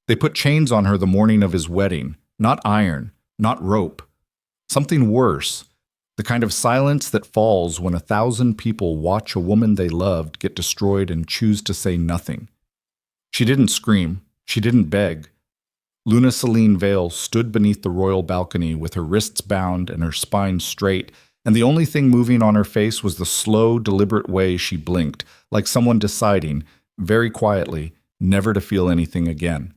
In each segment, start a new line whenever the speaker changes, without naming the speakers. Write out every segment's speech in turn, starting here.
They put chains on her the morning of his wedding, not iron, not rope. Something worse, the kind of silence that falls when 1,000 people watch a woman they loved get destroyed and choose to say nothing. She didn't scream. She didn't beg. Luna Celine Vale stood beneath the royal balcony with her wrists bound and her spine straight, and the only thing moving on her face was the slow, deliberate way she blinked, like someone deciding, very quietly, never to feel anything again.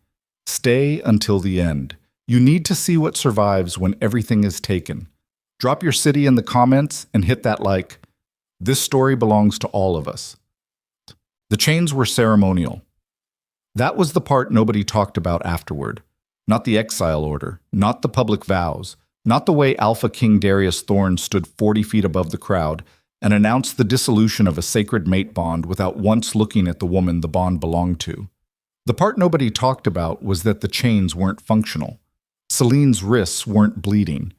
Stay until the end. You need to see what survives when everything is taken. Drop your city in the comments and hit that like. This story belongs to all of us. The chains were ceremonial. That was the part nobody talked about afterward. Not the exile order, not the public vows, not the way Alpha King Darius Thorne stood 40 feet above the crowd and announced the dissolution of a sacred mate bond without once looking at the woman the bond belonged to. The part nobody talked about was that the chains weren't functional. Celine's wrists weren't bleeding.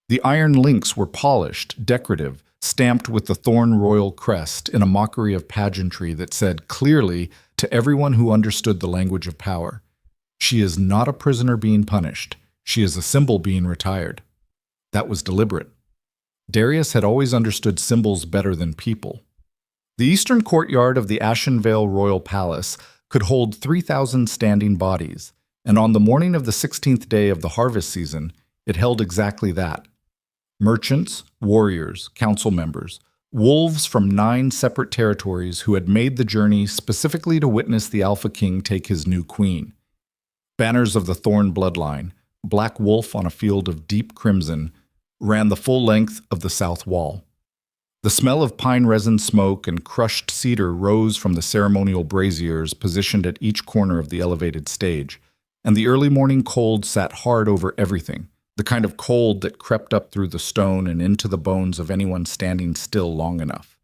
The iron links were polished, decorative, stamped with the Thorne royal crest in a mockery of pageantry that said clearly to everyone who understood the language of power, she is not a prisoner being punished. She is a symbol being retired. That was deliberate. Darius had always understood symbols better than people. The eastern courtyard of the Ashenvale Royal Palace could hold 3,000 standing bodies, and on the morning of the 16th day of the harvest season, it held exactly that. Merchants, warriors, council members, wolves from 9 separate territories who had made the journey specifically to witness the Alpha King take his new queen. Banners of the Thorne bloodline, black wolf on a field of deep crimson, ran the full length of the south wall. The smell of pine resin smoke and crushed cedar rose from the ceremonial braziers positioned at each corner of the elevated stage, and the early morning cold sat hard over everything, the kind of cold that crept up through the stone and into the bones of anyone standing still long enough.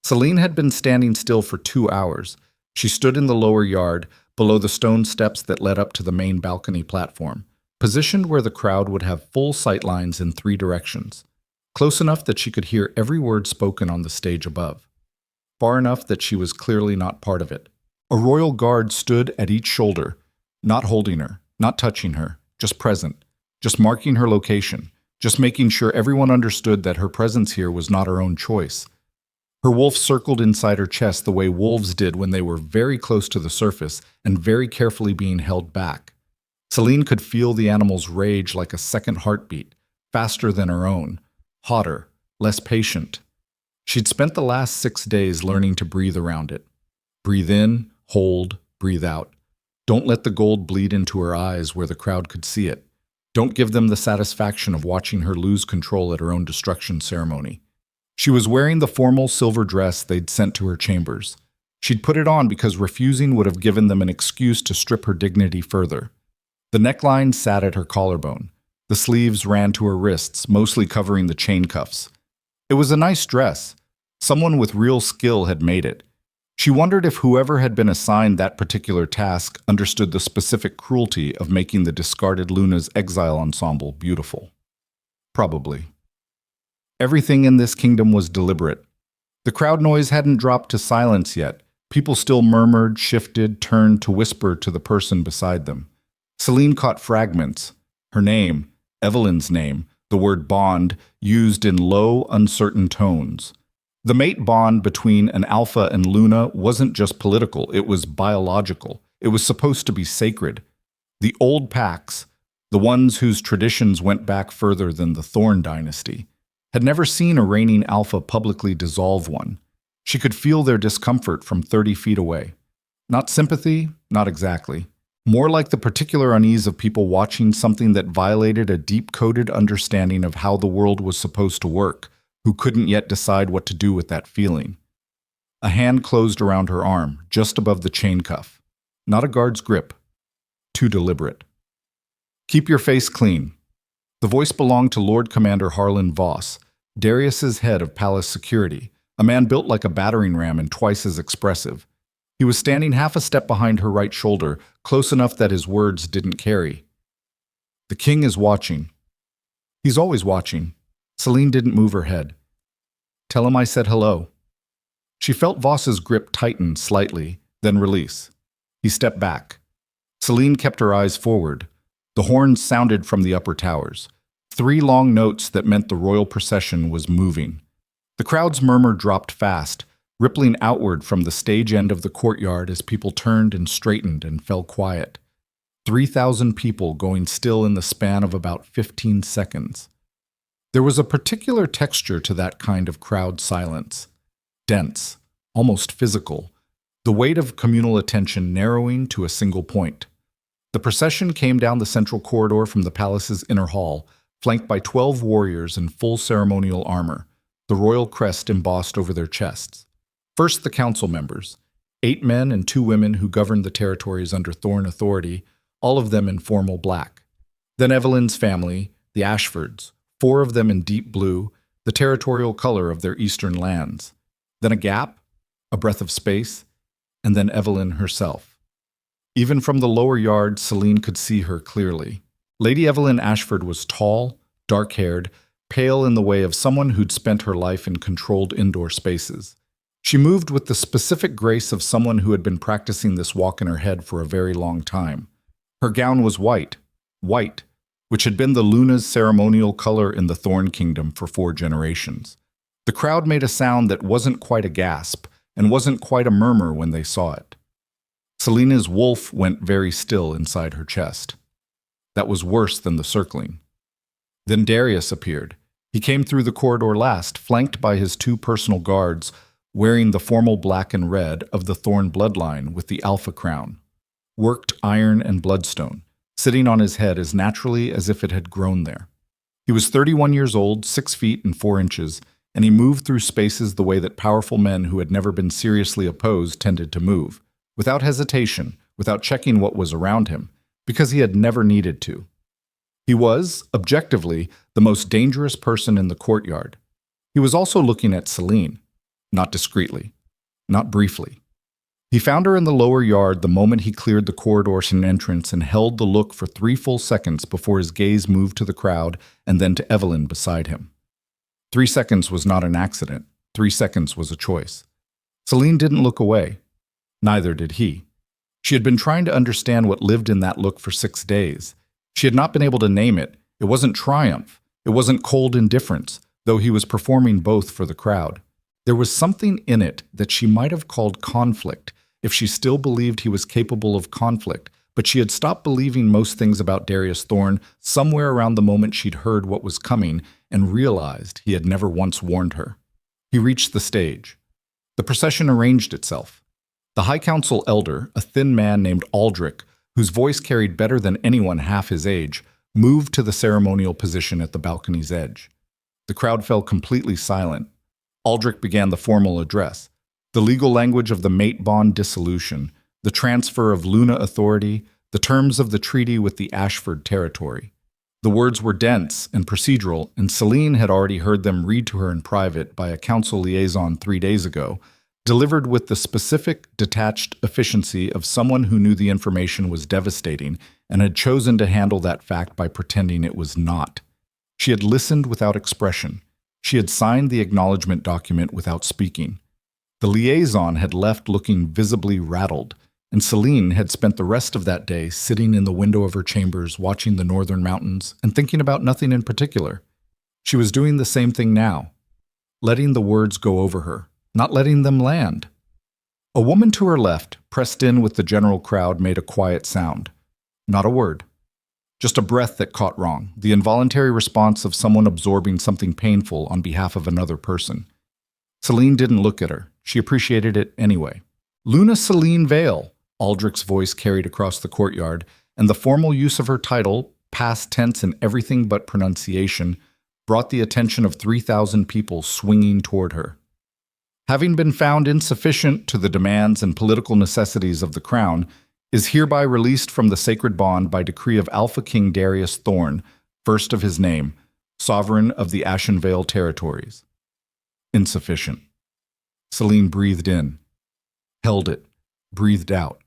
Celine had been standing still for 2 hours. She stood in the lower yard, below the stone steps that led up to the main balcony platform, positioned where the crowd would have full sight lines in 3 directions, close enough that she could hear every word spoken on the stage above, far enough that she was clearly not part of it. A royal guard stood at each shoulder, not holding her, not touching her, just present, just marking her location, just making sure everyone understood that her presence here was not her own choice. Her wolf circled inside her chest the way wolves did when they were very close to the surface and very carefully being held back. Celine could feel the animal's rage like a second heartbeat, faster than her own, hotter, less patient. She'd spent the last 6 days learning to breathe around it. Breathe in, hold, breathe out. Don't let the gold bleed into her eyes where the crowd could see it. Don't give them the satisfaction of watching her lose control at her own destruction ceremony. She was wearing the formal silver dress they'd sent to her chambers. She'd put it on because refusing would have given them an excuse to strip her dignity further. The neckline sat at her collarbone. The sleeves ran to her wrists, mostly covering the chain cuffs. It was a nice dress. Someone with real skill had made it. She wondered if whoever had been assigned that particular task understood the specific cruelty of making the discarded Luna's exile ensemble beautiful. Probably. Everything in this kingdom was deliberate. The crowd noise hadn't dropped to silence yet. People still murmured, shifted, turned to whisper to the person beside them. Celine caught fragments. Her name, Evelyn's name, the word bond, used in low, uncertain tones. The mate bond between an Alpha and Luna wasn't just political, it was biological. It was supposed to be sacred. The old packs, the ones whose traditions went back further than the Thorne dynasty, had never seen a reigning Alpha publicly dissolve one. She could feel their discomfort from 30 feet away. Not sympathy, not exactly. More like the particular unease of people watching something that violated a deep-coded understanding of how the world was supposed to work, who couldn't yet decide what to do with that feeling. A hand closed around her arm, just above the chain cuff. Not a guard's grip. Too deliberate. Keep your face clean. The voice belonged to Lord Commander Harlan Voss, Darius's head of palace security, a man built like a battering ram and twice as expressive. He was standing half a step behind her right shoulder, close enough that his words didn't carry. The king is watching. He's always watching. Celine didn't move her head. Tell him I said hello. She felt Voss's grip tighten slightly, then release. He stepped back. Celine kept her eyes forward. The horns sounded from the upper towers. 3 long notes that meant the royal procession was moving. The crowd's murmur dropped fast, rippling outward from the stage end of the courtyard as people turned and straightened and fell quiet. 3,000 people going still in the span of about 15 seconds. There was a particular texture to that kind of crowd silence. Dense, almost physical, the weight of communal attention narrowing to a single point. The procession came down the central corridor from the palace's inner hall, flanked by 12 warriors in full ceremonial armor, the royal crest embossed over their chests. First, the council members, 8 men and 2 women who governed the territories under Thorn authority, all of them in formal black. Then Evelyn's family, the Ashfords, 4 of them in deep blue, the territorial color of their eastern lands. Then a gap, a breath of space, and then Evelyn herself. Even from the lower yard, Celine could see her clearly. Lady Evelyn Ashford was tall, dark-haired, pale in the way of someone who'd spent her life in controlled indoor spaces. She moved with the specific grace of someone who had been practicing this walk in her head for a very long time. Her gown was white, which had been the Luna's ceremonial color in the Thorn Kingdom for 4 generations. The crowd made a sound that wasn't quite a gasp and wasn't quite a murmur when they saw it. Selena's wolf went very still inside her chest. That was worse than the circling. Then Darius appeared. He came through the corridor last, flanked by his 2 personal guards, wearing the formal black and red of the Thorn bloodline with the Alpha crown, worked iron and bloodstone, sitting on his head as naturally as if it had grown there. He was 31 years old, 6 feet and 4 inches, and he moved through spaces the way that powerful men who had never been seriously opposed tended to move, without hesitation, without checking what was around him, because he had never needed to. He was, objectively, the most dangerous person in the courtyard. He was also looking at Celine, not discreetly, not briefly. He found her in the lower yard the moment he cleared the corridor's entrance and held the look for 3 full seconds before his gaze moved to the crowd and then to Evelyn beside him. 3 seconds was not an accident. 3 seconds was a choice. Celine didn't look away. Neither did he. She had been trying to understand what lived in that look for 6 days. She had not been able to name it. It wasn't triumph. It wasn't cold indifference, though he was performing both for the crowd. There was something in it that she might have called conflict, if she still believed he was capable of conflict, but she had stopped believing most things about Darius Thorn somewhere around the moment she'd heard what was coming and realized he had never once warned her. He reached the stage. The procession arranged itself. The High Council elder, a thin man named Aldrich, whose voice carried better than anyone half his age, moved to the ceremonial position at the balcony's edge. The crowd fell completely silent. Aldrich began the formal address, the legal language of the mate bond dissolution, the transfer of Luna authority, the terms of the treaty with the Ashford territory. The words were dense and procedural, and Celine had already heard them read to her in private by a council liaison 3 days ago, delivered with the specific, detached efficiency of someone who knew the information was devastating and had chosen to handle that fact by pretending it was not. She had listened without expression. She had signed the acknowledgement document without speaking. The liaison had left looking visibly rattled, and Celine had spent the rest of that day sitting in the window of her chambers watching the northern mountains and thinking about nothing in particular. She was doing the same thing now, letting the words go over her, not letting them land. A woman to her left, pressed in with the general crowd, made a quiet sound. Not a word. Just a breath that caught wrong, the involuntary response of someone absorbing something painful on behalf of another person. Celine didn't look at her. She appreciated it anyway. Luna Celine Vale, Aldrich's voice carried across the courtyard, and the formal use of her title, past tense in everything but pronunciation, brought the attention of 3,000 people swinging toward her. Having been found insufficient to the demands and political necessities of the crown, is hereby released from the sacred bond by decree of Alpha King Darius Thorn, first of his name, sovereign of the Ashenvale territories. Insufficient. Celine breathed in, held it, breathed out.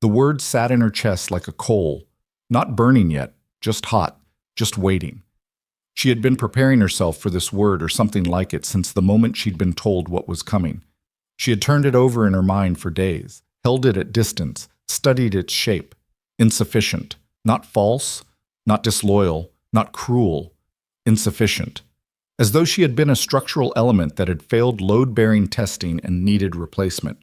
The word sat in her chest like a coal, not burning yet, just hot, just waiting. She had been preparing herself for this word or something like it since the moment she'd been told what was coming. She had turned it over in her mind for days, held it at distance, studied its shape. insufficient, not false, not disloyal, not cruel, insufficient, as though she had been a structural element that had failed load-bearing testing and needed replacement,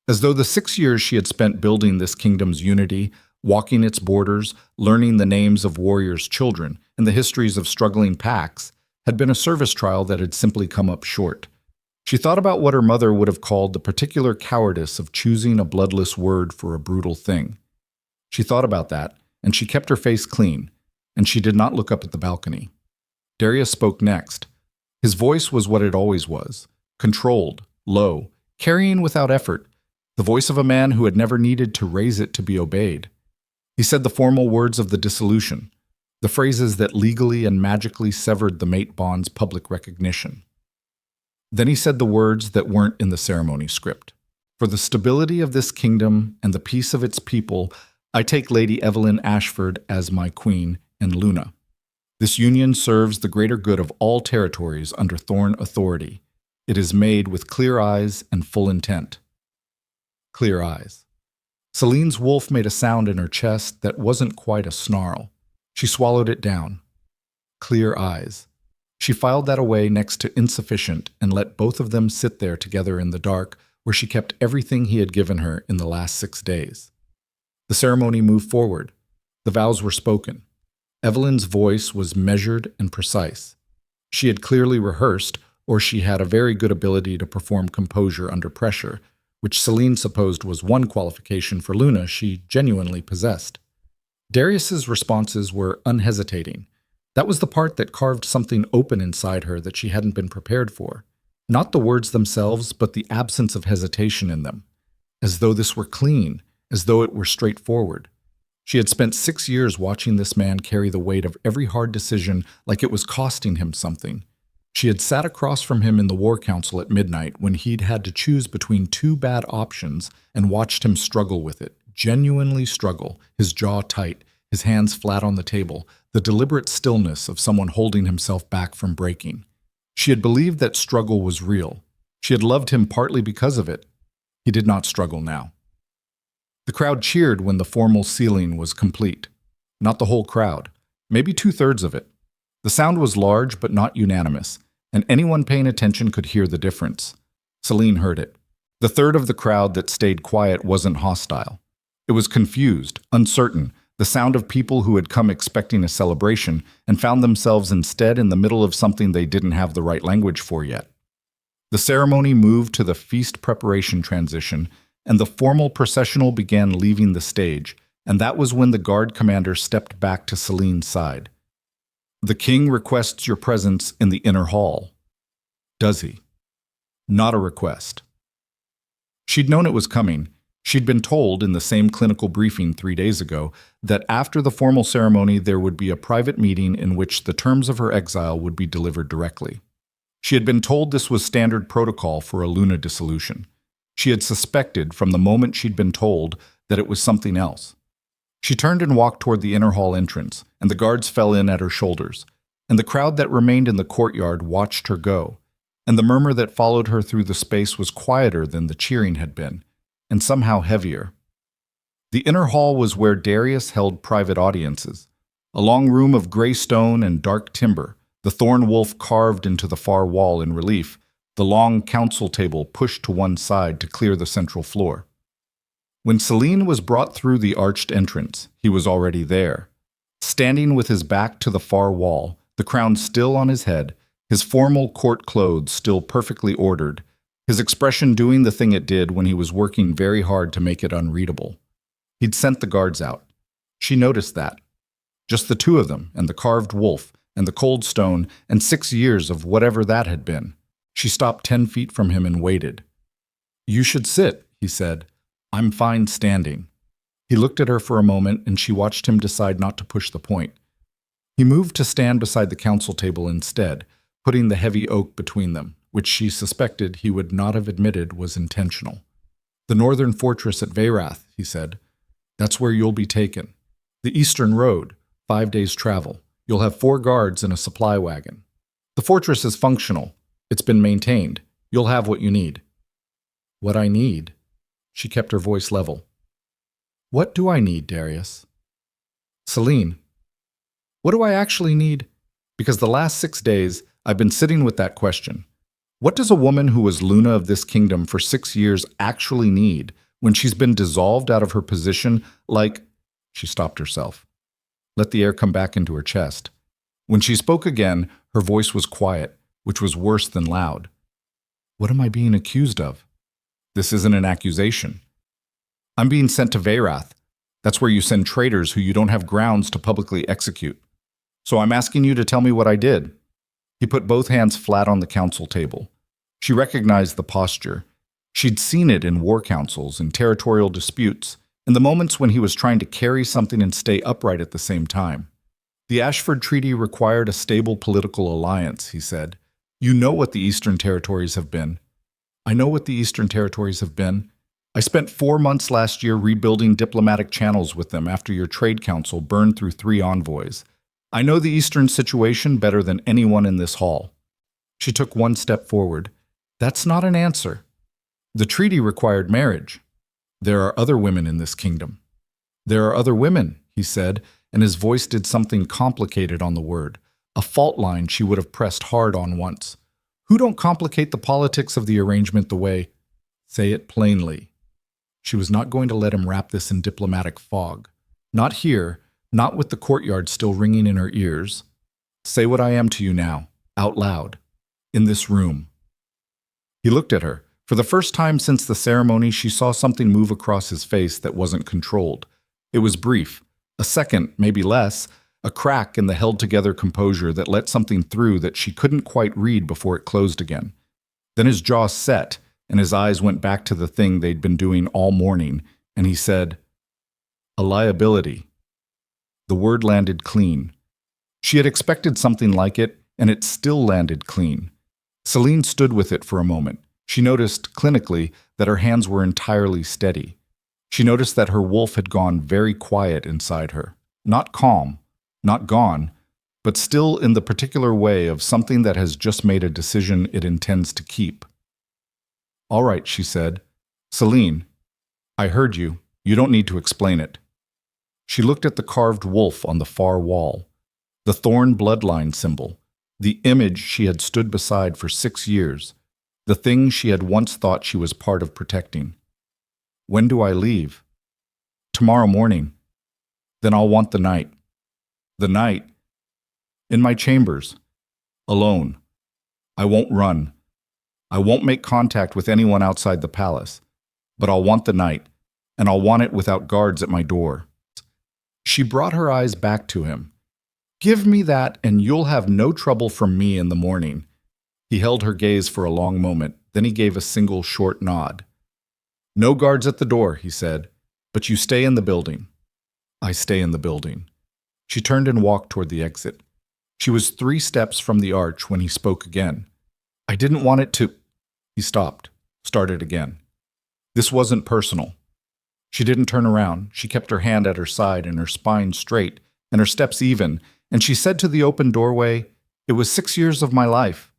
as though the 6 years she had spent building this kingdom's unity, walking its borders, learning the names of warriors' children and the histories of struggling packs, had been a service trial that had simply come up short. She thought about what her mother would have called the particular cowardice of choosing a bloodless word for a brutal thing. She thought about that, and she kept her face clean, and she did not look up at the balcony. Darius spoke next. His voice was what it always was, controlled, low, carrying without effort, the voice of a man who had never needed to raise it to be obeyed. He said the formal words of the dissolution, the phrases that legally and magically severed the mate bond's public recognition. Then he said the words that weren't in the ceremony script. For the stability of this kingdom and the peace of its people, I take Lady Evelyn Ashford as my queen and Luna. This union serves the greater good of all territories under Thorn authority. It is made with clear eyes and full intent. Clear eyes. Celine's wolf made a sound in her chest that wasn't quite a snarl. She swallowed it down. Clear eyes. She filed that away next to insufficient and let both of them sit there together in the dark where she kept everything he had given her in the last 6 days. The ceremony moved forward. The vows were spoken. Evelyn's voice was measured and precise. She had clearly rehearsed, or she had a very good ability to perform composure under pressure, which Celine supposed was one qualification for Luna she genuinely possessed. Darius's responses were unhesitating. That was the part that carved something open inside her that she hadn't been prepared for. Not the words themselves, but the absence of hesitation in them. As though this were clean, as though it were straightforward. She had spent 6 years watching this man carry the weight of every hard decision like it was costing him something. She had sat across from him in the War Council at midnight when he'd had to choose between 2 bad options and watched him struggle with it, genuinely struggle, his jaw tight, his hands flat on the table, the deliberate stillness of someone holding himself back from breaking. She had believed that struggle was real. She had loved him partly because of it. He did not struggle now. The crowd cheered when the formal sealing was complete. Not the whole crowd, maybe 2/3 of it. The sound was large but not unanimous, and anyone paying attention could hear the difference. Celine heard it. The third of the crowd that stayed quiet wasn't hostile. It was confused, uncertain, the sound of people who had come expecting a celebration and found themselves instead in the middle of something they didn't have the right language for yet. The ceremony moved to the feast preparation transition, and the formal processional began leaving the stage, and that was when the guard commander stepped back to Celine's side. The king requests your presence in the inner hall. Does he? Not a request. She'd known it was coming. She'd been told in the same clinical briefing 3 days ago that after the formal ceremony there would be a private meeting in which the terms of her exile would be delivered directly. She had been told this was standard protocol for a Luna dissolution. She had suspected from the moment she'd been told that it was something else. She turned and walked toward the inner hall entrance, and the guards fell in at her shoulders, and the crowd that remained in the courtyard watched her go, and the murmur that followed her through the space was quieter than the cheering had been, and somehow heavier. The inner hall was where Darius held private audiences, a long room of gray stone and dark timber, the thorn wolf carved into the far wall in relief, the long council table pushed to one side to clear the central floor. When Celine was brought through the arched entrance, he was already there. Standing with his back to the far wall, the crown still on his head, his formal court clothes still perfectly ordered, his expression doing the thing it did when he was working very hard to make it unreadable. He'd sent the guards out. She noticed that. Just the 2 of them, and the carved wolf, and the cold stone, and 6 years of whatever that had been. She stopped 10 feet from him and waited. You should sit, he said. I'm fine standing. He looked at her for a moment, and she watched him decide not to push the point. He moved to stand beside the council table instead, putting the heavy oak between them, which she suspected he would not have admitted was intentional. The northern fortress at Veyrath, he said. That's where you'll be taken. The eastern road, 5 days' travel. You'll have 4 guards and a supply wagon. The fortress is functional. It's been maintained. You'll have what you need. What I need? She kept her voice level. What do I need, Darius? Celine, what do I actually need? Because the last 6 days, I've been sitting with that question. What does a woman who was Luna of this kingdom for 6 years actually need when she's been dissolved out of her position like... She stopped herself. Let the air come back into her chest. When she spoke again, her voice was quiet, which was worse than loud. What am I being accused of? This isn't an accusation. I'm being sent to Veyrath. That's where you send traitors who you don't have grounds to publicly execute. So I'm asking you to tell me what I did. He put both hands flat on the council table. She recognized the posture. She'd seen it in war councils and territorial disputes, in the moments when he was trying to carry something and stay upright at the same time. The Ashford Treaty required a stable political alliance, he said. You know what the Eastern Territories have been. I know what the Eastern Territories have been. I spent 4 months last year rebuilding diplomatic channels with them after your trade council burned through 3 envoys. I know the Eastern situation better than anyone in this hall. She took one step forward. That's not an answer. The treaty required marriage. There are other women in this kingdom. There are other women, he said, and his voice did something complicated on the word, a fault line she would have pressed hard on once. Who don't complicate the politics of the arrangement the way? Say it plainly. She was not going to let him wrap this in diplomatic fog. Not here, not with the courtyard still ringing in her ears. Say what I am to you now, out loud, in this room. He looked at her. For the first time since the ceremony, she saw something move across his face that wasn't controlled. It was brief, a second, maybe less, a crack in the held-together composure that let something through that she couldn't quite read before it closed again. Then his jaw set, and his eyes went back to the thing they'd been doing all morning, and he said, "A liability." The word landed clean. She had expected something like it, and it still landed clean. Celine stood with it for a moment. She noticed, clinically, that her hands were entirely steady. She noticed that her wolf had gone very quiet inside her. Not calm, not gone, but still in the particular way of something that has just made a decision it intends to keep. "All right," she said. "Celine, I heard you. You don't need to explain it." She looked at the carved wolf on the far wall, the thorn bloodline symbol, the image she had stood beside for 6 years, the thing she had once thought she was part of protecting. "When do I leave?" "Tomorrow morning. Then I'll want the night." "The night?" "In my chambers. Alone. I won't run. I won't make contact with anyone outside the palace. But I'll want the night, and I'll want it without guards at my door." She brought her eyes back to him. "Give me that, and you'll have no trouble from me in the morning." He held her gaze for a long moment, then he gave a single short nod. "No guards at the door," he said, "but you stay in the building." "I stay in the building." She turned and walked toward the exit. She was 3 steps from the arch when he spoke again. "I didn't want it to..." He stopped, started again. This wasn't personal. She didn't turn around. She kept her hand at her side and her spine straight and her steps even, and she said to the open doorway, "It was 6 years of my life."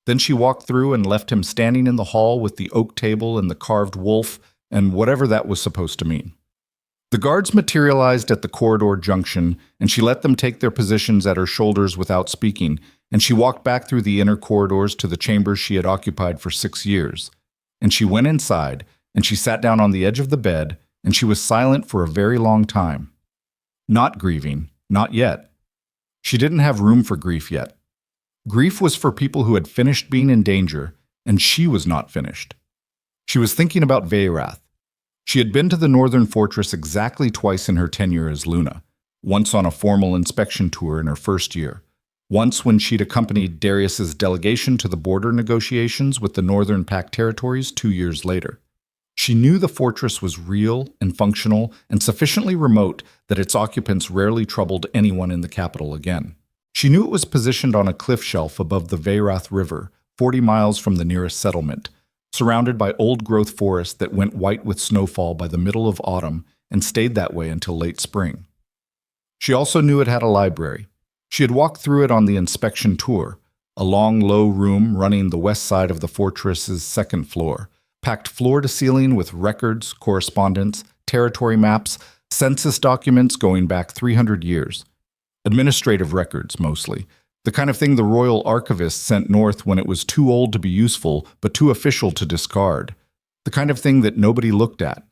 Then she walked through and left him standing in the hall with the oak table and the carved wolf and whatever that was supposed to mean. The guards materialized at the corridor junction, and she let them take their positions at her shoulders without speaking, and she walked back through the inner corridors to the chambers she had occupied for 6 years. And she went inside, and she sat down on the edge of the bed, and she was silent for a very long time. Not grieving, not yet. She didn't have room for grief yet. Grief was for people who had finished being in danger, and she was not finished. She was thinking about Veyrath. She had been to the northern fortress exactly twice in her tenure as Luna, once on a formal inspection tour in her first year, once when she'd accompanied Darius's delegation to the border negotiations with the northern Pact territories 2 years later. She knew the fortress was real and functional and sufficiently remote that its occupants rarely troubled anyone in the capital again. She knew it was positioned on a cliff shelf above the Veyrath River, 40 miles from the nearest settlement, surrounded by old-growth forest that went white with snowfall by the middle of autumn and stayed that way until late spring. She also knew it had a library. She had walked through it on the inspection tour, a long, low room running the west side of the fortress's second floor, packed floor to ceiling with records, correspondence, territory maps, Census documents going back 300 years. Administrative records, mostly. The kind of thing the royal archivist sent north when it was too old to be useful, but too official to discard. The kind of thing that nobody looked at.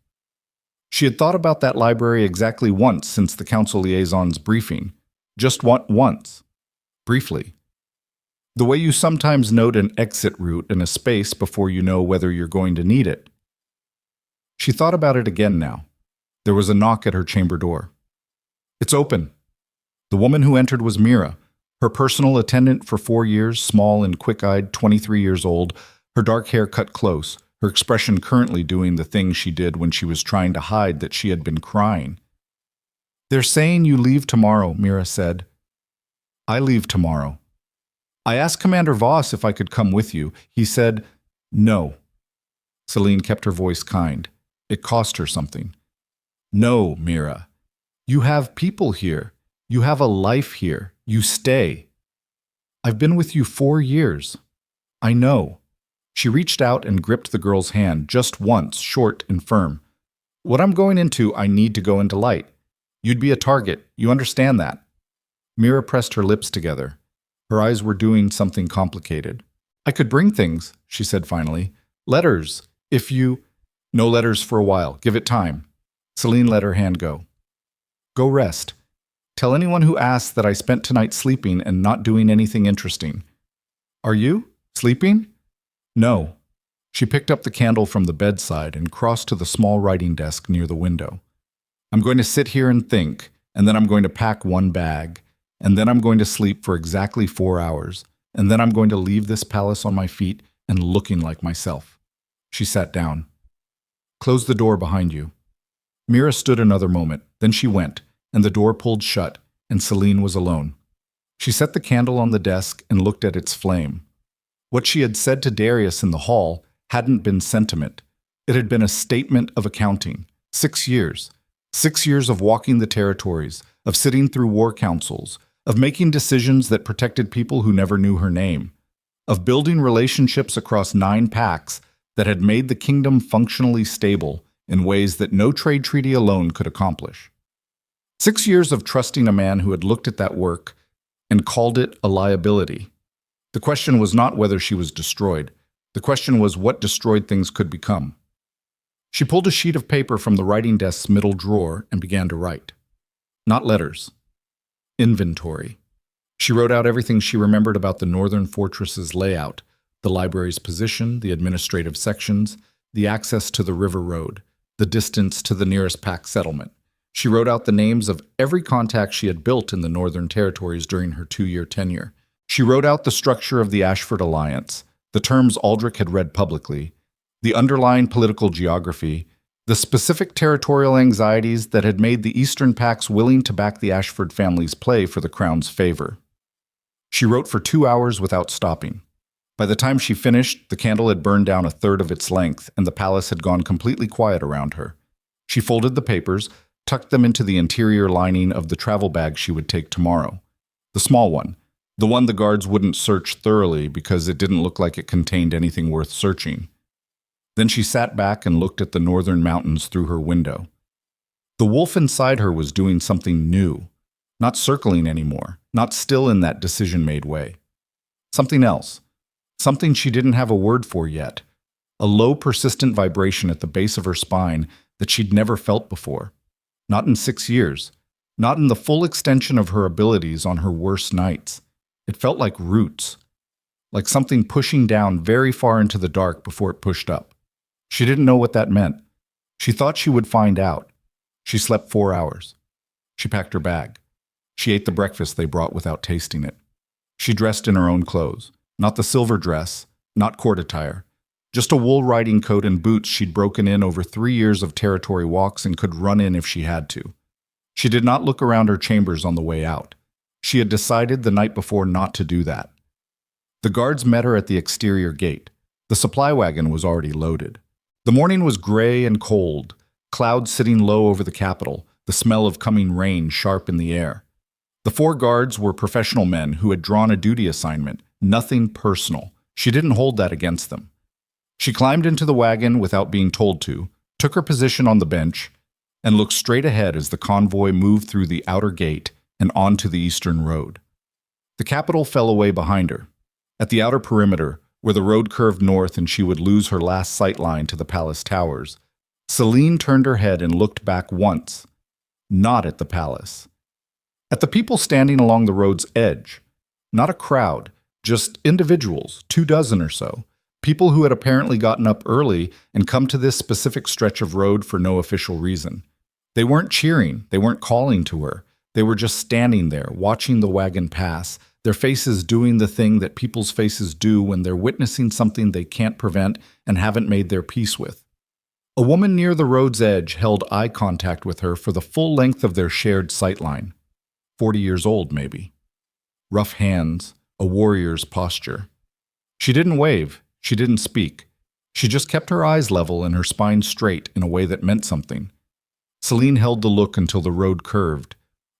She had thought about that library exactly once since the council liaison's briefing. Just once. Briefly. The way you sometimes note an exit route in a space before you know whether you're going to need it. She thought about it again now. There was a knock at her chamber door. "It's open." The woman who entered was Mira, her personal attendant for 4 years, small and quick-eyed, 23 years old, her dark hair cut close, her expression currently doing the thing she did when she was trying to hide that she had been crying. "They're saying you leave tomorrow," Mira said. "I leave tomorrow." "I asked Commander Voss if I could come with you. He said, no." Celine kept her voice kind. It cost her something. "No, Mira. You have people here. You have a life here. You stay. I've been with you 4 years. I know." She reached out and gripped the girl's hand just once, short and firm. "What I'm going into, I need to go into light. You'd be a target. You understand that?" Mira pressed her lips together. Her eyes were doing something complicated. "I could bring things," she said finally. "Letters, if you—" "No letters for a while. Give it time." Celine let her hand go. "Go rest. Tell anyone who asks that I spent tonight sleeping and not doing anything interesting." "Are you? Sleeping?" "No." She picked up the candle from the bedside and crossed to the small writing desk near the window. "I'm going to sit here and think, and then I'm going to pack one bag, and then I'm going to sleep for exactly 4 hours, and then I'm going to leave this palace on my feet and looking like myself." She sat down. "Close the door behind you." Mira stood another moment, then she went, and the door pulled shut, and Celine was alone. She set the candle on the desk and looked at its flame. What she had said to Darius in the hall hadn't been sentiment. It had been a statement of accounting. 6 years. 6 years of walking the territories, of sitting through war councils, of making decisions that protected people who never knew her name, of building relationships across 9 packs that had made the kingdom functionally stable in ways that no trade treaty alone could accomplish. 6 years of trusting a man who had looked at that work and called it a liability. The question was not whether she was destroyed. The question was what destroyed things could become. She pulled a sheet of paper from the writing desk's middle drawer and began to write. Not letters. Inventory. She wrote out everything she remembered about the northern fortress's layout, the library's position, the administrative sections, the access to the river road, the distance to the nearest pack settlement. She wrote out the names of every contact she had built in the northern territories during her 2-year tenure. She wrote out the structure of the Ashford Alliance, the terms Aldrich had read publicly, the underlying political geography, the specific territorial anxieties that had made the Eastern Pacts willing to back the Ashford family's play for the Crown's favor. She wrote for 2 hours without stopping. By the time she finished, the candle had burned down a third of its length, and the palace had gone completely quiet around her. She folded the papers, tucked them into the interior lining of the travel bag she would take tomorrow. The small one. The one the guards wouldn't search thoroughly because it didn't look like it contained anything worth searching. Then she sat back and looked at the northern mountains through her window. The wolf inside her was doing something new, not circling anymore, not still in that decision-made way. Something else, something she didn't have a word for yet, a low, persistent vibration at the base of her spine that she'd never felt before. Not in 6 years, not in the full extension of her abilities on her worst nights. It felt like roots, like something pushing down very far into the dark before it pushed up. She didn't know what that meant. She thought she would find out. She slept 4 hours. She packed her bag. She ate the breakfast they brought without tasting it. She dressed in her own clothes, not the silver dress, not court attire, just a wool riding coat and boots she'd broken in over 3 years of territory walks and could run in if she had to. She did not look around her chambers on the way out. She had decided the night before not to do that. The guards met her at the exterior gate. The supply wagon was already loaded. The morning was gray and cold, clouds sitting low over the capital, the smell of coming rain sharp in the air. The 4 guards were professional men who had drawn a duty assignment, nothing personal. She didn't hold that against them. She climbed into the wagon without being told to, took her position on the bench, and looked straight ahead as the convoy moved through the outer gate and onto the eastern road. The capital fell away behind her. At the outer perimeter, where the road curved north and she would lose her last sight line to the palace towers, Celine turned her head and looked back once, not at the palace. At the people standing along the road's edge. Not a crowd, just individuals, 24 or so, people who had apparently gotten up early and come to this specific stretch of road for no official reason. They weren't cheering, they weren't calling to her. They were just standing there, watching the wagon pass, their faces doing the thing that people's faces do when they're witnessing something they can't prevent and haven't made their peace with. A woman near the road's edge held eye contact with her for the full length of their shared sightline. 40 years old, maybe. Rough hands, a warrior's posture. She didn't wave, she didn't speak. She just kept her eyes level and her spine straight in a way that meant something. Celine held the look until the road curved.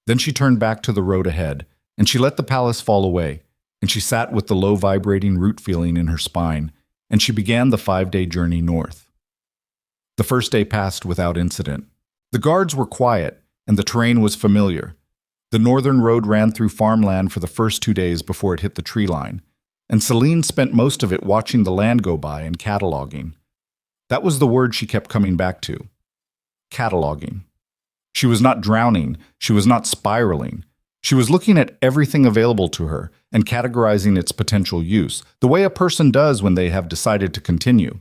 Then she turned back to the road ahead, and she let the palace fall away, and she sat with the low vibrating root feeling in her spine, and she began the 5-day journey north. The first day passed without incident. The guards were quiet, and the terrain was familiar. The northern road ran through farmland for the first 2 days before it hit the tree line, and Celine spent most of it watching the land go by and cataloging. That was the word she kept coming back to. Cataloging. She was not drowning, she was not spiraling. She was looking at everything available to her and categorizing its potential use, the way a person does when they have decided to continue.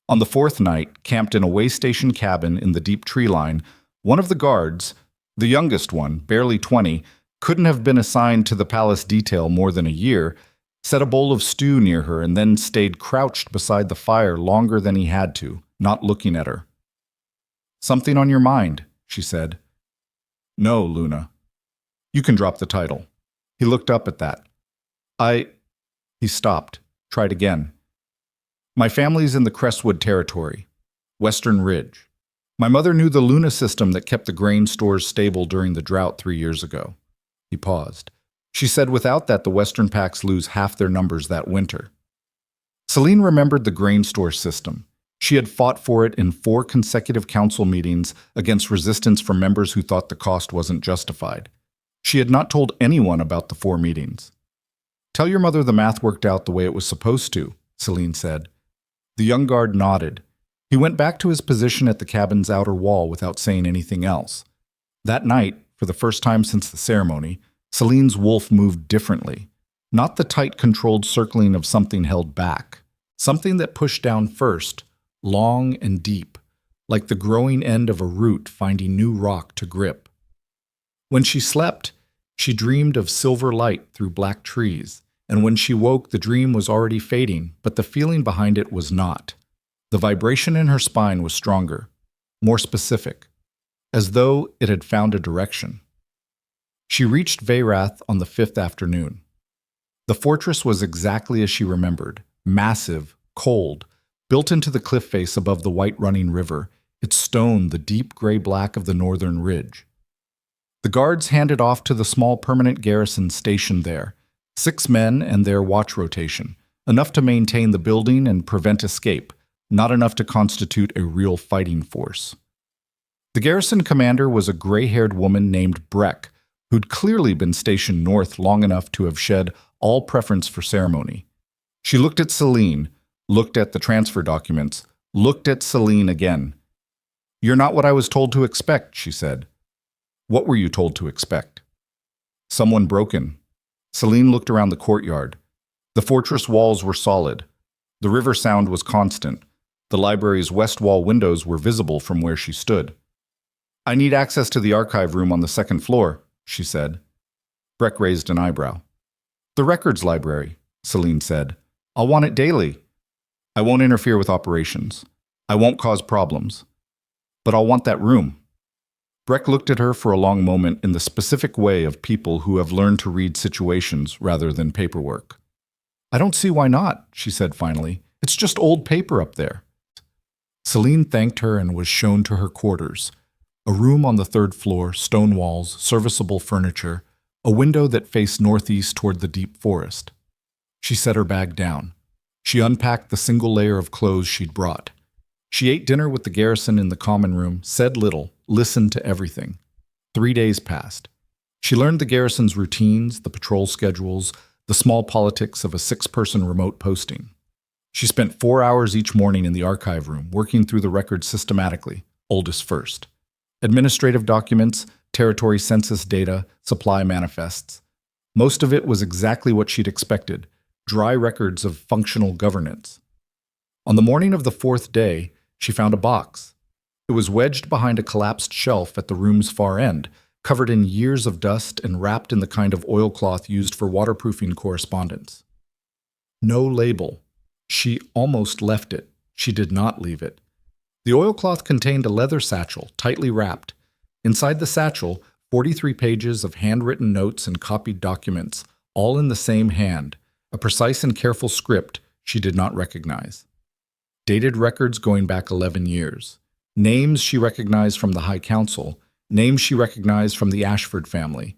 On the 4th night, camped in a way station cabin in the deep tree line, one of the guards, the youngest one, barely 20, couldn't have been assigned to the palace detail more than a year, set a bowl of stew near her and then stayed crouched beside the fire longer than he had to, not looking at her. "Something on your mind," she said. "No, Luna." "You can drop the title." He looked up at that. He stopped, tried again. "My family's in the Crestwood territory, Western Ridge. My mother knew the Luna system that kept the grain stores stable during the drought 3 years ago." He paused. "She said without that the Western packs lose half their numbers that winter." Celine remembered the grain store system. She had fought for it in 4 consecutive council meetings against resistance from members who thought the cost wasn't justified. She had not told anyone about the 4 meetings. "Tell your mother the math worked out the way it was supposed to," Celine said. The young guard nodded. He went back to his position at the cabin's outer wall without saying anything else. That night, for the first time since the ceremony, Celine's wolf moved differently. Not the tight, controlled circling of something held back. Something that pushed down first, long and deep, like the growing end of a root finding new rock to grip. When she slept, she dreamed of silver light through black trees, and when she woke, the dream was already fading, but the feeling behind it was not. The vibration in her spine was stronger, more specific, as though it had found a direction. She reached Veyrath on the 5th afternoon. The fortress was exactly as she remembered, massive, cold, built into the cliff face above the white running river, its stone the deep gray-black of the northern ridge. The guards handed off to the small permanent garrison stationed there, 6 men and their watch rotation, enough to maintain the building and prevent escape, not enough to constitute a real fighting force. The garrison commander was a gray-haired woman named Breck, who'd clearly been stationed north long enough to have shed all preference for ceremony. She looked at Celine, looked at the transfer documents, looked at Celine again. "You're not what I was told to expect," she said. "What were you told to expect?" "Someone broken." Celine looked around the courtyard. The fortress walls were solid. The river sound was constant. The library's west wall windows were visible from where she stood. "I need access to the archive room on the 2nd floor," she said. Breck raised an eyebrow. "The records library," Celine said. "I'll want it daily." "I won't interfere with operations. I won't cause problems. But I'll want that room." Breck looked at her for a long moment in the specific way of people who have learned to read situations rather than paperwork. "I don't see why not," she said finally. "It's just old paper up there." Celine thanked her and was shown to her quarters. A room on the 3rd floor, stone walls, serviceable furniture, a window that faced northeast toward the deep forest. She set her bag down. She unpacked the single layer of clothes she'd brought. She ate dinner with the garrison in the common room, said little, listened to everything. 3 days passed. She learned the garrison's routines, the patrol schedules, the small politics of a 6-person remote posting. She spent 4 hours each morning in the archive room, working through the records systematically, oldest first. Administrative documents, territory census data, supply manifests. Most of it was exactly what she'd expected, dry records of functional governance. On the morning of the 4th day, she found a box. It was wedged behind a collapsed shelf at the room's far end, covered in years of dust and wrapped in the kind of oilcloth used for waterproofing correspondence. No label. She almost left it. She did not leave it. The oilcloth contained a leather satchel, tightly wrapped. Inside the satchel, 43 pages of handwritten notes and copied documents, all in the same hand, a precise and careful script she did not recognize. Dated records going back 11 years. Names she recognized from the High Council, names she recognized from the Ashford family.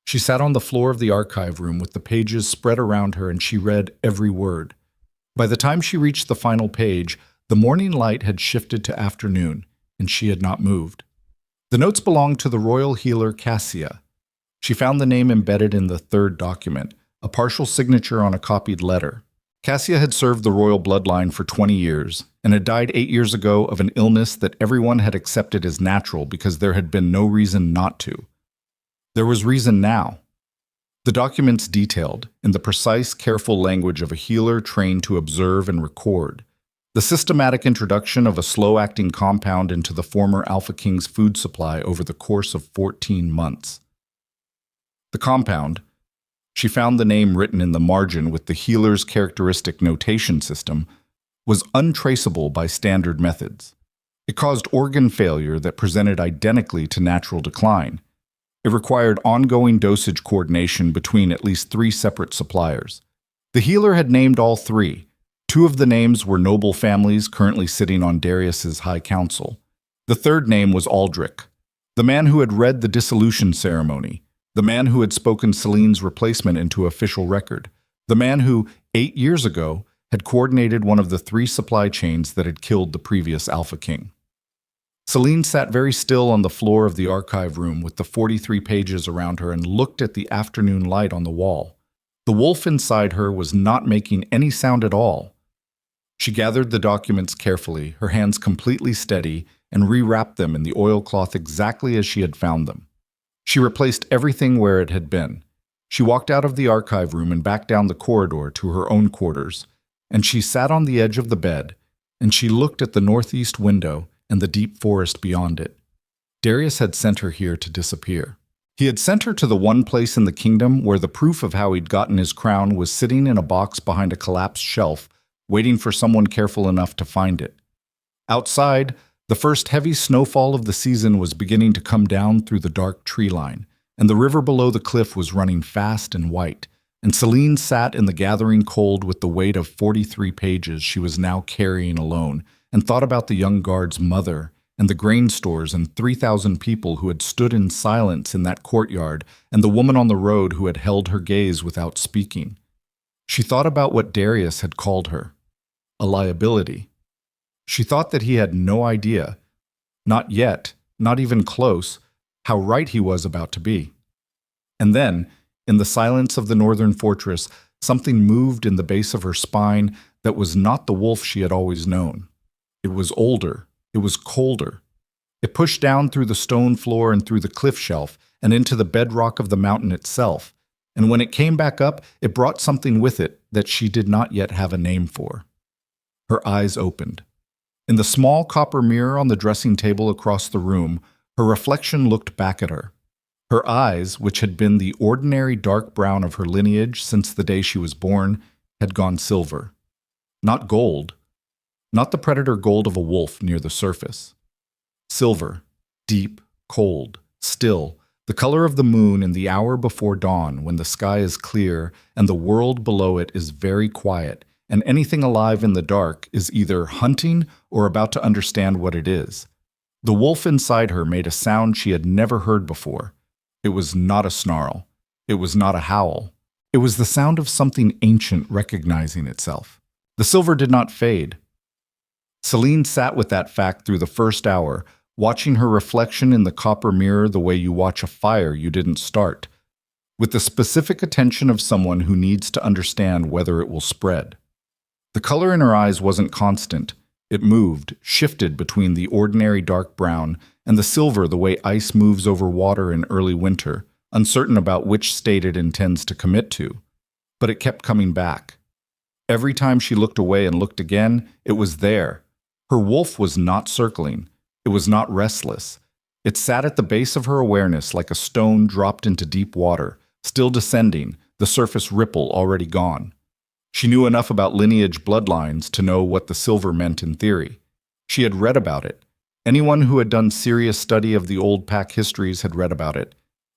She sat on the floor of the archive room with the pages spread around her and she read every word. By the time she reached the final page, the morning light had shifted to afternoon, and she had not moved. The notes belonged to the royal healer Cassia. She found the name embedded in the 3rd document, a partial signature on a copied letter. Cassia had served the royal bloodline for 20 years, and had died 8 years ago of an illness that everyone had accepted as natural because there had been no reason not to. There was reason now. The documents detailed, in the precise, careful language of a healer trained to observe and record, the systematic introduction of a slow-acting compound into the former Alpha King's food supply over the course of 14 months. The compound, she found the name written in the margin with the healer's characteristic notation system, was untraceable by standard methods. It caused organ failure that presented identically to natural decline. It required ongoing dosage coordination between at least 3 separate suppliers. The healer had named all 3. 2 of the names were noble families currently sitting on Darius's High Council. The 3rd name was Aldrich, the man who had read the dissolution ceremony, the man who had spoken Celine's replacement into official record, the man who, 8 years ago, had coordinated one of the 3 supply chains that had killed the previous Alpha King. Celine sat very still on the floor of the archive room with the 43 pages around her and looked at the afternoon light on the wall. The wolf inside her was not making any sound at all. She gathered the documents carefully, her hands completely steady, and rewrapped them in the oilcloth exactly as she had found them. She replaced everything where it had been. She walked out of the archive room and back down the corridor to her own quarters, and she sat on the edge of the bed, and she looked at the northeast window and the deep forest beyond it. Darius had sent her here to disappear. He had sent her to the one place in the kingdom where the proof of how he'd gotten his crown was sitting in a box behind a collapsed shelf, waiting for someone careful enough to find it. Outside, the first heavy snowfall of the season was beginning to come down through the dark tree line, and the river below the cliff was running fast and white, and Celine sat in the gathering cold with the weight of 43 pages she was now carrying alone, and thought about the young guard's mother, and the grain stores and 3,000 people who had stood in silence in that courtyard, and the woman on the road who had held her gaze without speaking. She thought about what Darius had called her. A liability. She thought that he had no idea, not yet, not even close, how right he was about to be. And then, in the silence of the northern fortress, something moved in the base of her spine that was not the wolf she had always known. It was older. It was colder. It pushed down through the stone floor and through the cliff shelf and into the bedrock of the mountain itself, and when it came back up, it brought something with it that she did not yet have a name for. Her eyes opened. In the small copper mirror on the dressing table across the room, her reflection looked back at her. Her eyes, which had been the ordinary dark brown of her lineage since the day she was born, had gone silver. Not gold. Not the predator gold of a wolf near the surface. Silver, deep, cold, still, the color of the moon in the hour before dawn when the sky is clear and the world below it is very quiet, and anything alive in the dark is either hunting or about to understand what it is. The wolf inside her made a sound she had never heard before. It was not a snarl. It was not a howl. It was the sound of something ancient recognizing itself. The silver did not fade. Celine sat with that fact through the first hour, watching her reflection in the copper mirror the way you watch a fire you didn't start, with the specific attention of someone who needs to understand whether it will spread. The color in her eyes wasn't constant. It moved, shifted between the ordinary dark brown and the silver the way ice moves over water in early winter, uncertain about which state it intends to commit to. But it kept coming back. Every time she looked away and looked again, it was there. Her wolf was not circling. It was not restless. It sat at the base of her awareness like a stone dropped into deep water, still descending, the surface ripple already gone. She knew enough about lineage bloodlines to know what the silver meant in theory. She had read about it. Anyone who had done serious study of the old pack histories had read about it.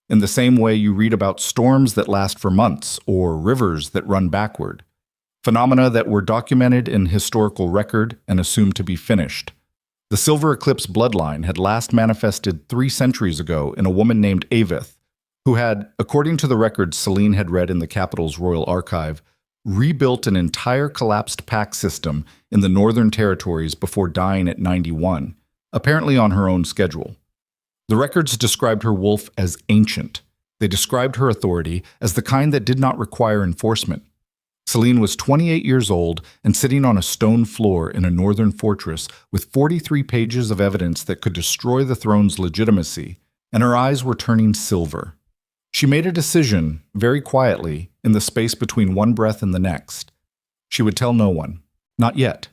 In the same way you read about storms that last for months or rivers that run backward. Phenomena that were documented in historical record and assumed to be finished. The silver eclipse bloodline had last manifested 3 centuries ago in a woman named Avith, who had, according to the records Celine had read in the capital's royal archive, rebuilt an entire collapsed pack system in the Northern Territories before dying at 91, apparently on her own schedule. The records described her wolf as ancient. They described her authority as the kind that did not require enforcement. Celine was 28 years old and sitting on a stone floor in a northern fortress with 43 pages of evidence that could destroy the throne's legitimacy, and her eyes were turning silver. She made a decision, very quietly, in the space between one breath and the next. She would tell no one. Not yet.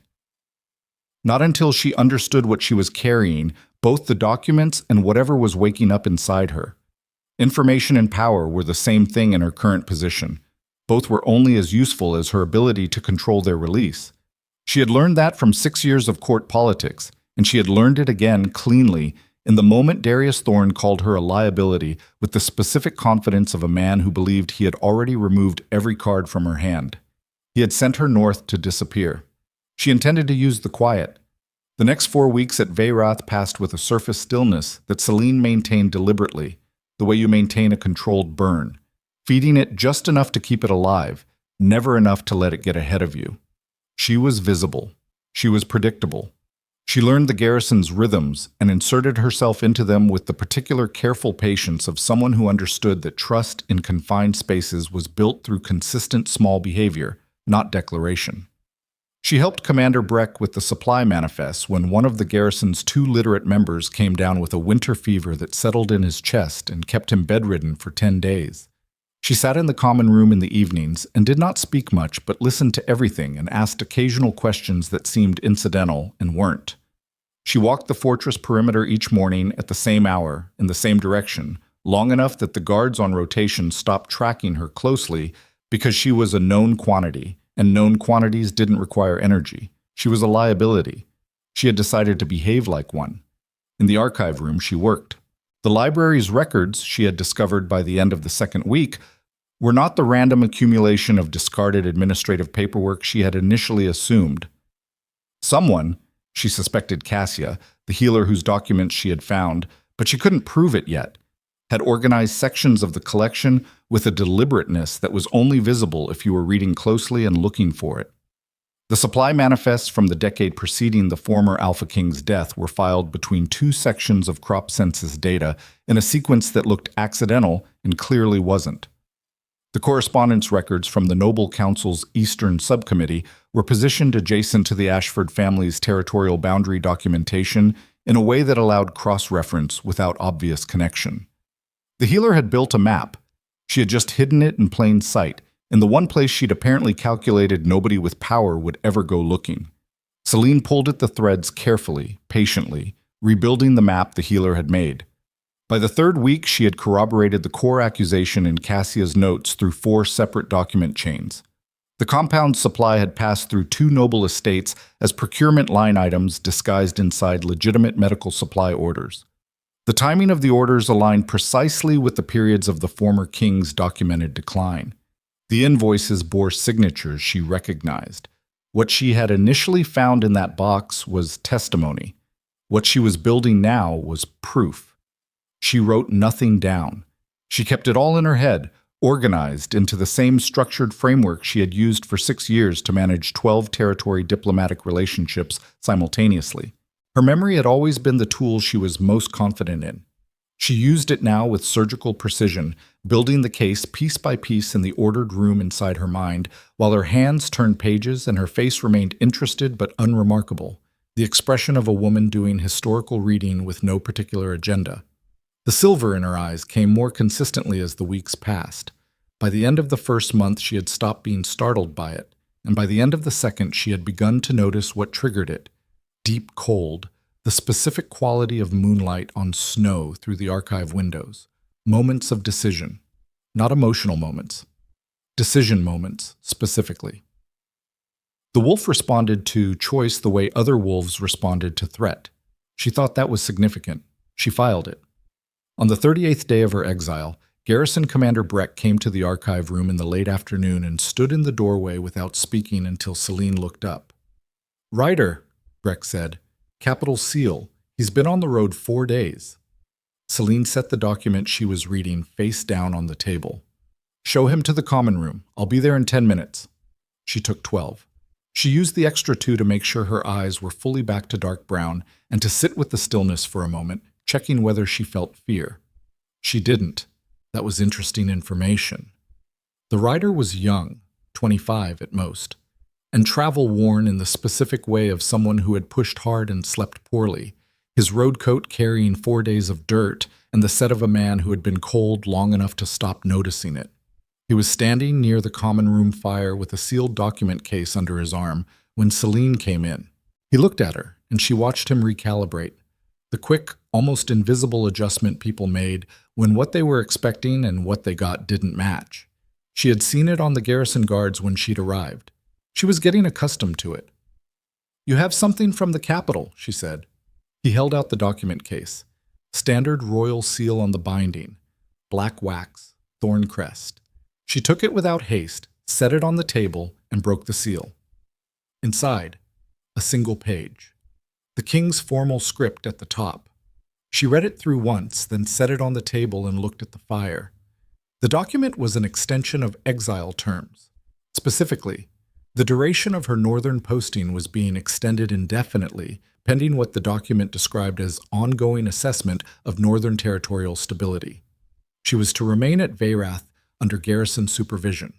Not until she understood what she was carrying, both the documents and whatever was waking up inside her. Information and power were the same thing in her current position. Both were only as useful as her ability to control their release. She had learned that from 6 years of court politics, and she had learned it again cleanly in the moment Darius Thorne called her a liability with the specific confidence of a man who believed he had already removed every card from her hand. He had sent her north to disappear. She intended to use the quiet. The next 4 weeks at Veyrath passed with a surface stillness that Celine maintained deliberately, the way you maintain a controlled burn, feeding it just enough to keep it alive, never enough to let it get ahead of you. She was visible. She was predictable. She learned the garrison's rhythms and inserted herself into them with the particular careful patience of someone who understood that trust in confined spaces was built through consistent small behavior, not declaration. She helped Commander Breck with the supply manifests when one of the garrison's 2 literate members came down with a winter fever that settled in his chest and kept him bedridden for 10 days. She sat in the common room in the evenings and did not speak much but listened to everything and asked occasional questions that seemed incidental and weren't. She walked the fortress perimeter each morning at the same hour, in the same direction, long enough that the guards on rotation stopped tracking her closely because she was a known quantity, and known quantities didn't require energy. She was a liability. She had decided to behave like one. In the archive room, she worked. The library's records, she had discovered by the end of the second week, were not the random accumulation of discarded administrative paperwork she had initially assumed. Someone, she suspected Cassia, the healer whose documents she had found, but she couldn't prove it yet, had organized sections of the collection with a deliberateness that was only visible if you were reading closely and looking for it. The supply manifests from the decade preceding the former Alpha King's death were filed between 2 sections of crop census data in a sequence that looked accidental and clearly wasn't. The correspondence records from the Noble Council's Eastern Subcommittee were positioned adjacent to the Ashford family's territorial boundary documentation in a way that allowed cross-reference without obvious connection. The healer had built a map. She had just hidden it in plain sight, in the one place she'd apparently calculated nobody with power would ever go looking. Celine pulled at the threads carefully, patiently, rebuilding the map the healer had made. By the 3rd week, she had corroborated the core accusation in Cassia's notes through 4 separate document chains. The compound's supply had passed through 2 noble estates as procurement line items disguised inside legitimate medical supply orders. The timing of the orders aligned precisely with the periods of the former king's documented decline. The invoices bore signatures she recognized. What she had initially found in that box was testimony. What she was building now was proof. She wrote nothing down. She kept it all in her head, organized into the same structured framework she had used for 6 years to manage 12 territory diplomatic relationships simultaneously. Her memory had always been the tool she was most confident in. She used it now with surgical precision, building the case piece by piece in the ordered room inside her mind, while her hands turned pages and her face remained interested but unremarkable, the expression of a woman doing historical reading with no particular agenda. The silver in her eyes came more consistently as the weeks passed. By the end of the first month, she had stopped being startled by it, and by the end of the second, she had begun to notice what triggered it: deep cold, the specific quality of moonlight on snow through the archive windows, moments of decision, not emotional moments, decision moments specifically. The wolf responded to choice the way other wolves responded to threat. She thought that was significant. She filed it. On the 38th day of her exile, Garrison Commander Breck came to the archive room in the late afternoon and stood in the doorway without speaking until Celine looked up. "Ryder," Breck said, "Capital Seal. He's been on the road 4 days." Celine set the document she was reading face down on the table. "Show him to the common room. I'll be there in 10 minutes. She took 12. She used the extra 2 to make sure her eyes were fully back to dark brown and to sit with the stillness for a moment, checking whether she felt fear. She didn't. That was interesting information. The writer was young, 25 at most, and travel-worn in the specific way of someone who had pushed hard and slept poorly, his road coat carrying 4 days of dirt and the set of a man who had been cold long enough to stop noticing it. He was standing near the common room fire with a sealed document case under his arm when Celine came in. He looked at her, and she watched him recalibrate. The quick, almost invisible adjustment people made when what they were expecting and what they got didn't match. She had seen it on the garrison guards when she'd arrived. She was getting accustomed to it. "You have something from the capital," she said. He held out the document case. Standard royal seal on the binding. Black wax, thorn crest. She took it without haste, set it on the table, and broke the seal. Inside, a single page. The king's formal script at the top. She read it through once, then set it on the table and looked at the fire. The document was an extension of exile terms. Specifically, the duration of her northern posting was being extended indefinitely, pending what the document described as ongoing assessment of northern territorial stability. She was to remain at Veyrath under garrison supervision.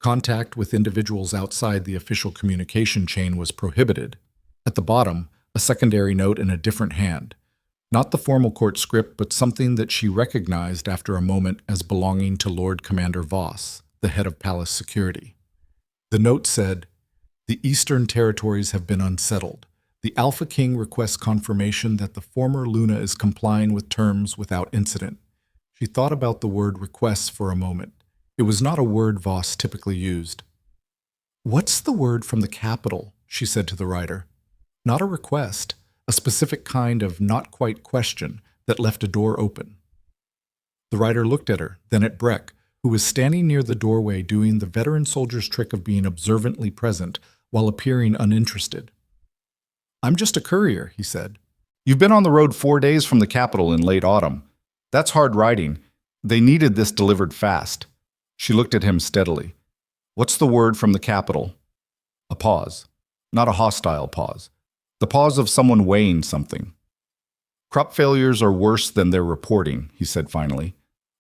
Contact with individuals outside the official communication chain was prohibited. At the bottom, a secondary note in a different hand. Not the formal court script, but something that she recognized after a moment as belonging to Lord Commander Voss, the head of palace security. The note said, "The Eastern Territories have been unsettled. The Alpha King requests confirmation that the former Luna is complying with terms without incident." She thought about the word requests for a moment. It was not a word Voss typically used. "What's the word from the capital?" she said to the writer. Not a request, a specific kind of not-quite question that left a door open. The writer looked at her, then at Breck, who was standing near the doorway doing the veteran soldier's trick of being observantly present while appearing uninterested. "I'm just a courier," he said. "You've been on the road 4 days from the capital in late autumn. That's hard riding. They needed this delivered fast." She looked at him steadily. "What's the word from the capital?" A pause. Not a hostile pause. The pause of someone weighing something. "Crop failures are worse than they're reporting," he said finally.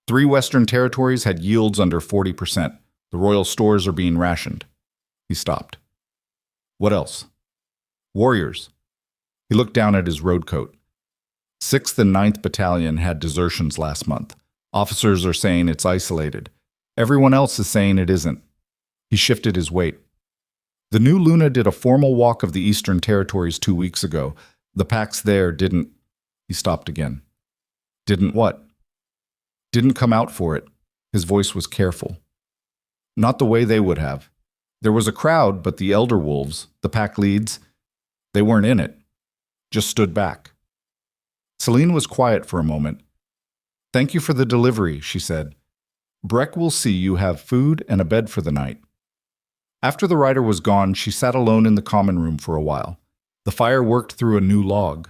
3 Western territories had yields under 40%. The royal stores are being rationed." He stopped. "What else?" "Warriors." He looked down at his road coat. 6th and 9th Battalion had desertions last month. Officers are saying it's isolated. Everyone else is saying it isn't. He shifted his weight. "The new Luna did a formal walk of the Eastern Territories 2 weeks ago. The packs there didn't..." He stopped again. "Didn't what?" "Didn't come out for it." His voice was careful. "Not the way they would have. There was a crowd, but the elder wolves, the pack leads, they weren't in it. Just stood back." Celine was quiet for a moment. "Thank you for the delivery," she said. "Breck will see you have food and a bed for the night." After the writer was gone, she sat alone in the common room for a while. The fire worked through a new log.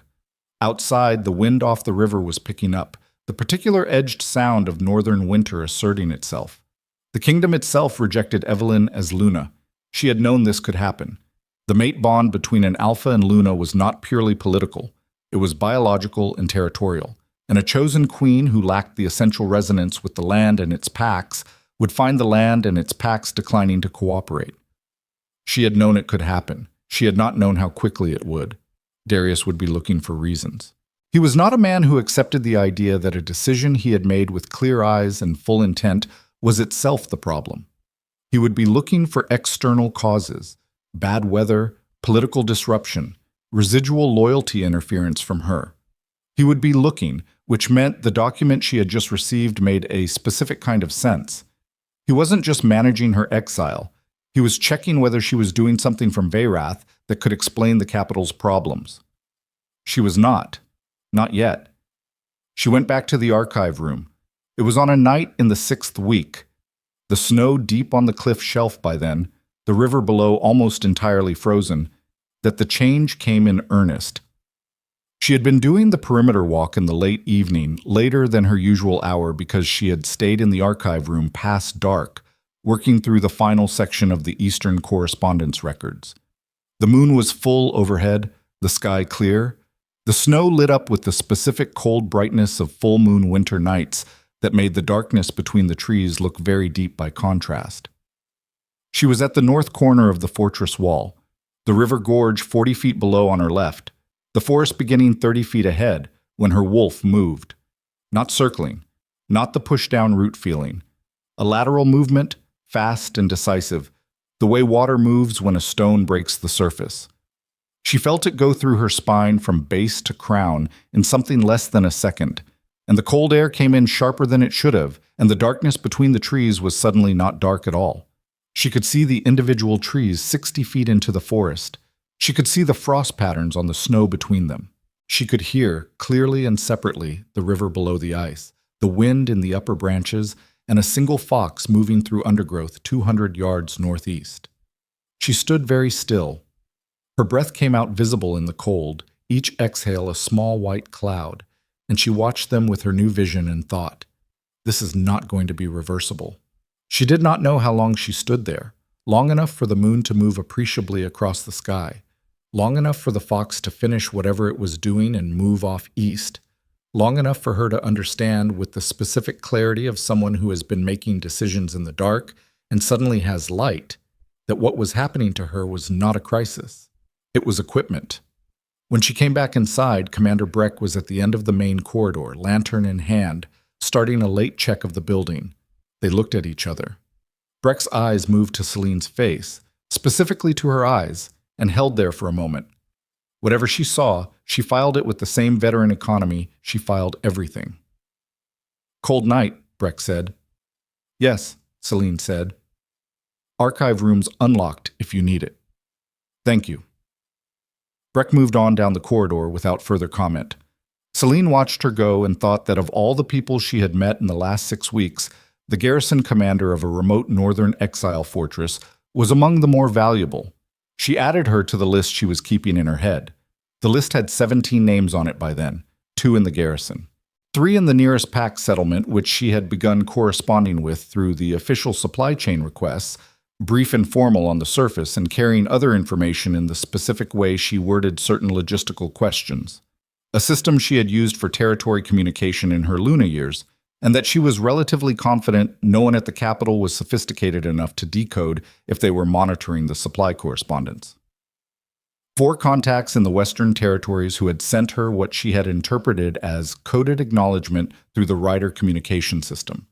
Outside, the wind off the river was picking up. the particular edged sound of northern winter asserting itself. The kingdom itself rejected Evelyn as Luna. She had known this could happen. The mate bond between an alpha and Luna was not purely political. It was biological and territorial, and a chosen queen who lacked the essential resonance with the land and its packs would find the land and its packs declining to cooperate. She had known it could happen. She had not known how quickly it would. Darius would be looking for reasons. He was not a man who accepted the idea that a decision he had made with clear eyes and full intent was itself the problem. He would be looking for external causes, bad weather, political disruption, residual loyalty interference from her. He would be looking, which meant the document she had just received made a specific kind of sense. He wasn't just managing her exile. He was checking whether she was doing something from Veyrath that could explain the capital's problems. She was not. Not yet. She went back to the archive room. It was on a night in the 6th week. The snow deep on the cliff shelf by then, the river below almost entirely frozen, that the change came in earnest. She had been doing the perimeter walk in the late evening, later than her usual hour because she had stayed in the archive room past dark, working through the final section of the Eastern correspondence records. The moon was full overhead, the sky clear. The snow lit up with the specific cold brightness of full moon winter nights that made the darkness between the trees look very deep by contrast. She was at the north corner of the fortress wall, the river gorge 40 feet below on her left, the forest beginning 30 feet ahead when her wolf moved. Not circling, not the push-down route feeling. A lateral movement, fast and decisive, the way water moves when a stone breaks the surface. She felt it go through her spine from base to crown in something less than a second, and the cold air came in sharper than it should have, and the darkness between the trees was suddenly not dark at all. She could see the individual trees 60 feet into the forest. She could see the frost patterns on the snow between them. She could hear, clearly and separately, the river below the ice, the wind in the upper branches, and a single fox moving through undergrowth 200 yards northeast. She stood very still. Her breath came out visible in the cold, each exhale a small white cloud, and she watched them with her new vision and thought, "This is not going to be reversible." She did not know how long she stood there, long enough for the moon to move appreciably across the sky, long enough for the fox to finish whatever it was doing and move off east, long enough for her to understand with the specific clarity of someone who has been making decisions in the dark and suddenly has light, that what was happening to her was not a crisis. It was equipment. When she came back inside, Commander Breck was at the end of the main corridor, lantern in hand, starting a late check of the building. They looked at each other. Breck's eyes moved to Celine's face, specifically to her eyes, and held there for a moment. Whatever she saw, she filed it with the same veteran economy she filed everything. "Cold night," Breck said. "Yes," Celine said. "Archive room's unlocked if you need it." "Thank you." Breck moved on down the corridor without further comment. Celine watched her go and thought that of all the people she had met in the last 6 weeks, the garrison commander of a remote northern exile fortress was among the more valuable. She added her to the list she was keeping in her head. The list had 17 names on it by then, 2 in the garrison. 3 in the nearest pack settlement, which she had begun corresponding with through the official supply chain requests, brief and formal on the surface and carrying other information in the specific way she worded certain logistical questions. A system she had used for territory communication in her Luna years, and that she was relatively confident no one at the capital was sophisticated enough to decode if they were monitoring the supply correspondence. 4 contacts in the Western territories who had sent her what she had interpreted as coded acknowledgement through the Rider communication system.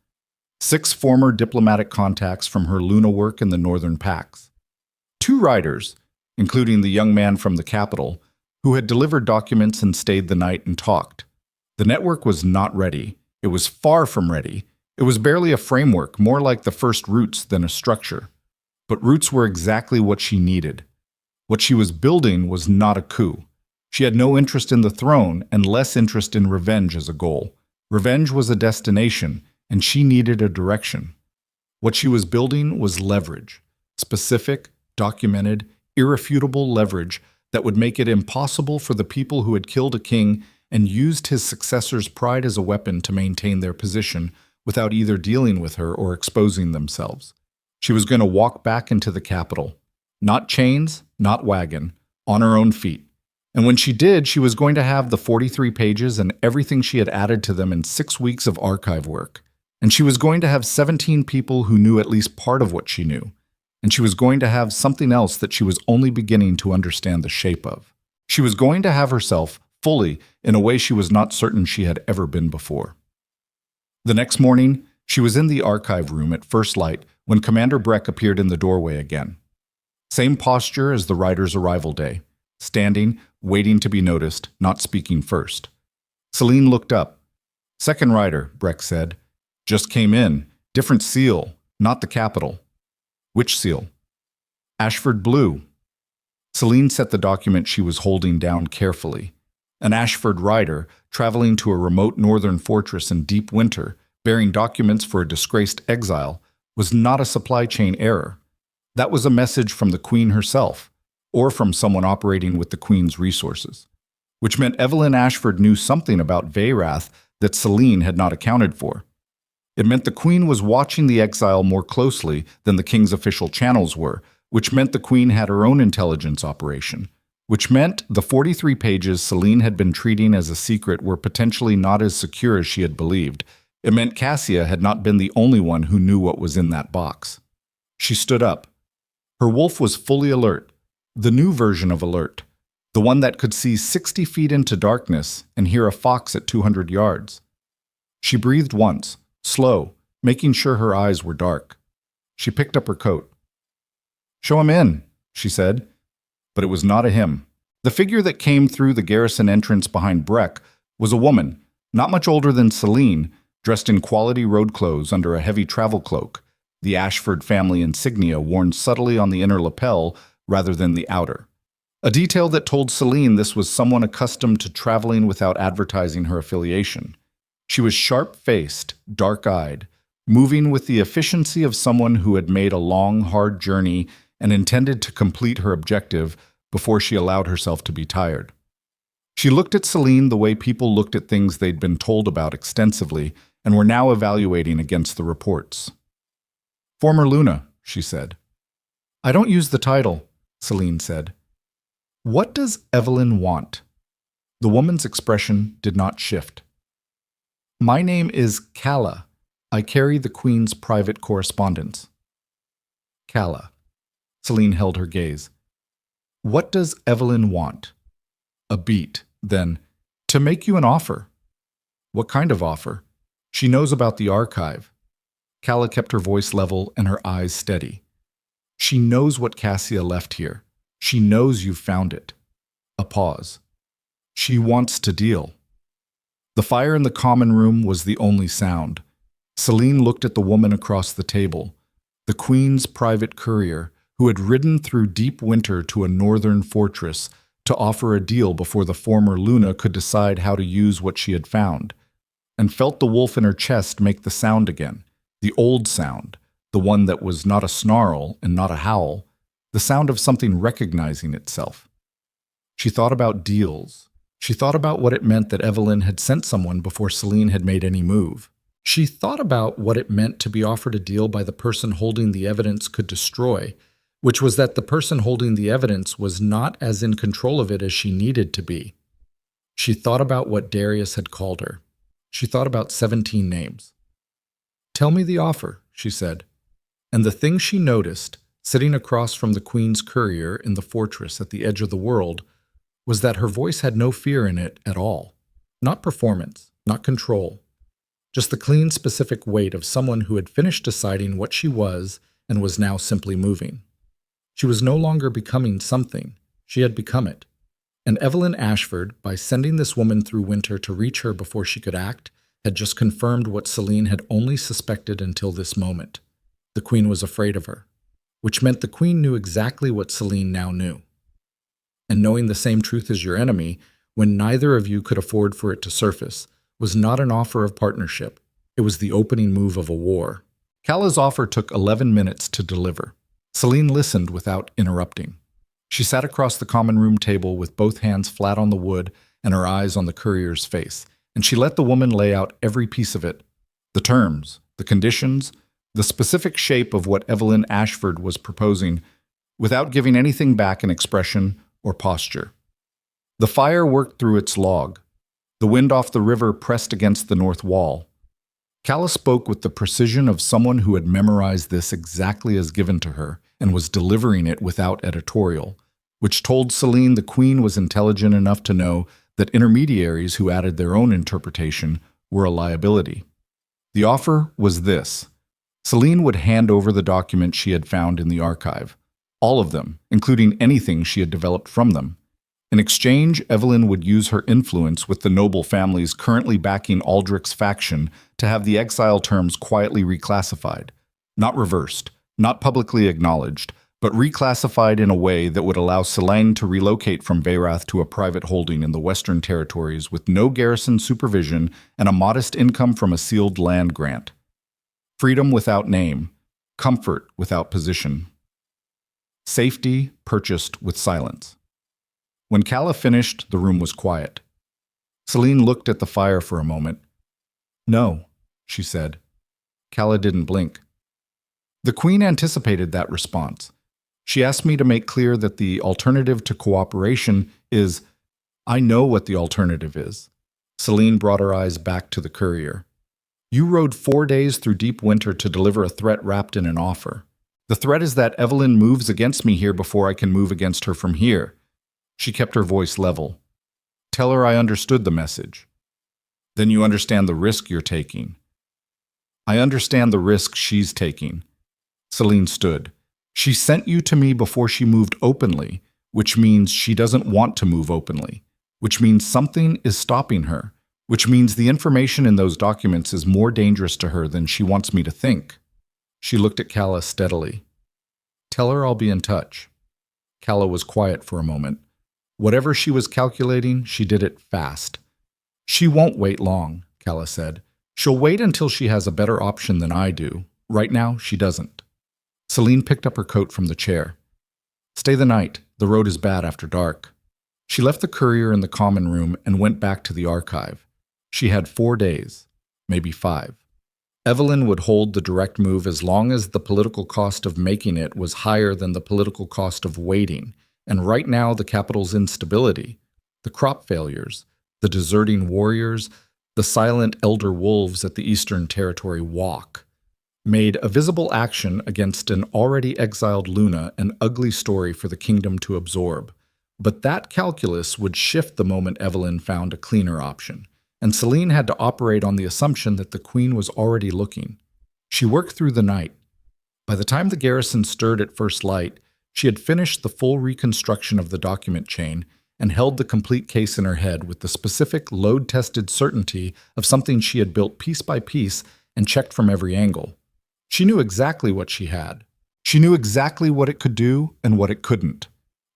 6 former diplomatic contacts from her Luna work in the Northern Pacts. 2 Riders, including the young man from the capital, who had delivered documents and stayed the night and talked. The network was not ready. It was far from ready. It was barely a framework, more like the first roots than a structure. But roots were exactly what she needed. What she was building was not a coup. She had no interest in the throne and less interest in revenge as a goal. Revenge was a destination, and she needed a direction. What she was building was leverage, specific, documented, irrefutable leverage that would make it impossible for the people who had killed a king and used his successor's pride as a weapon to maintain their position without either dealing with her or exposing themselves. She was going to walk back into the capital. Not chains, not wagon, on her own feet. And when she did, she was going to have the 43 pages and everything she had added to them in 6 weeks of archive work. And she was going to have 17 people who knew at least part of what she knew. And she was going to have something else that she was only beginning to understand the shape of. She was going to have herself fully in a way she was not certain she had ever been before. The next morning, she was in the archive room at first light when Commander Breck appeared in the doorway again. Same posture as the writer's arrival day, standing, waiting to be noticed, not speaking first. Celine looked up. "Second writer," Breck said. "Just came in. Different seal, not the capital." "Which seal?" "Ashford Blue." Celine set the document she was holding down carefully. An Ashford writer, traveling to a remote northern fortress in deep winter, bearing documents for a disgraced exile, was not a supply chain error. That was a message from the Queen herself, or from someone operating with the Queen's resources, which meant Evelyn Ashford knew something about Veyrath that Celine had not accounted for. It meant the Queen was watching the exile more closely than the King's official channels were, which meant the Queen had her own intelligence operation, which meant the 43 pages Celine had been treating as a secret were potentially not as secure as she had believed. It meant Cassia had not been the only one who knew what was in that box. She stood up. Her wolf was fully alert, the new version of alert, the one that could see 60 feet into darkness and hear a fox at 200 yards. She breathed once, slow, making sure her eyes were dark. She picked up her coat. "Show him in," she said. But it was not a him. The figure that came through the garrison entrance behind Breck was a woman, not much older than Celine, dressed in quality road clothes under a heavy travel cloak, the Ashford family insignia worn subtly on the inner lapel rather than the outer. A detail that told Celine this was someone accustomed to traveling without advertising her affiliation. She was sharp-faced, dark-eyed, moving with the efficiency of someone who had made a long, hard journey and intended to complete her objective before she allowed herself to be tired. She looked at Celine the way people looked at things they'd been told about extensively and were now evaluating against the reports. "Former Luna," she said. "I don't use the title," Celine said. "What does Evelyn want?" The woman's expression did not shift. "My name is Calla. I carry the Queen's private correspondence." Calla. Celine held her gaze. "What does Evelyn want?" A beat, then, "To make you an offer." "What kind of offer?" "She knows about the archive." Calla kept her voice level and her eyes steady. "She knows what Cassia left here. She knows you've found it." A pause. "She wants to deal." The fire in the common room was the only sound. Celine looked at the woman across the table, the Queen's private courier, who had ridden through deep winter to a northern fortress to offer a deal before the former Luna could decide how to use what she had found, and felt the wolf in her chest make the sound again, the old sound, the one that was not a snarl and not a howl, the sound of something recognizing itself. She thought about deals. She thought about what it meant that Evelyn had sent someone before Celine had made any move. She thought about what it meant to be offered a deal by the person holding the evidence could destroy, which was that the person holding the evidence was not as in control of it as she needed to be. She thought about what Darius had called her. She thought about 17 names. "Tell me the offer," she said. And the thing she noticed, sitting across from the Queen's courier in the fortress at the edge of the world, was that her voice had no fear in it at all. Not performance, not control. Just the clean, specific weight of someone who had finished deciding what she was and was now simply moving. She was no longer becoming something. She had become it. And Evelyn Ashford, by sending this woman through winter to reach her before she could act, had just confirmed what Celine had only suspected until this moment. The Queen was afraid of her, which meant the Queen knew exactly what Celine now knew. And knowing the same truth as your enemy, when neither of you could afford for it to surface, was not an offer of partnership. It was the opening move of a war. Calla's offer took 11 minutes to deliver. Celine listened without interrupting. She sat across the common room table with both hands flat on the wood and her eyes on the courier's face, and she let the woman lay out every piece of it. The terms, the conditions, the specific shape of what Evelyn Ashford was proposing, without giving anything back in expression or posture. The fire worked through its log. The wind off the river pressed against the north wall. Calla spoke with the precision of someone who had memorized this exactly as given to her and was delivering it without editorial, which told Celine the Queen was intelligent enough to know that intermediaries who added their own interpretation were a liability. The offer was this. Celine would hand over the documents she had found in the archive, all of them, including anything she had developed from them. In exchange, Evelyn would use her influence with the noble families currently backing Aldrich's faction to have the exile terms quietly reclassified, not reversed, not publicly acknowledged, but reclassified in a way that would allow Celine to relocate from Veyrath to a private holding in the Western Territories with no garrison supervision and a modest income from a sealed land grant. Freedom without name, comfort without position. Safety purchased with silence. When Calla finished, the room was quiet. Celine looked at the fire for a moment. "No," she said. Calla didn't blink. The Queen anticipated that response. She asked me to make clear that the alternative to cooperation is, I know what the alternative is. Celine brought her eyes back to the courier. You rode 4 days through deep winter to deliver a threat wrapped in an offer. The threat is that Evelyn moves against me here before I can move against her from here. She kept her voice level. Tell her I understood the message. Then you understand the risk you're taking. I understand the risk she's taking. Celine stood. She sent you to me before she moved openly, which means she doesn't want to move openly, which means something is stopping her, which means the information in those documents is more dangerous to her than she wants me to think. She looked at Calla steadily. Tell her I'll be in touch. Calla was quiet for a moment. Whatever she was calculating, she did it fast. She won't wait long, Calla said. She'll wait until she has a better option than I do. Right now, she doesn't. Celine picked up her coat from the chair. Stay the night. The road is bad after dark. She left the courier in the common room and went back to the archive. She had 4 days, maybe 5. Evelyn would hold the direct move as long as the political cost of making it was higher than the political cost of waiting. And right now, the capital's instability, the crop failures, the deserting warriors, the silent elder wolves at the Eastern Territory walk, made a visible action against an already exiled Luna an ugly story for the kingdom to absorb. But that calculus would shift the moment Evelyn found a cleaner option, and Celine had to operate on the assumption that the Queen was already looking. She worked through the night. By the time the garrison stirred at first light, she had finished the full reconstruction of the document chain and held the complete case in her head with the specific load-tested certainty of something she had built piece by piece and checked from every angle. She knew exactly what she had. She knew exactly what it could do and what it couldn't.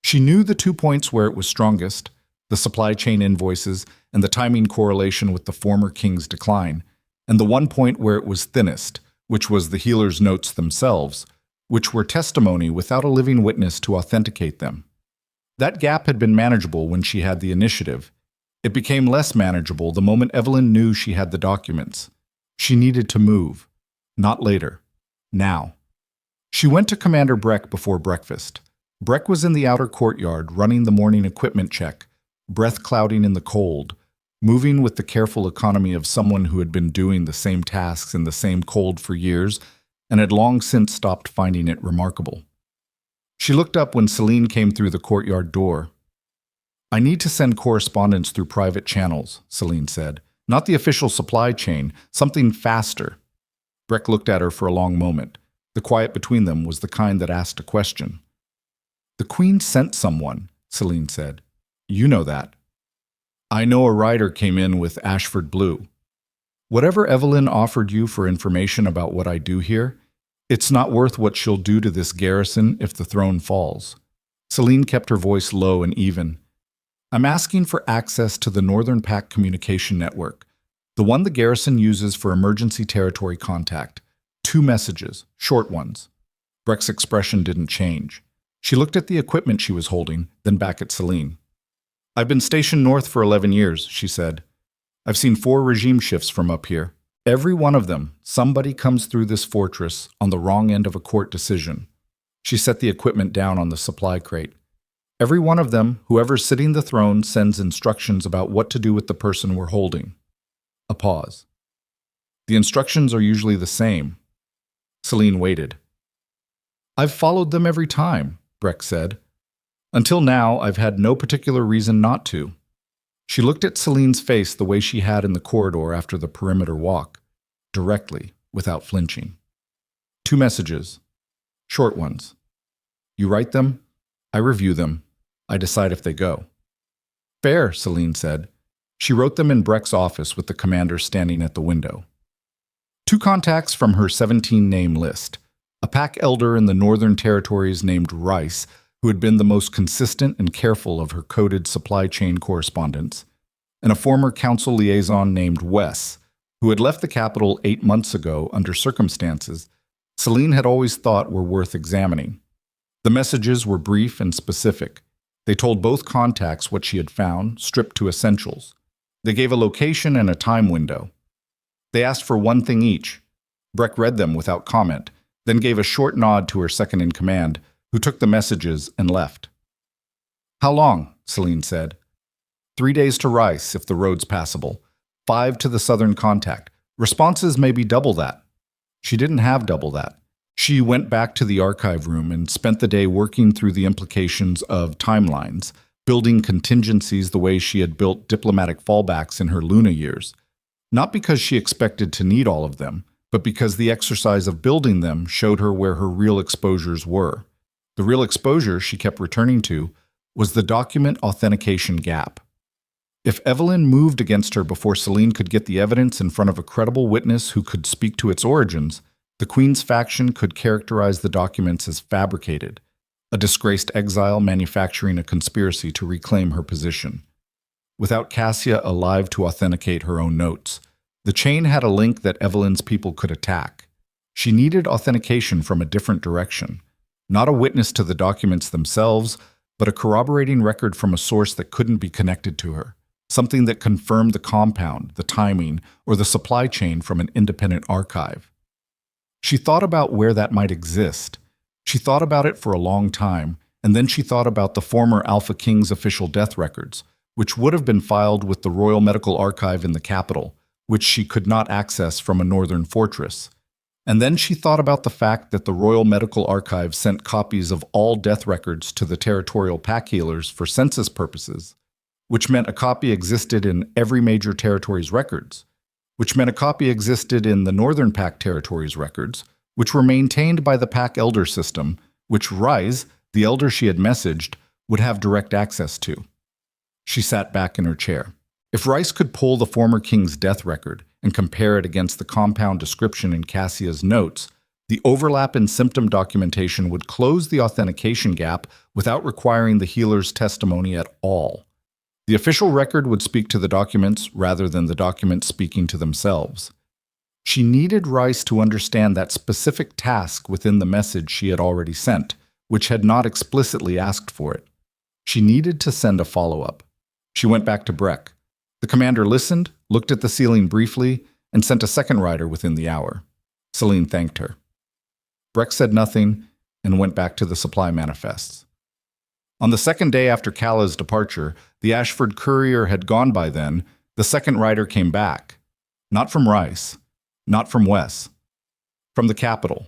She knew the 2 points where it was strongest, the supply chain invoices and the timing correlation with the former king's decline, and the 1 point where it was thinnest, which was the healer's notes themselves, which were testimony without a living witness to authenticate them. That gap had been manageable when she had the initiative. It became less manageable the moment Evelyn knew she had the documents. She needed to move. Not later. Now. She went to Commander Breck before breakfast. Breck was in the outer courtyard running the morning equipment check, breath clouding in the cold, moving with the careful economy of someone who had been doing the same tasks in the same cold for years and had long since stopped finding it remarkable. She looked up when Celine came through the courtyard door. I need to send correspondence through private channels, Celine said. Not the official supply chain, something faster. Breck looked at her for a long moment. The quiet between them was the kind that asked a question. The Queen sent someone, Celine said. You know that. I know a rider came in with Ashford Blue. Whatever Evelyn offered you for information about what I do here, it's not worth what she'll do to this garrison if the throne falls. Celine kept her voice low and even. I'm asking for access to the Northern Pact Communication Network, the one the garrison uses for emergency territory contact. 2 messages, short ones. Breck's expression didn't change. She looked at the equipment she was holding, then back at Celine. I've been stationed north for 11 years, she said. I've seen 4 regime shifts from up here. Every one of them, somebody comes through this fortress on the wrong end of a court decision. She set the equipment down on the supply crate. Every one of them, whoever's sitting the throne, sends instructions about what to do with the person we're holding. A pause. The instructions are usually the same. Celine waited. I've followed them every time, Breck said. Until now, I've had no particular reason not to. She looked at Celine's face the way she had in the corridor after the perimeter walk, directly, without flinching. 2 messages. Short ones. You write them, I review them, I decide if they go. Fair, Celine said. She wrote them in Breck's office with the commander standing at the window. 2 contacts from her 17-name list. A pack elder in the Northern Territories named Rice, who had been the most consistent and careful of her coded supply chain correspondents, and a former council liaison named Wes, who had left the capital 8 months ago under circumstances Celine had always thought were worth examining. The messages were brief and specific. They told both contacts what she had found, stripped to essentials. They gave a location and a time window. They asked for one thing each. Breck read them without comment, then gave a short nod to her second-in-command, who took the messages and left. How long? Celine said. 3 days to Rice, if the road's passable. 5 to the southern contact. Responses may be double that. She didn't have double that. She went back to the archive room and spent the day working through the implications of timelines, building contingencies the way she had built diplomatic fallbacks in her Luna years. Not because she expected to need all of them, but because the exercise of building them showed her where her real exposures were. The real exposure she kept returning to was the document authentication gap. If Evelyn moved against her before Celine could get the evidence in front of a credible witness who could speak to its origins, the Queen's faction could characterize the documents as fabricated, a disgraced exile manufacturing a conspiracy to reclaim her position. Without Cassia alive to authenticate her own notes, the chain had a link that Evelyn's people could attack. She needed authentication from a different direction, not a witness to the documents themselves, but a corroborating record from a source that couldn't be connected to her, something that confirmed the compound, the timing, or the supply chain from an independent archive. She thought about where that might exist. She thought about it for a long time, and then she thought about the former Alpha King's official death records, which would have been filed with the Royal Medical Archive in the capital, which she could not access from a northern fortress. And then she thought about the fact that the Royal Medical Archive sent copies of all death records to the territorial pack healers for census purposes, which meant a copy existed in every major territory's records, which meant a copy existed in the Northern Pack territory's records, which were maintained by the Pack Elder system, which Rise, the elder she had messaged, would have direct access to. She sat back in her chair. If Rice could pull the former king's death record and compare it against the compound description in Cassia's notes, the overlap in symptom documentation would close the authentication gap without requiring the healer's testimony at all. The official record would speak to the documents rather than the documents speaking to themselves. She needed Rice to understand that specific task within the message she had already sent, which had not explicitly asked for it. She needed to send a follow-up. She went back to Breck. The commander listened, looked at the ceiling briefly, and sent a second rider within the hour. Celine thanked her. Breck said nothing and went back to the supply manifests. On the second day after Calla's departure, the Ashford courier had gone by then. The second rider came back. Not from Rice. Not from Wes. From the capital.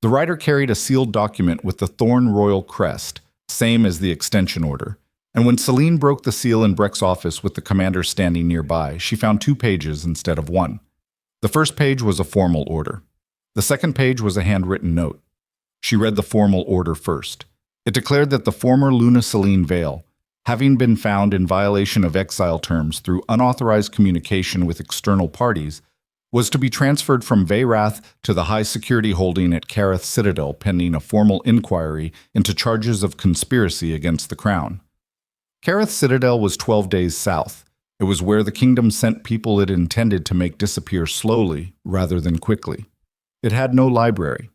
The rider carried a sealed document with the Thorn Royal crest, same as the extension order. And when Celine broke the seal in Breck's office with the commander standing nearby, she found 2 pages instead of 1. The first page was a formal order. The second page was a handwritten note. She read the formal order first. It declared that the former Luna Celine Vale, having been found in violation of exile terms through unauthorized communication with external parties, was to be transferred from Veyrath to the high-security holding at Kareth Citadel pending a formal inquiry into charges of conspiracy against the crown. Kareth Citadel was 12 days south. It was where the kingdom sent people it intended to make disappear slowly rather than quickly. It had no library.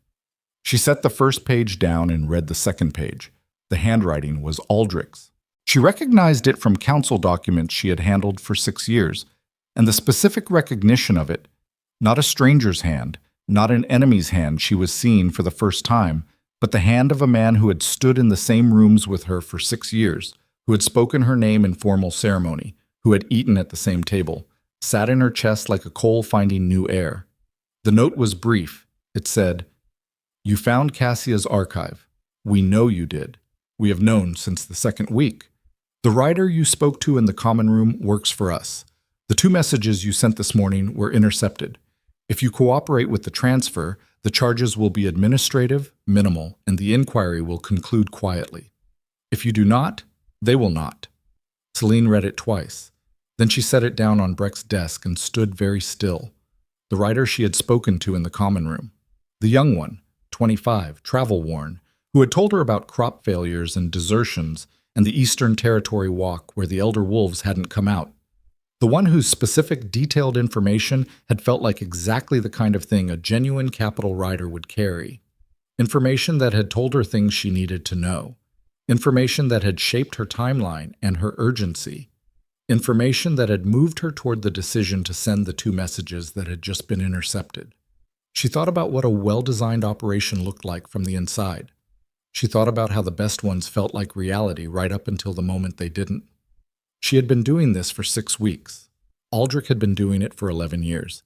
She set the first page down and read the second page. The handwriting was Aldrich's. She recognized it from council documents she had handled for 6 years, and the specific recognition of it, not a stranger's hand, not an enemy's hand she was seeing for the first time, but the hand of a man who had stood in the same rooms with her for 6 years, who had spoken her name in formal ceremony, who had eaten at the same table, sat in her chest like a coal finding new air. The note was brief. It said, "You found Cassia's archive. We know you did. We have known since the second week. The writer you spoke to in the common room works for us. The 2 messages you sent this morning were intercepted. If you cooperate with the transfer, the charges will be administrative, minimal, and the inquiry will conclude quietly. If you do not, they will not." Celine read it twice. Then she set it down on Breck's desk and stood very still. The writer she had spoken to in the common room. The young one, 25, travel-worn, who had told her about crop failures and desertions and the Eastern Territory walk where the elder wolves hadn't come out. The one whose specific, detailed information had felt like exactly the kind of thing a genuine capital rider would carry. Information that had told her things she needed to know. Information that had shaped her timeline and her urgency. Information that had moved her toward the decision to send the 2 messages that had just been intercepted. She thought about what a well-designed operation looked like from the inside. She thought about how the best ones felt like reality right up until the moment they didn't. She had been doing this for 6 weeks. Aldrich had been doing it for 11 years.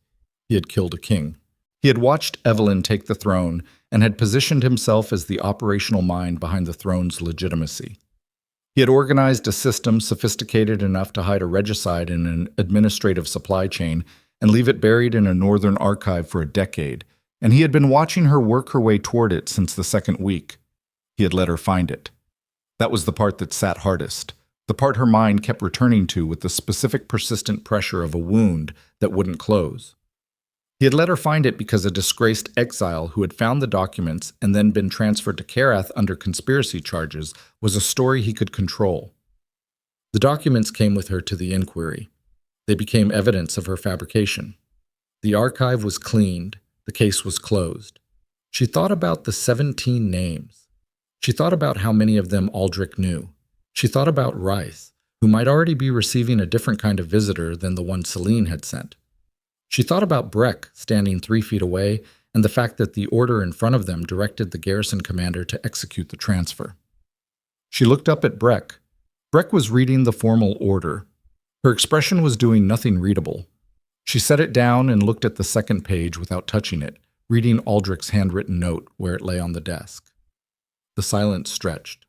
He had killed a king. He had watched Evelyn take the throne and had positioned himself as the operational mind behind the throne's legitimacy. He had organized a system sophisticated enough to hide a regicide in an administrative supply chain and leave it buried in a northern archive for a decade, and he had been watching her work her way toward it since the second week. He had let her find it. That was the part that sat hardest, the part her mind kept returning to with the specific persistent pressure of a wound that wouldn't close. He had let her find it because a disgraced exile who had found the documents and then been transferred to Karath under conspiracy charges was a story he could control. The documents came with her to the inquiry. They became evidence of her fabrication. The archive was cleaned. The case was closed. She thought about the 17 names. She thought about how many of them Aldrich knew. She thought about Rice, who might already be receiving a different kind of visitor than the one Celine had sent. She thought about Breck standing 3 feet away and the fact that the order in front of them directed the garrison commander to execute the transfer. She looked up at Breck. Breck was reading the formal order. Her expression was doing nothing readable. She set it down and looked at the second page without touching it, reading Aldrich's handwritten note where it lay on the desk. The silence stretched.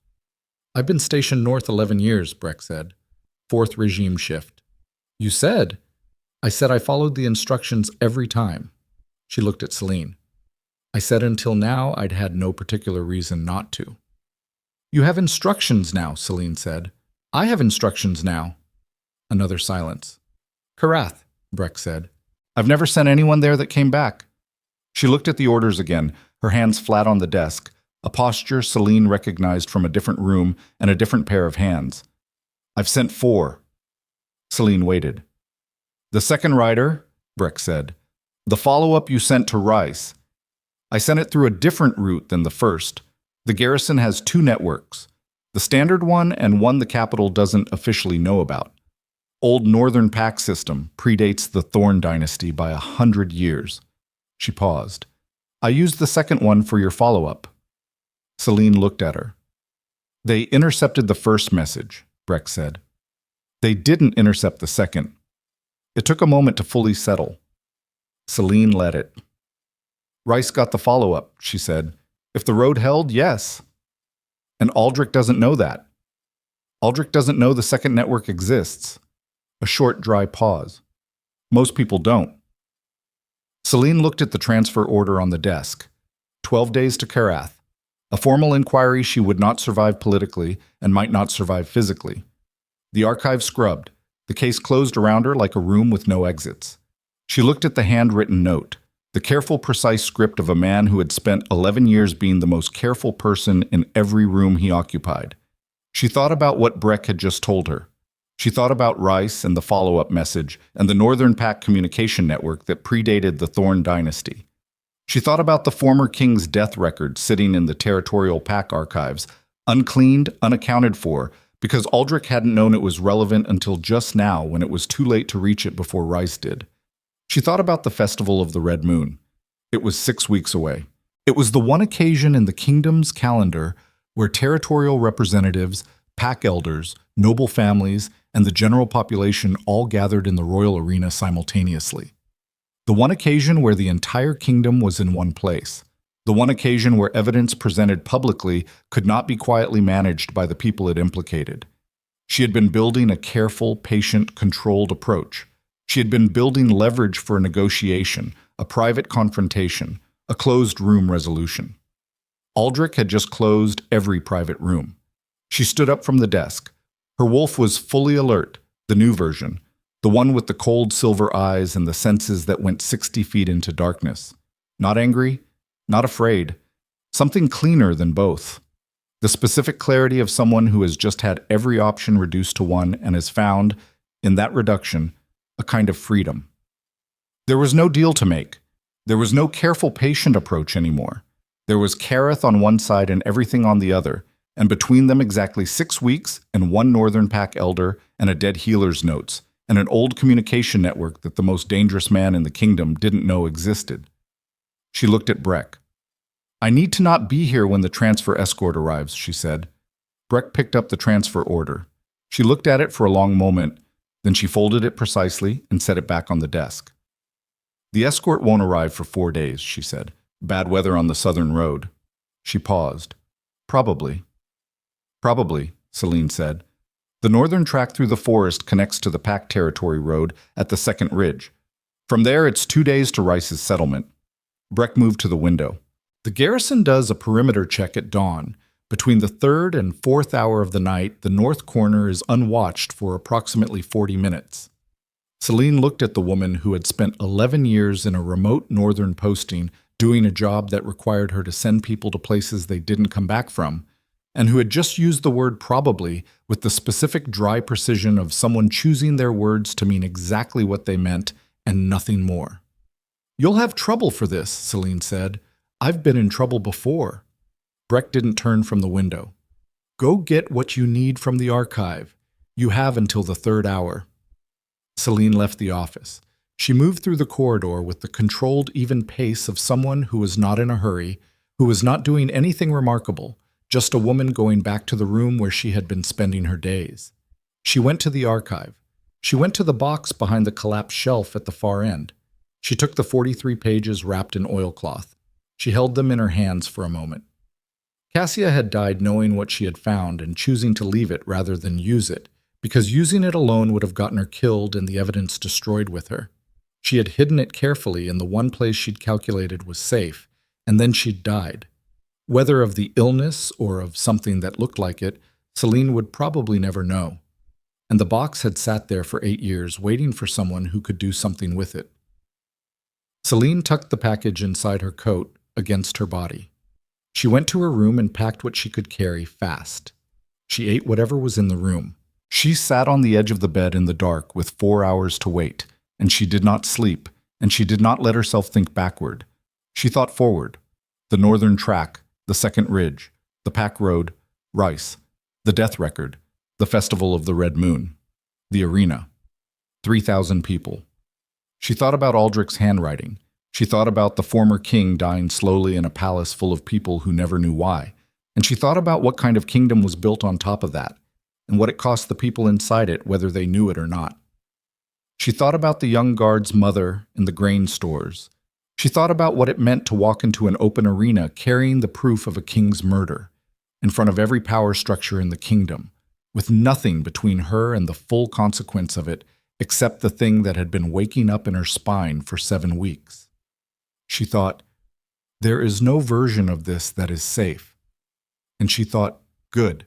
"I've been stationed north 11 years, Breck said. 4th regime shift." "You said?" "I said I followed the instructions every time." She looked at Celine. "I said until now I'd had no particular reason not to." "You have instructions now," Celine said. "I have instructions now." Another silence. "Karath," Breck said. "I've never sent anyone there that came back." She looked at the orders again, her hands flat on the desk, a posture Celine recognized from a different room and a different pair of hands. "I've sent 4. Celine waited. "The second rider," Breck said. "The follow-up you sent to Rice. I sent it through a different route than the first. The garrison has 2 networks. The standard one and one the capital doesn't officially know about. Old Northern Pack system predates the Thorn dynasty by 100 years. She paused. "I used the second one for your follow-up." Celine looked at her. "They intercepted the first message," Breck said. "They didn't intercept the second." It took a moment to fully settle. Celine let it. "Rice got the follow-up," she said. "If the road held, yes." "And Aldrich doesn't know that." "Aldrich doesn't know the second network exists." A short, dry pause. "Most people don't." Celine looked at the transfer order on the desk. 12 days to Karath. A formal inquiry she would not survive politically and might not survive physically. The archive scrubbed. The case closed around her like a room with no exits. She looked at the handwritten note, the careful, precise script of a man who had spent 11 years being the most careful person in every room he occupied. She thought about what Breck had just told her. She thought about Rice and the follow-up message and the Northern Pack communication network that predated the Thorn dynasty. She thought about the former king's death record sitting in the territorial pack archives, uncleaned, unaccounted for, because Aldrich hadn't known it was relevant until just now when it was too late to reach it before Rice did. She thought about the Festival of the Red Moon. It was 6 weeks away. It was the one occasion in the kingdom's calendar where territorial representatives, pack elders, noble families, and the general population all gathered in the royal arena simultaneously. The one occasion where the entire kingdom was in one place. The one occasion where evidence presented publicly could not be quietly managed by the people it implicated. She had been building a careful, patient, controlled approach. She had been building leverage for a negotiation, a private confrontation, a closed-room resolution. Aldrich had just closed every private room. She stood up from the desk. Her wolf was fully alert, the new version, the one with the cold silver eyes and the senses that went 60 feet into darkness. Not angry, not afraid, something cleaner than both. The specific clarity of someone who has just had every option reduced to one and has found, in that reduction, a kind of freedom. There was no deal to make. There was no careful, patient approach anymore. There was Kareth on one side and everything on the other, and between them exactly 6 weeks and one Northern Pack elder and a dead healer's notes, and an old communication network that the most dangerous man in the kingdom didn't know existed. She looked at Breck. "I need to not be here when the transfer escort arrives," she said. Breck picked up the transfer order. She looked at it for a long moment, then she folded it precisely and set it back on the desk. "The escort won't arrive for 4 days," she said. "Bad weather on the southern road." She paused. "Probably." "Probably," Celine said. "The northern track through the forest connects to the Pack Territory Road at the second ridge. From there, it's 2 days to Rice's settlement." Breck moved to the window. "The garrison does a perimeter check at dawn. Between the 3rd and 4th hour of the night, the north corner is unwatched for approximately 40 minutes. Celine looked at the woman who had spent 11 years in a remote northern posting doing a job that required her to send people to places they didn't come back from, and who had just used the word probably with the specific dry precision of someone choosing their words to mean exactly what they meant and nothing more. "You'll have trouble for this," Celine said. "I've been in trouble before." Breck didn't turn from the window. "Go get what you need from the archive. You have until the 3rd hour." Celine left the office. She moved through the corridor with the controlled, even pace of someone who was not in a hurry, who was not doing anything remarkable, just a woman going back to the room where she had been spending her days. She went to the archive. She went to the box behind the collapsed shelf at the far end. She took the 43 pages wrapped in oilcloth. She held them in her hands for a moment. Cassia had died knowing what she had found and choosing to leave it rather than use it, because using it alone would have gotten her killed and the evidence destroyed with her. She had hidden it carefully in the one place she'd calculated was safe, and then she'd died. Whether of the illness or of something that looked like it, Celine would probably never know. And the box had sat there for 8 years, waiting for someone who could do something with it. Celine tucked the package inside her coat, against her body. She went to her room and packed what she could carry fast. She ate whatever was in the room. She sat on the edge of the bed in the dark with 4 hours to wait, and she did not sleep, and she did not let herself think backward. She thought forward. The northern track, the second ridge, the Pack Road, Rice, the death record, the Festival of the Red Moon, the arena, 3,000 people. She thought about Aldrich's handwriting. She thought about the former king dying slowly in a palace full of people who never knew why. And she thought about what kind of kingdom was built on top of that, and what it cost the people inside it, whether they knew it or not. She thought about the young guard's mother in the grain stores. She thought about what it meant to walk into an open arena carrying the proof of a king's murder, in front of every power structure in the kingdom, with nothing between her and the full consequence of it except the thing that had been waking up in her spine for 7 weeks. She thought, there is no version of this that is safe. And she thought, good.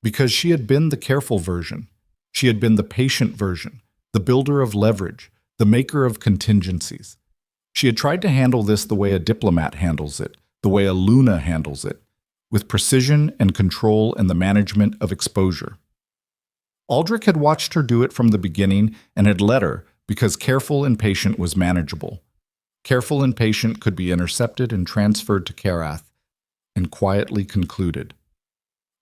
Because she had been the careful version. She had been the patient version, the builder of leverage, the maker of contingencies. She had tried to handle this the way a diplomat handles it, the way a Luna handles it, with precision and control and the management of exposure. Aldrich had watched her do it from the beginning and had let her because careful and patient was manageable. Careful and patient could be intercepted and transferred to Karath and quietly concluded.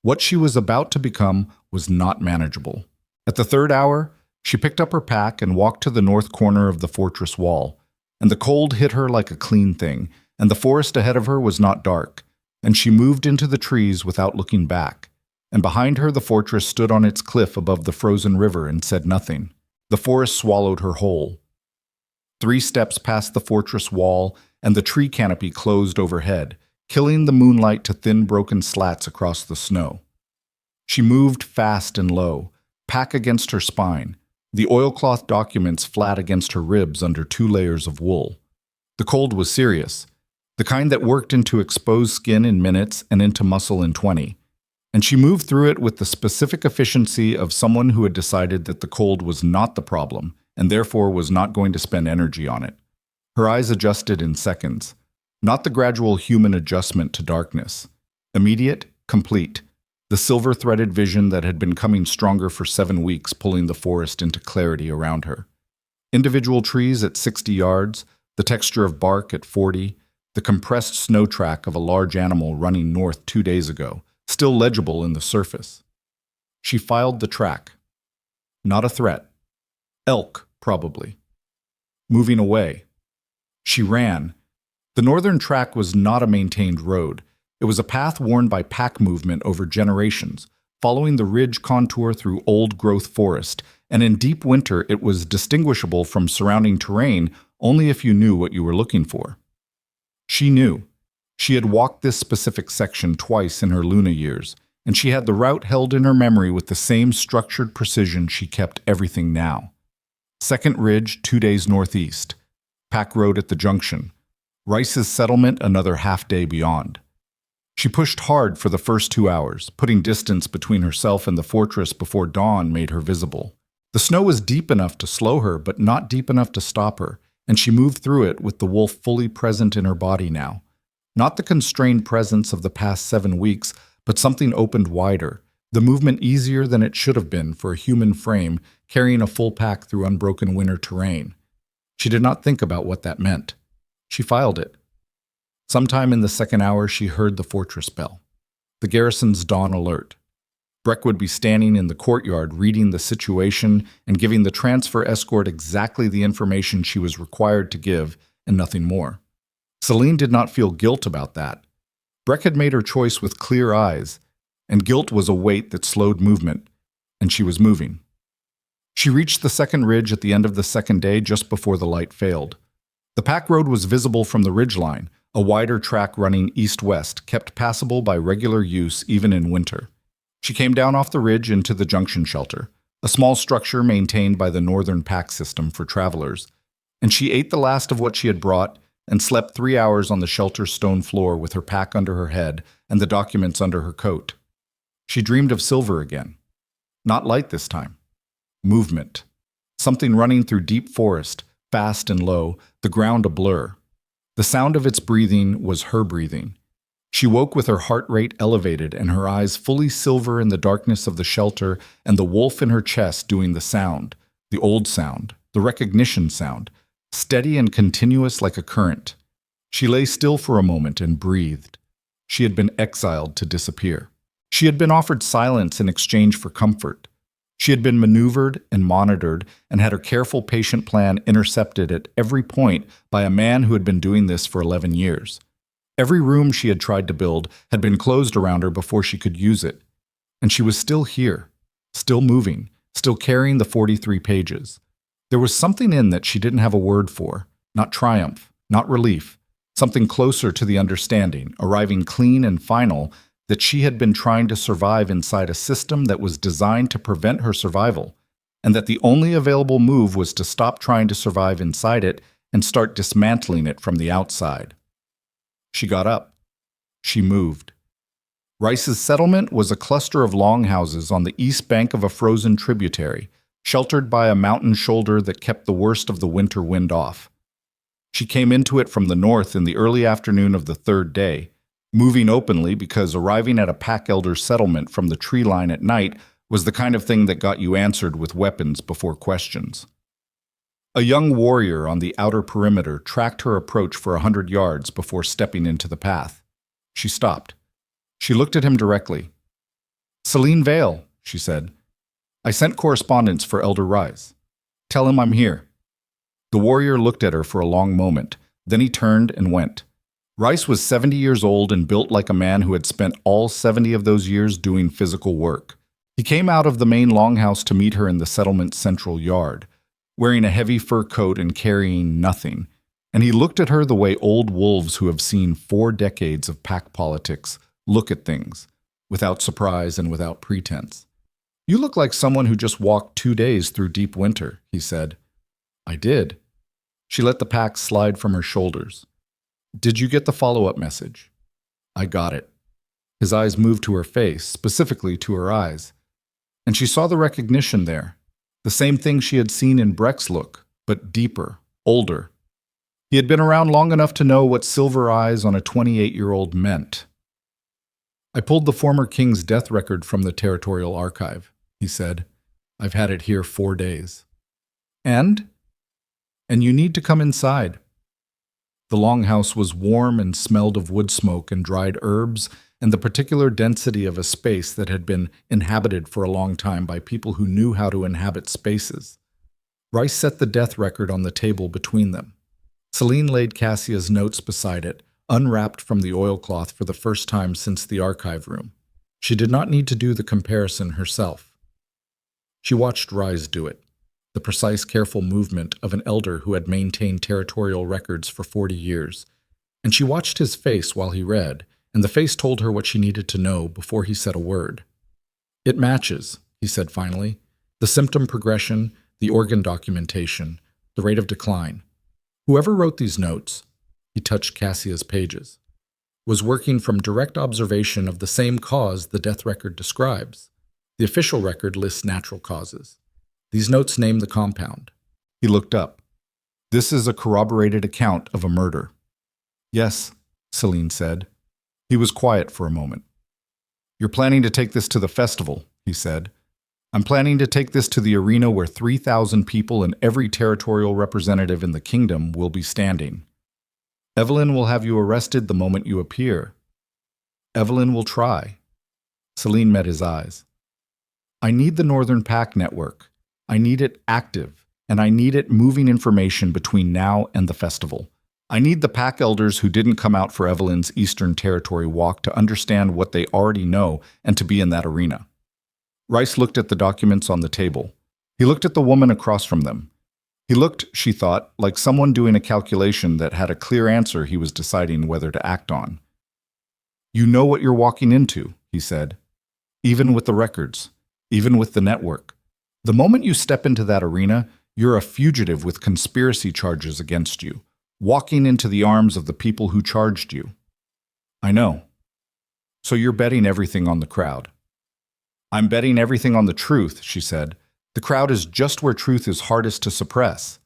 What she was about to become was not manageable. At the third hour, she picked up her pack and walked to the north corner of the fortress wall, and the cold hit her like a clean thing, and the forest ahead of her was not dark, and she moved into the trees without looking back, and behind her the fortress stood on its cliff above the frozen river and said nothing. The forest swallowed her whole. 3 steps past the fortress wall, and the tree canopy closed overhead, killing the moonlight to thin broken slats across the snow. She moved fast and low, pack against her spine, the oilcloth documents flat against her ribs under 2 layers of wool. The cold was serious, the kind that worked into exposed skin in minutes and into muscle in 20. And she moved through it with the specific efficiency of someone who had decided that the cold was not the problem and therefore was not going to spend energy on it. Her eyes adjusted in seconds, not the gradual human adjustment to darkness. Immediate, complete, the silver-threaded vision that had been coming stronger for 7 weeks, pulling the forest into clarity around her. Individual trees at 60 yards, the texture of bark at 40, the compressed snow track of a large animal running north 2 days ago, still legible in the surface. She filed the track. Not a threat. Elk, probably. Moving away. She ran. The northern track was not a maintained road. It was a path worn by pack movement over generations, following the ridge contour through old-growth forest, and in deep winter it was distinguishable from surrounding terrain only if you knew what you were looking for. She knew. She had walked this specific section twice in her Luna years, and she had the route held in her memory with the same structured precision she kept everything now. Second ridge 2 days northeast. Pack road at the junction. Rice's settlement another half-day beyond. She pushed hard for the first 2 hours, putting distance between herself and the fortress before dawn made her visible. The snow was deep enough to slow her, but not deep enough to stop her, and she moved through it with the wolf fully present in her body now. Not the constrained presence of the past 7 weeks, but something opened wider, the movement easier than it should have been for a human frame carrying a full pack through unbroken winter terrain. She did not think about what that meant. She filed it. Sometime in the second hour, she heard the fortress bell. The garrison's dawn alert. Breck would be standing in the courtyard reading the situation and giving the transfer escort exactly the information she was required to give and nothing more. Celine did not feel guilt about that. Breck had made her choice with clear eyes, and guilt was a weight that slowed movement, and she was moving. She reached the second ridge at the end of the second day just before the light failed. The pack road was visible from the ridgeline, a wider track running east-west, kept passable by regular use even in winter. She came down off the ridge into the junction shelter, a small structure maintained by the northern pack system for travelers, and she ate the last of what she had brought and slept 3 hours on the shelter's stone floor with her pack under her head and the documents under her coat. She dreamed of Silver again. Not light this time. Movement. Something running through deep forest, fast and low, the ground a blur. The sound of its breathing was her breathing. She woke with her heart rate elevated and her eyes fully silver in the darkness of the shelter and the wolf in her chest doing the sound, the old sound, the recognition sound, steady and continuous like a current. She lay still for a moment and breathed. She had been exiled to disappear. She had been offered silence in exchange for comfort. She had been maneuvered and monitored and had her careful patient plan intercepted at every point by a man who had been doing this for 11 years. Every room she had tried to build had been closed around her before she could use it. And she was still here, still moving, still carrying the 43 pages. There was something in that she didn't have a word for, not triumph, not relief, something closer to the understanding, arriving clean and final, that she had been trying to survive inside a system that was designed to prevent her survival, and that the only available move was to stop trying to survive inside it and start dismantling it from the outside. She got up. She moved. Rice's settlement was a cluster of longhouses on the east bank of a frozen tributary, sheltered by a mountain shoulder that kept the worst of the winter wind off. She came into it from the north in the early afternoon of the third day, moving openly because arriving at a pack elder settlement from the tree line at night was the kind of thing that got you answered with weapons before questions. A young warrior on the outer perimeter tracked her approach for 100 yards before stepping into the path. She stopped. She looked at him directly. "Celine Vale," she said. I sent correspondence for Elder Rise. Tell him I'm here. The warrior looked at her for a long moment. Then he turned and went. Rice was 70 years old and built like a man who had spent all 70 of those years doing physical work. He came out of the main longhouse to meet her in the settlement's central yard, wearing a heavy fur coat and carrying nothing. And he looked at her the way old wolves who have seen 4 decades of pack politics look at things, without surprise and without pretense. You look like someone who just walked 2 days through deep winter, he said. I did. She let the pack slide from her shoulders. Did you get the follow-up message? I got it. His eyes moved to her face, specifically to her eyes. And she saw the recognition there, the same thing she had seen in Breck's look, but deeper, older. He had been around long enough to know what silver eyes on a 28-year-old meant. I pulled the former king's death record from the territorial archive, he said. I've had it here 4 days. And you need to come inside. The longhouse was warm and smelled of wood smoke and dried herbs and the particular density of a space that had been inhabited for a long time by people who knew how to inhabit spaces. Rice set the death record on the table between them. Celine laid Cassia's notes beside it, unwrapped from the oilcloth for the first time since the archive room. She did not need to do the comparison herself. She watched Rise do it, the precise, careful movement of an elder who had maintained territorial records for 40 years. And she watched his face while he read, and the face told her what she needed to know before he said a word. It matches, he said finally. The symptom progression, the organ documentation, the rate of decline. Whoever wrote these notes, he touched Cassia's pages, was working from direct observation of the same cause the death record describes. The official record lists natural causes. These notes name the compound. He looked up. This is a corroborated account of a murder. Yes, Celine said. He was quiet for a moment. You're planning to take this to the festival, he said. I'm planning to take this to the arena where 3,000 people and every territorial representative in the kingdom will be standing. Evelyn will have you arrested the moment you appear. Evelyn will try. Celine met his eyes. I need the Northern Pack Network. I need it active, and I need it moving information between now and the festival. I need the pack elders who didn't come out for Evelyn's Eastern Territory walk to understand what they already know and to be in that arena. Rice looked at the documents on the table. He looked at the woman across from them. He looked, she thought, like someone doing a calculation that had a clear answer he was deciding whether to act on. You know what you're walking into, he said. Even with the records, even with the network. The moment you step into that arena, you're a fugitive with conspiracy charges against you, walking into the arms of the people who charged you. I know. So you're betting everything on the crowd. I'm betting everything on the truth, she said. The crowd is just where truth is hardest to suppress.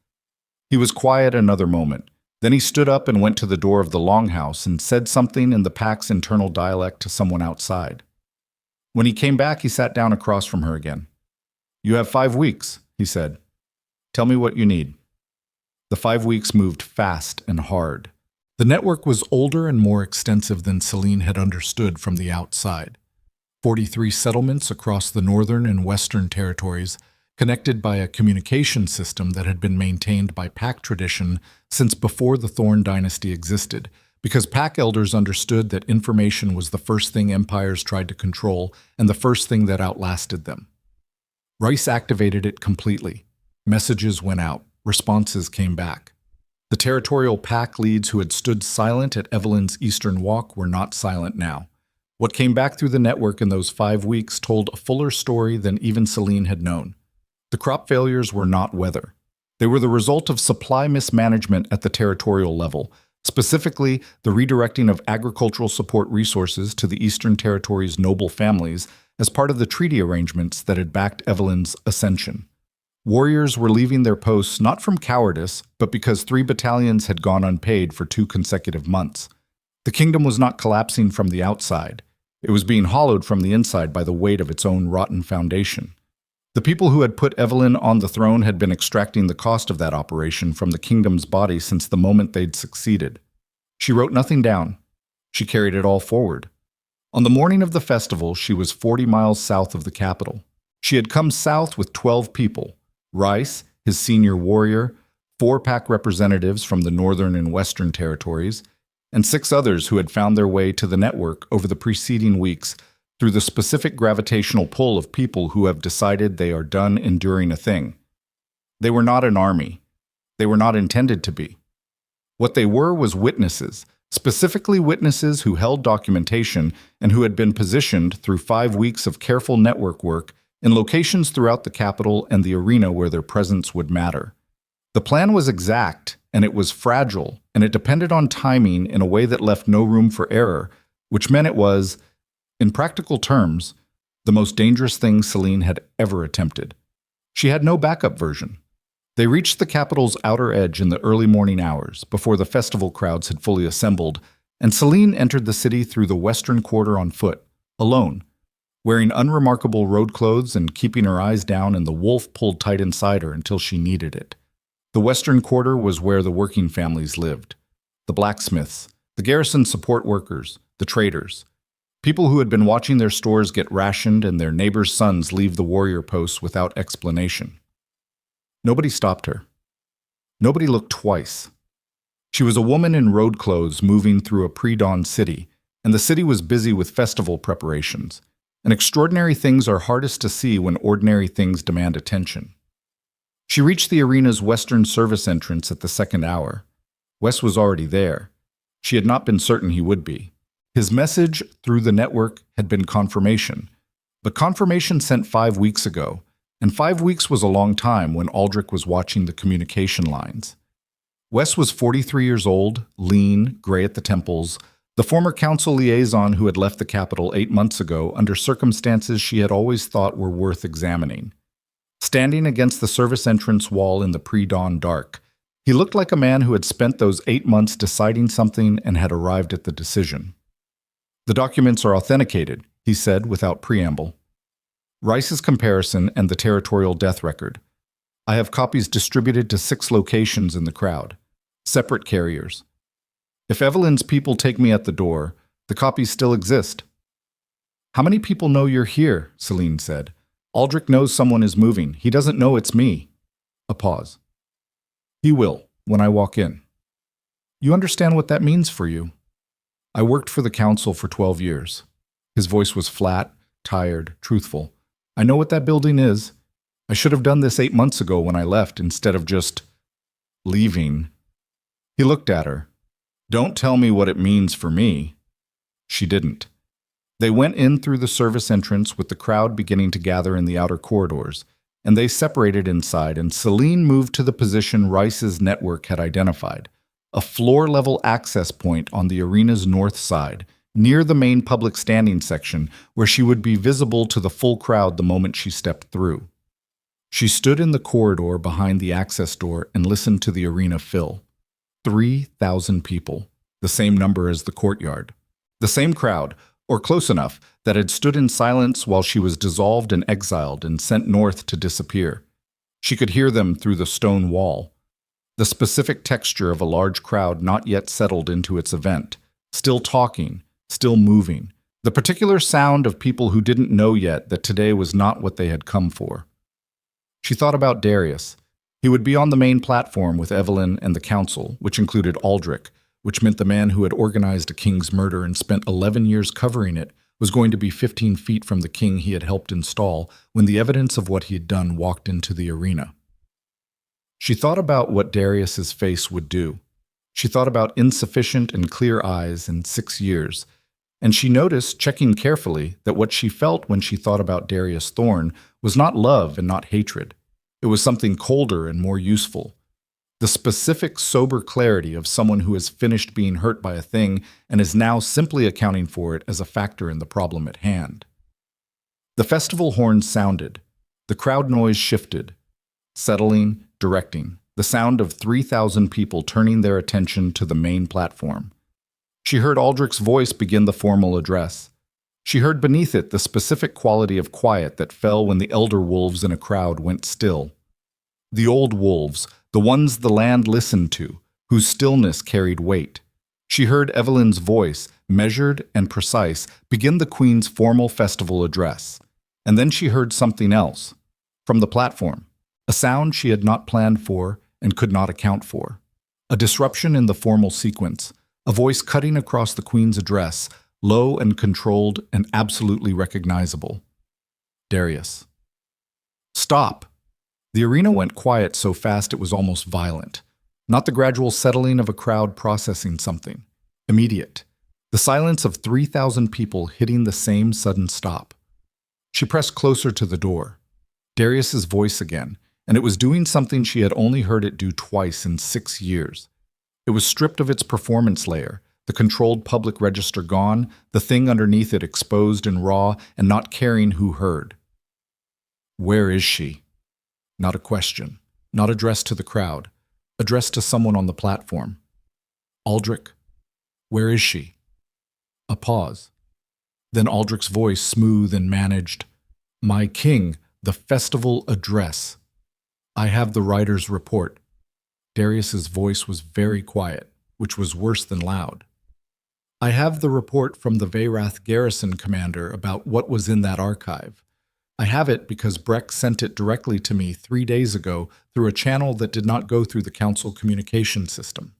He was quiet another moment. Then he stood up and went to the door of the longhouse and said something in the pack's internal dialect to someone outside. When he came back, he sat down across from her again. You have 5 weeks, he said. Tell me what you need. The 5 weeks moved fast and hard. The network was older and more extensive than Celine had understood from the outside. 43 settlements across the northern and western territories, connected by a communication system that had been maintained by pack tradition since before the Thorn dynasty existed, because pack elders understood that information was the first thing empires tried to control and the first thing that outlasted them. Rice activated it completely. Messages went out. Responses came back. The territorial pack leads who had stood silent at Evelyn's Eastern Walk were not silent now. What came back through the network in those 5 weeks told a fuller story than even Celine had known. The crop failures were not weather. They were the result of supply mismanagement at the territorial level, specifically the redirecting of agricultural support resources to the Eastern Territory's noble families as part of the treaty arrangements that had backed Evelyn's ascension. Warriors were leaving their posts not from cowardice, but because 3 battalions had gone unpaid for 2 consecutive months. The kingdom was not collapsing from the outside. It was being hollowed from the inside by the weight of its own rotten foundation. The people who had put Evelyn on the throne had been extracting the cost of that operation from the kingdom's body since the moment they'd succeeded. She wrote nothing down. She carried it all forward. On the morning of the festival, she was 40 miles south of the capital. She had come south with 12 people: Rice, his senior warrior, 4-pack representatives from the northern and western territories, and 6 others who had found their way to the network over the preceding weeks through the specific gravitational pull of people who have decided they are done enduring a thing. They were not an army. They were not intended to be. What they were was witnesses, specifically witnesses who held documentation and who had been positioned through 5 weeks of careful network work in locations throughout the capital and the arena where their presence would matter. The plan was exact, and it was fragile, and it depended on timing in a way that left no room for error, which meant it was, in practical terms, the most dangerous thing Celine had ever attempted. She had no backup version. They reached the capital's outer edge in the early morning hours, before the festival crowds had fully assembled, and Celine entered the city through the western quarter on foot, alone, wearing unremarkable road clothes and keeping her eyes down and the wolf pulled tight inside her until she needed it. The western quarter was where the working families lived: the blacksmiths, the garrison support workers, the traders, people who had been watching their stores get rationed and their neighbors' sons leave the warrior posts without explanation. Nobody stopped her. Nobody looked twice. She was a woman in road clothes moving through a pre-dawn city, and the city was busy with festival preparations. And extraordinary things are hardest to see when ordinary things demand attention. She reached the arena's western service entrance at the second hour. Wes was already there. She had not been certain he would be. His message through the network had been confirmation, but confirmation sent 5 weeks ago, and 5 weeks was a long time when Aldrich was watching the communication lines. Wes was 43 years old, lean, gray at the temples, the former council liaison who had left the capital 8 months ago under circumstances she had always thought were worth examining. Standing against the service entrance wall in the pre-dawn dark, he looked like a man who had spent those 8 months deciding something and had arrived at the decision. "The documents are authenticated," he said without preamble. "Rice's comparison and the territorial death record. I have copies distributed to 6 locations in the crowd, separate carriers. If Evelyn's people take me at the door, the copies still exist." "How many people know you're here?" Celine said. "Aldrich knows someone is moving. He doesn't know it's me." A pause. "He will, when I walk in." "You understand what that means for you?" "I worked for the council for 12 years. His voice was flat, tired, truthful. "I know what that building is. I should have done this 8 months ago when I left instead of just leaving." He looked at her. "Don't tell me what it means for me." She didn't. They went in through the service entrance with the crowd beginning to gather in the outer corridors, and they separated inside, and Celine moved to the position Rice's network had identified, a floor-level access point on the arena's north side, near the main public standing section, where she would be visible to the full crowd the moment she stepped through. She stood in the corridor behind the access door and listened to the arena fill. 3,000 people, the same number as the courtyard. The same crowd, or close enough, that had stood in silence while she was dissolved and exiled and sent north to disappear. She could hear them through the stone wall. The specific texture of a large crowd not yet settled into its event, still talking, still moving. The particular sound of people who didn't know yet that today was not what they had come for. She thought about Darius. He would be on the main platform with Evelyn and the council, which included Aldrich, which meant the man who had organized a king's murder and spent 11 years covering it was going to be 15 feet from the king he had helped install when the evidence of what he had done walked into the arena. She thought about what Darius's face would do. She thought about insufficient and clear eyes in 6 years, and she noticed, checking carefully, that what she felt when she thought about Darius Thorne was not love and not hatred. It was something colder and more useful. The specific, sober clarity of someone who has finished being hurt by a thing and is now simply accounting for it as a factor in the problem at hand. The festival horns sounded. The crowd noise shifted, settling, directing, the sound of 3,000 people turning their attention to the main platform. She heard Aldrich's voice begin the formal address. She heard beneath it the specific quality of quiet that fell when the elder wolves in a crowd went still. The old wolves, the ones the land listened to, whose stillness carried weight. She heard Evelyn's voice, measured and precise, begin the Queen's formal festival address. And then she heard something else. From the platform. A sound she had not planned for and could not account for. A disruption in the formal sequence. A voice cutting across the Queen's address, low and controlled and absolutely recognizable. Darius. Stop! The arena went quiet so fast it was almost violent. Not the gradual settling of a crowd processing something. Immediate. The silence of 3,000 people hitting the same sudden stop. She pressed closer to the door. Darius's voice again, and it was doing something she had only heard it do twice in 6 years. It was stripped of its performance layer, the controlled public register gone, the thing underneath it exposed and raw and not caring who heard. Where is she? Not a question, not addressed to the crowd, addressed to someone on the platform. Aldrich, where is she? A pause. Then Aldrich's voice, smooth and managed. My king, the festival address. I have the writer's report. Darius's voice was very quiet, which was worse than loud. I have the report from the Veyrath garrison commander about what was in that archive. I have it because Breck sent it directly to me 3 days ago through a channel that did not go through the council communication system.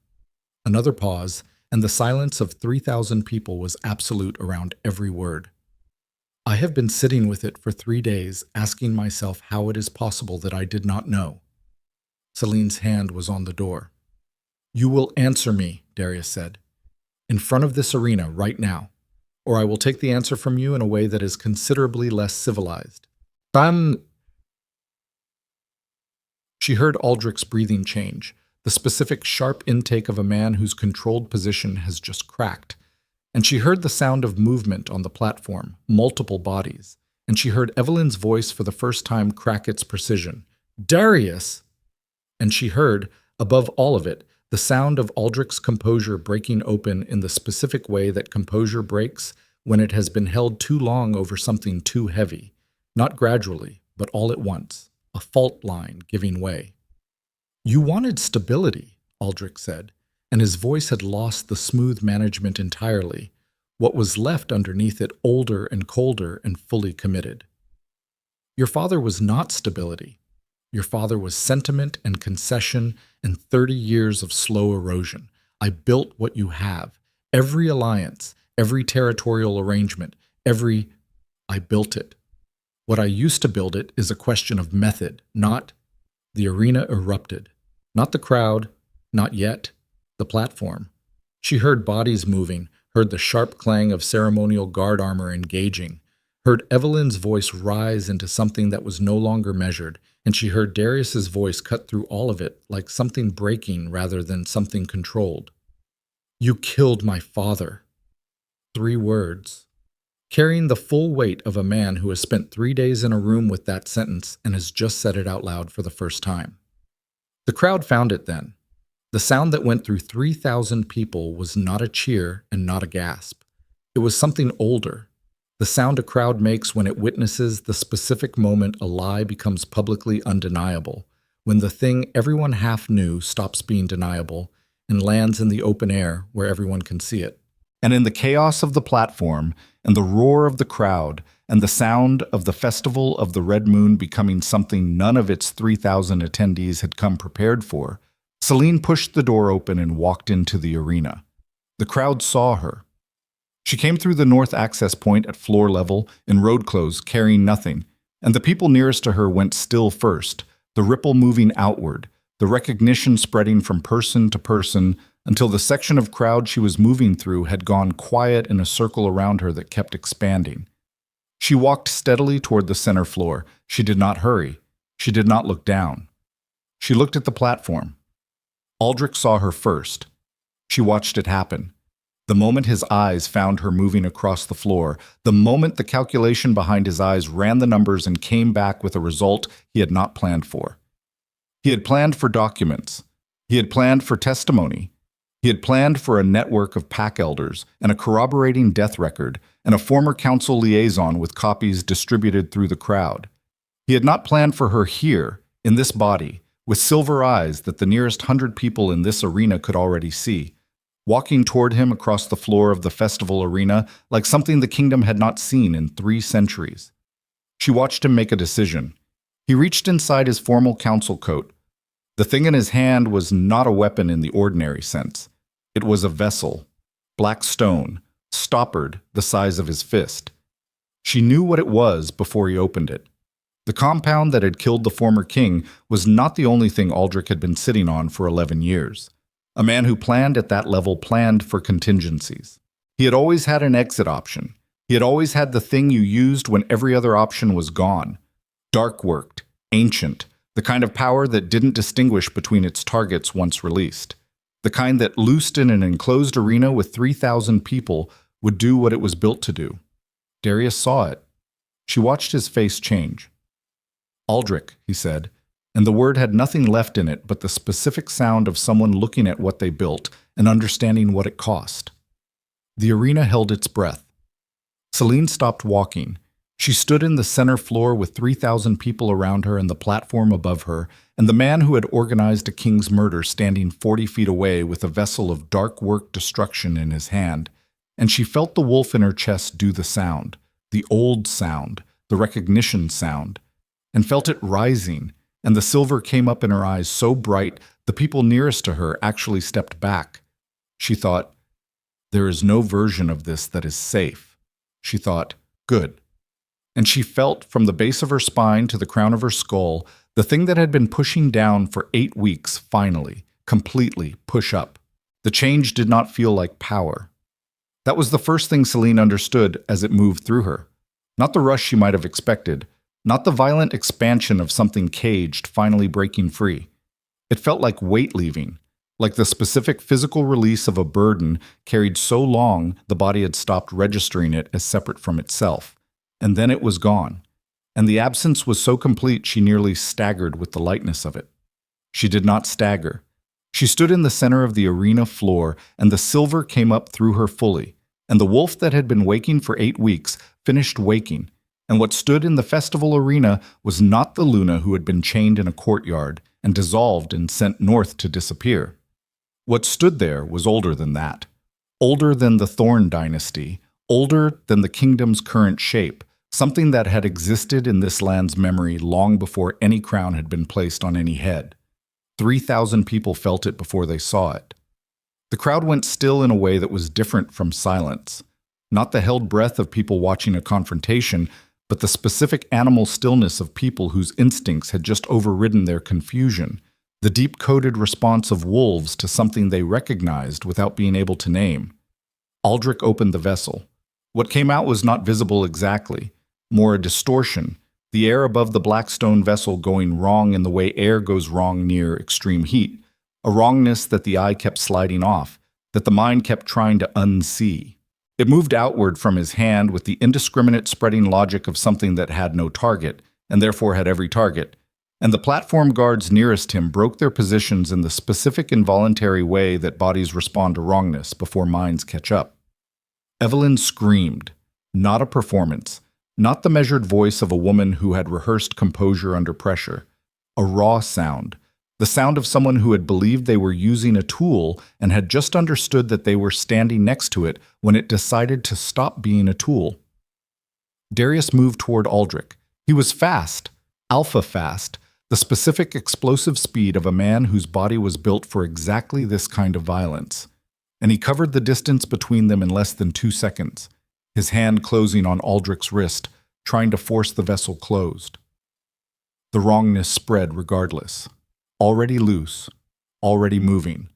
Another pause, and the silence of 3,000 people was absolute around every word. I have been sitting with it for 3 days, asking myself how it is possible that I did not know. Celine's hand was on the door. You will answer me, Darius said, in front of this arena right now, or I will take the answer from you in a way that is considerably less civilized. She heard Aldrich's breathing change, the specific sharp intake of a man whose controlled position has just cracked. And she heard the sound of movement on the platform, multiple bodies. And she heard Evelyn's voice for the first time crack its precision. Darius! And she heard, above all of it, the sound of Aldrich's composure breaking open in the specific way that composure breaks when it has been held too long over something too heavy. Not gradually, but all at once. A fault line giving way. You wanted stability, Aldrich said, and his voice had lost the smooth management entirely. What was left underneath it older and colder and fully committed. Your father was not stability. Your father was sentiment and concession and 30 years of slow erosion. I built what you have. Every alliance, every territorial arrangement, I built it. What I used to build it is a question of method, not the arena erupted. Not the crowd, not yet, the platform. She heard bodies moving, heard the sharp clang of ceremonial guard armor engaging, heard Evelyn's voice rise into something that was no longer measured, and she heard Darius's voice cut through all of it like something breaking rather than something controlled. You killed my father. 3 words. Carrying the full weight of a man who has spent 3 days in a room with that sentence and has just said it out loud for the first time. The crowd found it then. The sound that went through 3,000 people was not a cheer and not a gasp. It was something older. The sound a crowd makes when it witnesses the specific moment a lie becomes publicly undeniable, when the thing everyone half knew stops being deniable and lands in the open air where everyone can see it. And in the chaos of the platform, and the roar of the crowd, and the sound of the festival of the Red Moon becoming something none of its 3,000 attendees had come prepared for, Celine pushed the door open and walked into the arena. The crowd saw her. She came through the north access point at floor level, in road clothes, carrying nothing, and the people nearest to her went still first, the ripple moving outward, the recognition spreading from person to person, until the section of crowd she was moving through had gone quiet in a circle around her that kept expanding. She walked steadily toward the center floor. She did not hurry. She did not look down. She looked at the platform. Aldrich saw her first. She watched it happen. The moment his eyes found her moving across the floor, the moment the calculation behind his eyes ran the numbers and came back with a result he had not planned for. He had planned for documents. He had planned for testimony. He had planned for a network of pack elders and a corroborating death record and a former council liaison with copies distributed through the crowd. He had not planned for her here, in this body, with silver eyes that the nearest 100 people in this arena could already see. walking toward him across the floor of the festival arena like something the kingdom had not seen in 3 centuries. She watched him make a decision. He reached inside his formal council coat. The thing in his hand was not a weapon in the ordinary sense. It was a vessel, black stone, stoppered the size of his fist. She knew what it was before he opened it. The compound that had killed the former king was not the only thing Aldrich had been sitting on for 11 years. A man who planned at that level planned for contingencies. He had always had an exit option. He had always had the thing you used when every other option was gone. Dark-worked, ancient, the kind of power that didn't distinguish between its targets once released. The kind that, loosed in an enclosed arena with 3,000 people, would do what it was built to do. Darius saw it. She watched his face change. "Aldrich," he said, and the word had nothing left in it but the specific sound of someone looking at what they built and understanding what it cost. The arena held its breath. Celine stopped walking. She stood in the center floor with 3,000 people around her and the platform above her, and the man who had organized a king's murder standing 40 feet away with a vessel of dark-work destruction in his hand. And she felt the wolf in her chest do the sound, the old sound, the recognition sound, and felt it rising, and the silver came up in her eyes so bright the people nearest to her actually stepped back. She thought, "There is no version of this that is safe." She thought, "Good." And she felt, from the base of her spine to the crown of her skull, the thing that had been pushing down for 8 weeks finally, completely push up. The change did not feel like power. That was the first thing Celine understood as it moved through her. Not the rush she might have expected, not the violent expansion of something caged finally breaking free. It felt like weight leaving, like the specific physical release of a burden carried so long the body had stopped registering it as separate from itself. And then it was gone. And the absence was so complete she nearly staggered with the lightness of it. She did not stagger. She stood in the center of the arena floor, and the silver came up through her fully, and the wolf that had been waking for 8 weeks finished waking, and what stood in the festival arena was not the Luna who had been chained in a courtyard and dissolved and sent north to disappear. What stood there was older than that, older than the Thorn dynasty, older than the kingdom's current shape, something that had existed in this land's memory long before any crown had been placed on any head. 3,000 people felt it before they saw it. The crowd went still in a way that was different from silence, not the held breath of people watching a confrontation, but the specific animal stillness of people whose instincts had just overridden their confusion, the deep-coded response of wolves to something they recognized without being able to name. Aldrich opened the vessel. What came out was not visible exactly, more a distortion, the air above the black stone vessel going wrong in the way air goes wrong near extreme heat, a wrongness that the eye kept sliding off, that the mind kept trying to unsee. It moved outward from his hand with the indiscriminate spreading logic of something that had no target, and therefore had every target, and the platform guards nearest him broke their positions in the specific involuntary way that bodies respond to wrongness before minds catch up. Evelyn screamed, not a performance, not the measured voice of a woman who had rehearsed composure under pressure, a raw sound, the sound of someone who had believed they were using a tool and had just understood that they were standing next to it when it decided to stop being a tool. Darius moved toward Aldrich. He was fast, alpha fast, the specific explosive speed of a man whose body was built for exactly this kind of violence. And he covered the distance between them in less than 2 seconds, his hand closing on Aldrich's wrist, trying to force the vessel closed. The wrongness spread regardless. Already loose, already moving,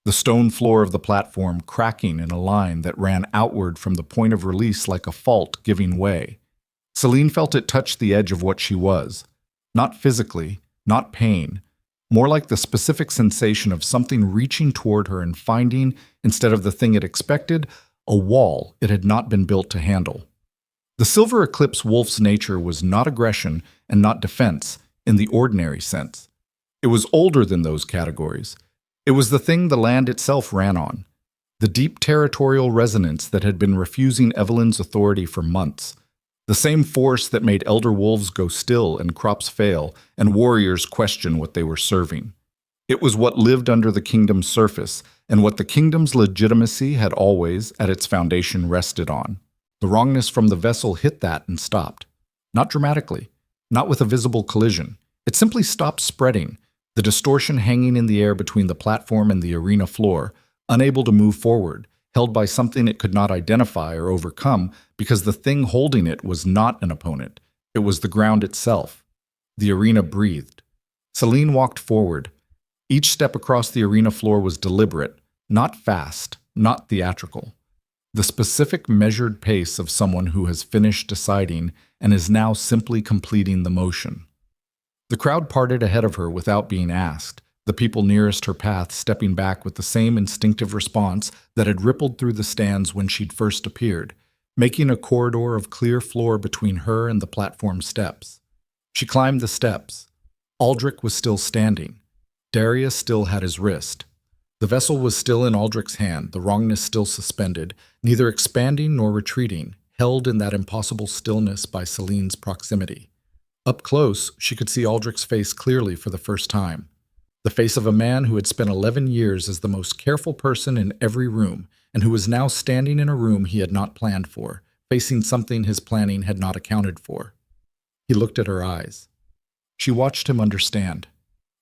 the stone floor of the platform cracking in a line that ran outward from the point of release like a fault giving way. Celine felt it touch the edge of what she was, not physically, not pain, more like the specific sensation of something reaching toward her and finding, instead of the thing it expected, a wall it had not been built to handle. The Silver Eclipse wolf's nature was not aggression and not defense in the ordinary sense. It was older than those categories. It was the thing the land itself ran on, the deep territorial resonance that had been refusing Evelyn's authority for months, the same force that made elder wolves go still and crops fail and warriors question what they were serving. It was what lived under the kingdom's surface, and what the kingdom's legitimacy had always, at its foundation, rested on. The wrongness from the vessel hit that and stopped. Not dramatically, not with a visible collision. It simply stopped spreading, the distortion hanging in the air between the platform and the arena floor, unable to move forward, held by something it could not identify or overcome because the thing holding it was not an opponent. It was the ground itself. The arena breathed. Celine walked forward. Each step across the arena floor was deliberate, not fast, not theatrical. The specific measured pace of someone who has finished deciding and is now simply completing the motion. The crowd parted ahead of her without being asked, the people nearest her path stepping back with the same instinctive response that had rippled through the stands when she'd first appeared, making a corridor of clear floor between her and the platform steps. She climbed the steps. Aldrich was still standing. Darius still had his wrist. The vessel was still in Aldrich's hand, the wrongness still suspended, neither expanding nor retreating, held in that impossible stillness by Celine's proximity. Up close, she could see Aldrich's face clearly for the first time. The face of a man who had spent 11 years as the most careful person in every room, and who was now standing in a room he had not planned for, facing something his planning had not accounted for. He looked at her eyes. She watched him understand.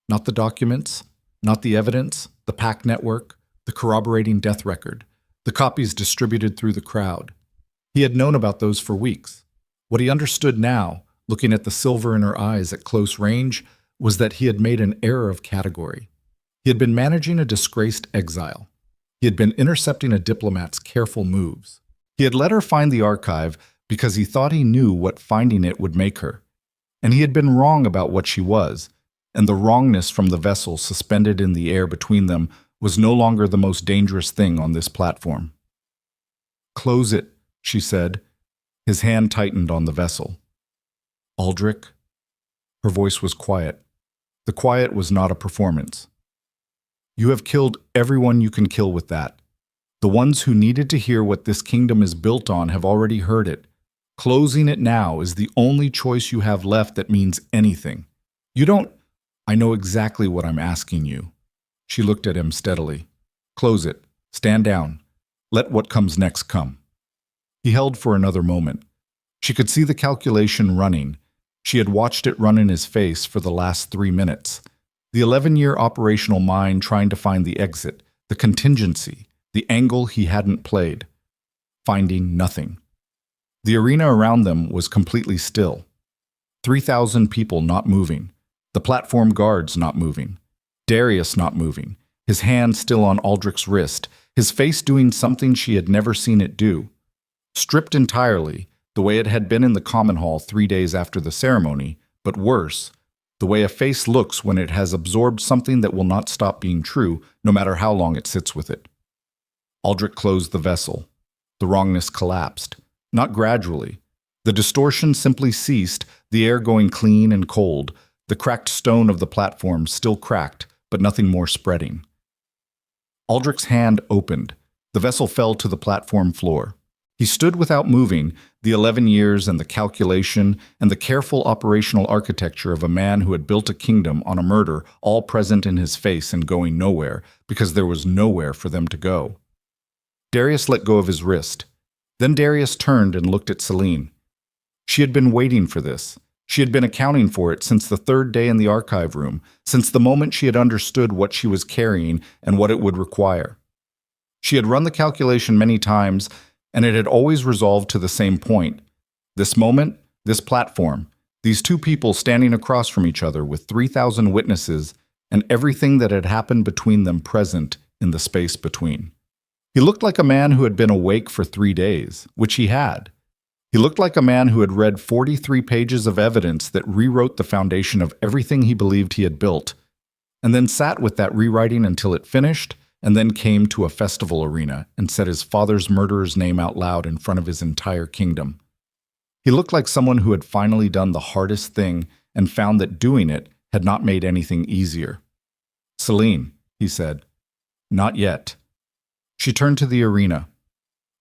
Not the documents, not the evidence, the PAC network, the corroborating death record, the copies distributed through the crowd. He had known about those for weeks. What he understood now, looking at the silver in her eyes at close range, was that he had made an error of category. He had been managing a disgraced exile. He had been intercepting a diplomat's careful moves. He had let her find the archive because he thought he knew what finding it would make her. And he had been wrong about what she was, and the wrongness from the vessel suspended in the air between them was no longer the most dangerous thing on this platform. "Close it," she said. His hand tightened on the vessel. "Aldrich?" Her voice was quiet. The quiet was not a performance. "You have killed everyone you can kill with that. The ones who needed to hear what this kingdom is built on have already heard it. Closing it now is the only choice you have left that means anything. You don't—" "I know exactly what I'm asking you." She looked at him steadily. "Close it. Stand down. Let what comes next come." He held for another moment. She could see the calculation running. She had watched it run in his face for the last 3 minutes. The 11-year operational mind trying to find the exit, the contingency, the angle he hadn't played. Finding nothing. The arena around them was completely still. 3,000 people not moving. The platform guards not moving. Darius not moving. His hand still on Aldrich's wrist. His face doing something she had never seen it do. Stripped entirely, the way it had been in the common hall 3 days after the ceremony, but worse, the way a face looks when it has absorbed something that will not stop being true, no matter how long it sits with it. Aldrich closed the vessel. The wrongness collapsed. Not gradually. The distortion simply ceased, the air going clean and cold, the cracked stone of the platform still cracked, but nothing more spreading. Aldrich's hand opened. The vessel fell to the platform floor. He stood without moving, the 11 years and the calculation and the careful operational architecture of a man who had built a kingdom on a murder all present in his face and going nowhere, because there was nowhere for them to go. Darius let go of his wrist. Then Darius turned and looked at Celine. She had been waiting for this. She had been accounting for it since the 3rd day in the archive room, since the moment she had understood what she was carrying and what it would require. She had run the calculation many times, and it had always resolved to the same point. This moment, this platform, these two people standing across from each other with 3,000 witnesses and everything that had happened between them present in the space between. He looked like a man who had been awake for 3 days, which he had. He looked like a man who had read 43 pages of evidence that rewrote the foundation of everything he believed he had built, and then sat with that rewriting until it finished, and then came to a festival arena and said his father's murderer's name out loud in front of his entire kingdom. He looked like someone who had finally done the hardest thing and found that doing it had not made anything easier. "Celine," he said. "Not yet." She turned to the arena.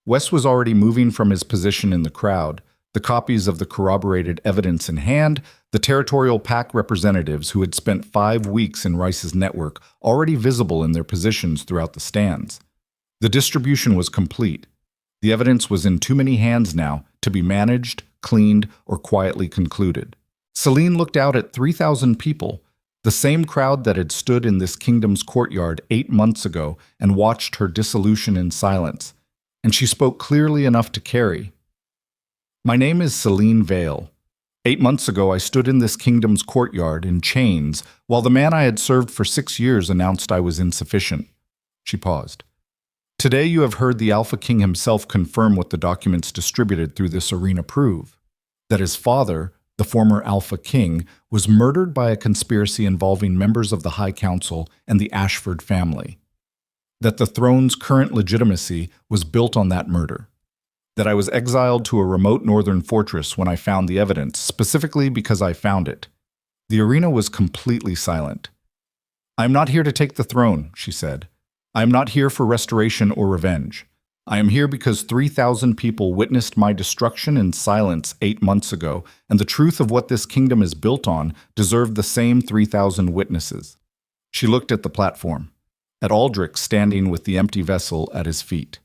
Wes was already moving from his position in the crowd, the copies of the corroborated evidence in hand, the territorial PAC representatives who had spent 5 weeks in Rice's network already visible in their positions throughout the stands. The distribution was complete. The evidence was in too many hands now to be managed, cleaned, or quietly concluded. Celine looked out at 3,000 people, the same crowd that had stood in this kingdom's courtyard 8 months ago and watched her dissolution in silence, and she spoke clearly enough to carry. My name is Celine Vale. 8 months ago I stood in this kingdom's courtyard in chains while the man I had served for 6 years announced I was insufficient. She paused. Today you have heard the Alpha King himself confirm what the documents distributed through this arena prove, that his father, the former Alpha King, was murdered by a conspiracy involving members of the High Council and the Ashford family, that the throne's current legitimacy was built on that murder, that I was exiled to a remote northern fortress when I found the evidence, specifically because I found it. The arena was completely silent. I am not here to take the throne, she said. I am not here for restoration or revenge. I am here because 3,000 people witnessed my destruction in silence 8 months ago, and the truth of what this kingdom is built on deserved the same 3,000 witnesses. She looked at the platform, at Aldrich standing with the empty vessel at his feet,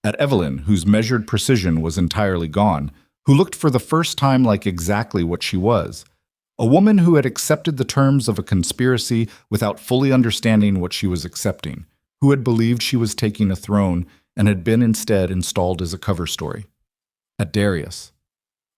at Evelyn, whose measured precision was entirely gone, who looked for the first time like exactly what she was, a woman who had accepted the terms of a conspiracy without fully understanding what she was accepting, who had believed she was taking a throne and had been instead installed as a cover story. At Darius.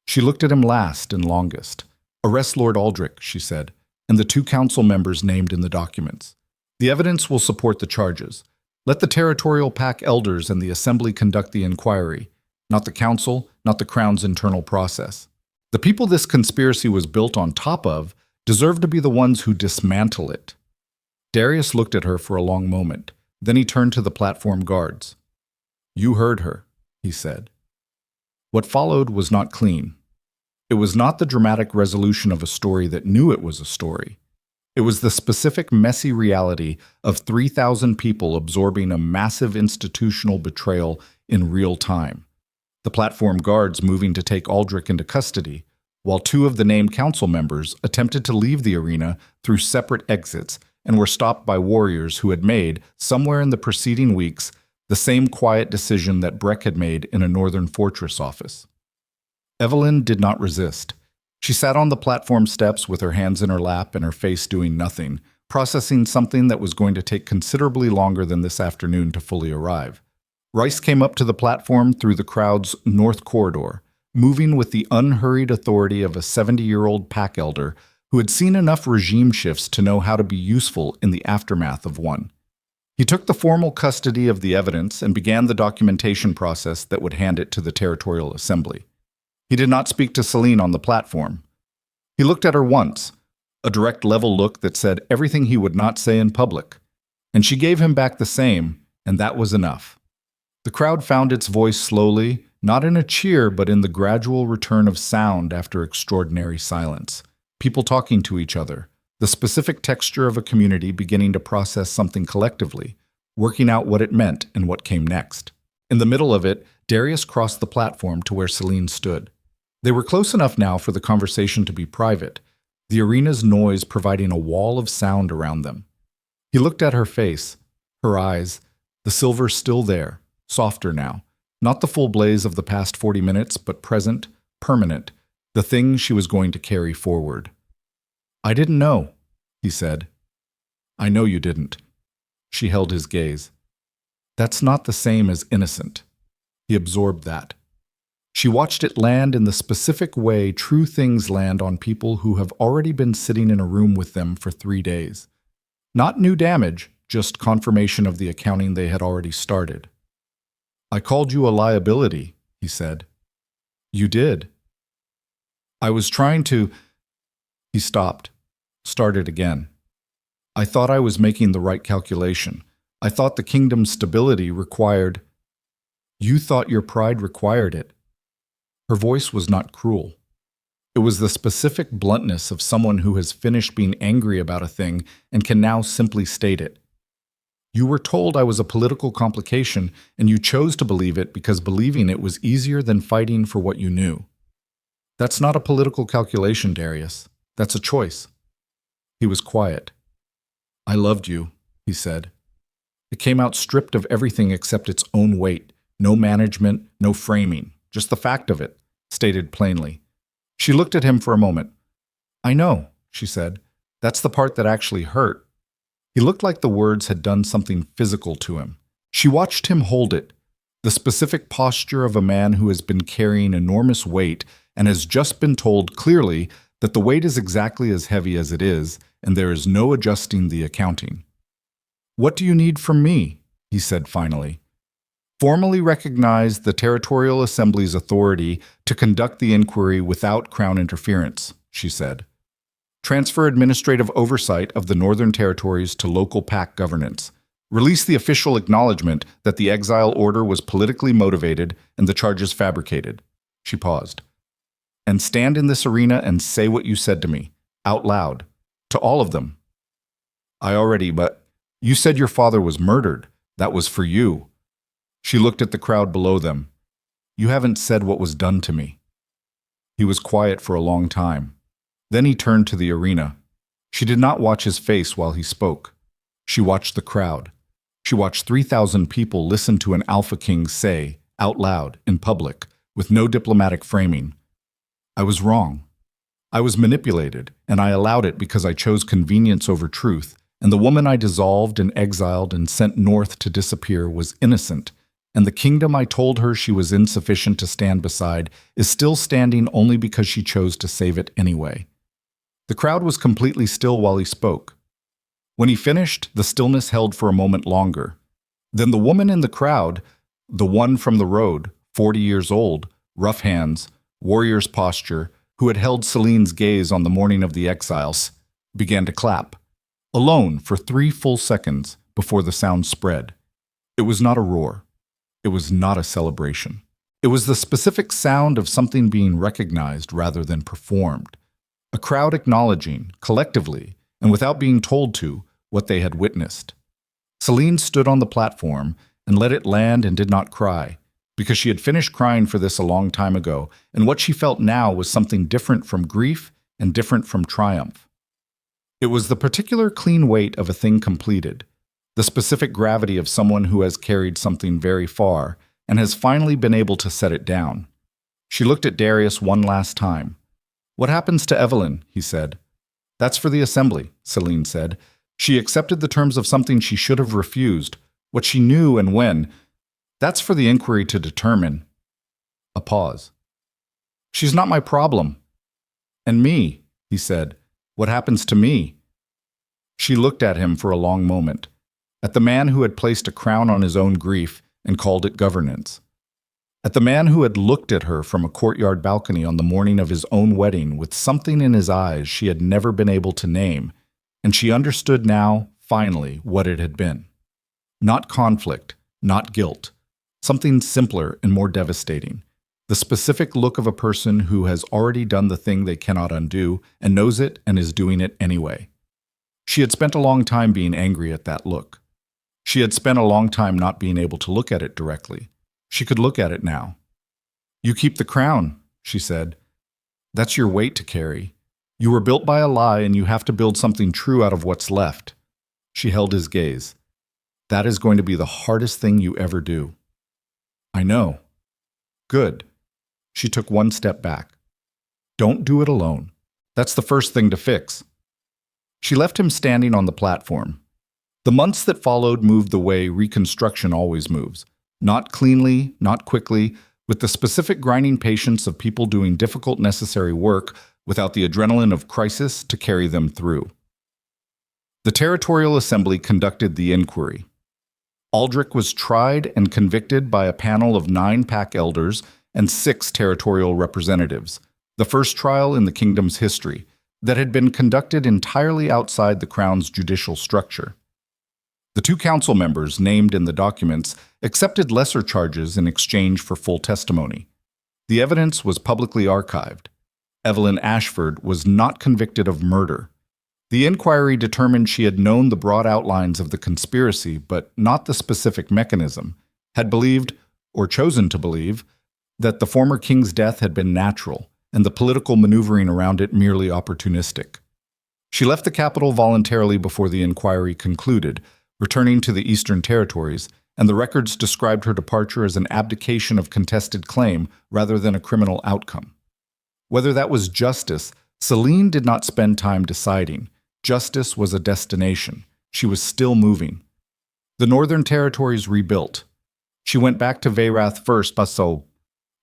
She looked at him last and longest. Arrest Lord Aldrich, she said, and the 2 council members named in the documents. The evidence will support the charges. Let the territorial PAC elders and the assembly conduct the inquiry, not the council, not the crown's internal process. The people this conspiracy was built on top of deserve to be the ones who dismantle it. Darius looked at her for a long moment. Then he turned to the platform guards. You heard her, he said. What followed was not clean. It was not the dramatic resolution of a story that knew it was a story. It was the specific messy reality of 3,000 people absorbing a massive institutional betrayal in real time. The platform guards moving to take Aldrich into custody, while 2 of the named council members attempted to leave the arena through separate exits and were stopped by warriors who had made, somewhere in the preceding weeks, the same quiet decision that Breck had made in a northern fortress office. Evelyn did not resist. She sat on the platform steps with her hands in her lap and her face doing nothing, processing something that was going to take considerably longer than this afternoon to fully arrive. Rice came up to the platform through the crowd's north corridor, moving with the unhurried authority of a 70-year-old pack elder who had seen enough regime shifts to know how to be useful in the aftermath of one. He took the formal custody of the evidence and began the documentation process that would hand it to the territorial assembly. He did not speak to Celine on the platform. He looked at her once, a direct level look that said everything he would not say in public, and she gave him back the same, and that was enough. The crowd found its voice slowly, not in a cheer but in the gradual return of sound after extraordinary silence. People talking to each other, the specific texture of a community beginning to process something collectively, working out what it meant and what came next. In the middle of it, Darius crossed the platform to where Celine stood. They were close enough now for the conversation to be private, the arena's noise providing a wall of sound around them. He looked at her face, her eyes, the silver still there, softer now, not the full blaze of the past 40 minutes, but present, permanent, the thing she was going to carry forward. I didn't know, he said. I know you didn't. She held his gaze. That's not the same as innocent. He absorbed that. She watched it land in the specific way true things land on people who have already been sitting in a room with them for 3 days. Not new damage, just confirmation of the accounting they had already started. I called you a liability, he said. You did. I was trying to... He stopped, started again. I thought I was making the right calculation. I thought the kingdom's stability required... You thought your pride required it. Her voice was not cruel. It was the specific bluntness of someone who has finished being angry about a thing and can now simply state it. You were told I was a political complication, and you chose to believe it because believing it was easier than fighting for what you knew. That's not a political calculation, Darius. That's a choice. He was quiet. I loved you, he said. It came out stripped of everything except its own weight. No management, no framing. Just the fact of it, stated plainly. She looked at him for a moment. I know, she said. That's the part that actually hurt. He looked like the words had done something physical to him. She watched him hold it, the specific posture of a man who has been carrying enormous weight and has just been told clearly that the weight is exactly as heavy as it is, and there is no adjusting the accounting. What do you need from me? He said finally. Formally recognize the Territorial Assembly's authority to conduct the inquiry without Crown interference, she said. Transfer administrative oversight of the Northern Territories to local pack governance. Release the official acknowledgement that the exile order was politically motivated and the charges fabricated. She paused. And stand in this arena and say what you said to me, out loud, to all of them. But you said your father was murdered. That was for you. She looked at the crowd below them. You haven't said what was done to me. He was quiet for a long time. Then he turned to the arena. She did not watch his face while he spoke. She watched the crowd. She watched 3,000 people listen to an Alpha King say, out loud, in public, with no diplomatic framing, I was wrong. I was manipulated, and I allowed it because I chose convenience over truth, and the woman I dissolved and exiled and sent north to disappear was innocent, and the kingdom I told her she was insufficient to stand beside is still standing only because she chose to save it anyway. The crowd was completely still while he spoke. When he finished, the stillness held for a moment longer. Then the woman in the crowd, the one from the road, 40 years old, rough hands, warrior's posture, who had held Celine's gaze on the morning of the exiles, began to clap, alone for 3 full seconds before the sound spread. It was not a roar. It was not a celebration. It was the specific sound of something being recognized rather than performed. A crowd acknowledging, collectively, and without being told to, what they had witnessed. Celine stood on the platform and let it land and did not cry, because she had finished crying for this a long time ago, and what she felt now was something different from grief and different from triumph. It was the particular clean weight of a thing completed, the specific gravity of someone who has carried something very far and has finally been able to set it down. She looked at Darius one last time. What happens to Evelyn? He said. That's for the assembly, Celine said. She accepted the terms of something she should have refused, what she knew and when. That's for the inquiry to determine. A pause. She's not my problem. And me, he said. What happens to me? She looked at him for a long moment, at the man who had placed a crown on his own grief and called it governance, at the man who had looked at her from a courtyard balcony on the morning of his own wedding with something in his eyes she had never been able to name, and she understood now, finally, what it had been. Not conflict, not guilt, something simpler and more devastating. The specific look of a person who has already done the thing they cannot undo and knows it and is doing it anyway. She had spent a long time being angry at that look. She had spent a long time not being able to look at it directly. She could look at it now. You keep the crown, she said. That's your weight to carry. You were built by a lie and you have to build something true out of what's left. She held his gaze. That is going to be the hardest thing you ever do. I know. Good. She took one step back. Don't do it alone. That's the first thing to fix. She left him standing on the platform. The months that followed moved the way reconstruction always moves. Not cleanly, not quickly, with the specific grinding patience of people doing difficult necessary work without the adrenaline of crisis to carry them through. The Territorial Assembly conducted the inquiry. Aldrich was tried and convicted by a panel of 9 pack elders and 6 territorial representatives, the first trial in the kingdom's history, that had been conducted entirely outside the Crown's judicial structure. The 2 council members named in the documents accepted lesser charges in exchange for full testimony. The evidence was publicly archived. Evelyn Ashford was not convicted of murder. The inquiry determined she had known the broad outlines of the conspiracy, but not the specific mechanism, had believed, or chosen to believe, that the former king's death had been natural, and the political maneuvering around it merely opportunistic. She left the capital voluntarily before the inquiry concluded, returning to the Eastern Territories, and the records described her departure as an abdication of contested claim rather than a criminal outcome. Whether that was justice, Celine did not spend time deciding. Justice was a destination. She was still moving. The Northern Territories rebuilt. She went back to Veyrath first, Basso,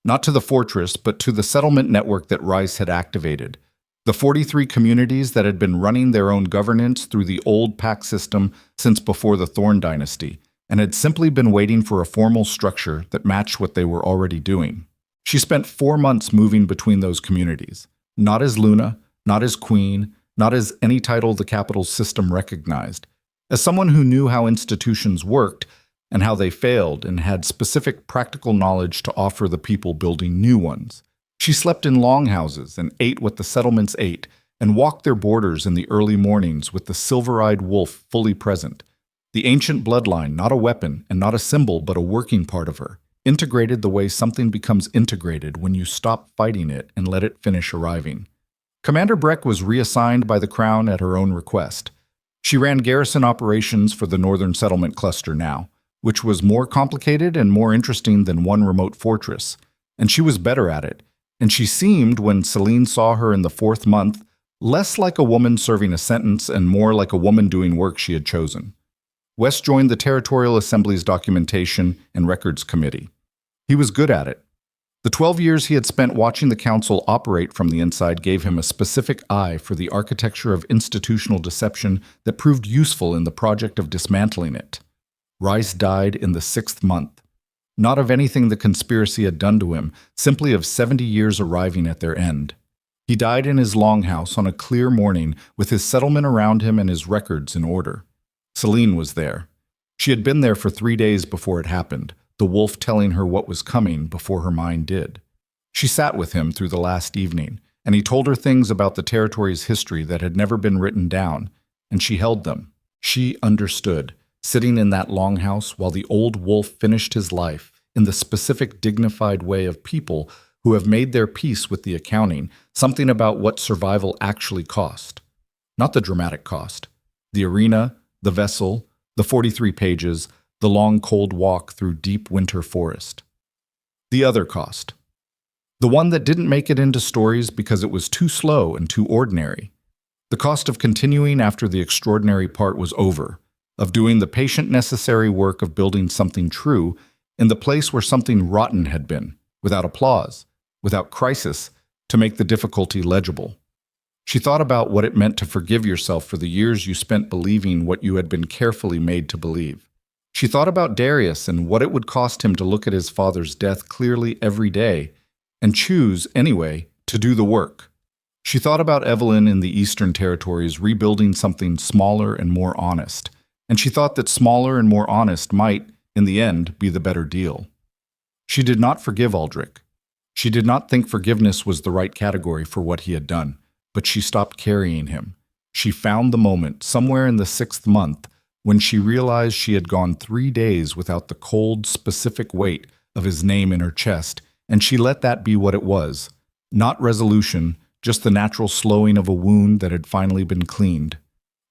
not to the fortress, but to the settlement network that Rice had activated. The 43 communities that had been running their own governance through the old pact system since before the Thorn dynasty, and had simply been waiting for a formal structure that matched what they were already doing. She spent 4 months moving between those communities, not as Luna, not as Queen, not as any title the capital's system recognized, as someone who knew how institutions worked and how they failed and had specific practical knowledge to offer the people building new ones. She slept in longhouses and ate what the settlements ate and walked their borders in the early mornings with the silver-eyed wolf fully present. The ancient bloodline, not a weapon and not a symbol but a working part of her, integrated the way something becomes integrated when you stop fighting it and let it finish arriving. Commander Breck was reassigned by the Crown at her own request. She ran garrison operations for the Northern Settlement Cluster now, which was more complicated and more interesting than one remote fortress, and she was better at it. And she seemed, when Celine saw her in the 4th month, less like a woman serving a sentence and more like a woman doing work she had chosen. West joined the Territorial Assembly's Documentation and Records Committee. He was good at it. The 12 years he had spent watching the council operate from the inside gave him a specific eye for the architecture of institutional deception that proved useful in the project of dismantling it. Rice died in the 6th month. Not of anything the conspiracy had done to him, simply of 70 years arriving at their end. He died in his longhouse on a clear morning with his settlement around him and his records in order. Celine was there. She had been there for 3 days before it happened, the wolf telling her what was coming before her mind did. She sat with him through the last evening, and he told her things about the territory's history that had never been written down, and she held them. She understood, sitting in that longhouse while the old wolf finished his life in the specific dignified way of people who have made their peace with the accounting, something about what survival actually cost. Not the dramatic cost. The arena, the vessel, the 43 pages, the long cold walk through deep winter forest. The other cost. The one that didn't make it into stories because it was too slow and too ordinary. The cost of continuing after the extraordinary part was over, of doing the patient necessary work of building something true in the place where something rotten had been, without applause, without crisis, to make the difficulty legible. She thought about what it meant to forgive yourself for the years you spent believing what you had been carefully made to believe. She thought about Darius and what it would cost him to look at his father's death clearly every day and choose, anyway, to do the work. She thought about Evelyn in the Eastern Territories rebuilding something smaller and more honest, and she thought that smaller and more honest might, in the end, be the better deal. She did not forgive Aldrich. She did not think forgiveness was the right category for what he had done, but she stopped carrying him. She found the moment, somewhere in the 6th month, when she realized she had gone 3 days without the cold, specific weight of his name in her chest, and she let that be what it was. Not resolution, just the natural slowing of a wound that had finally been cleaned.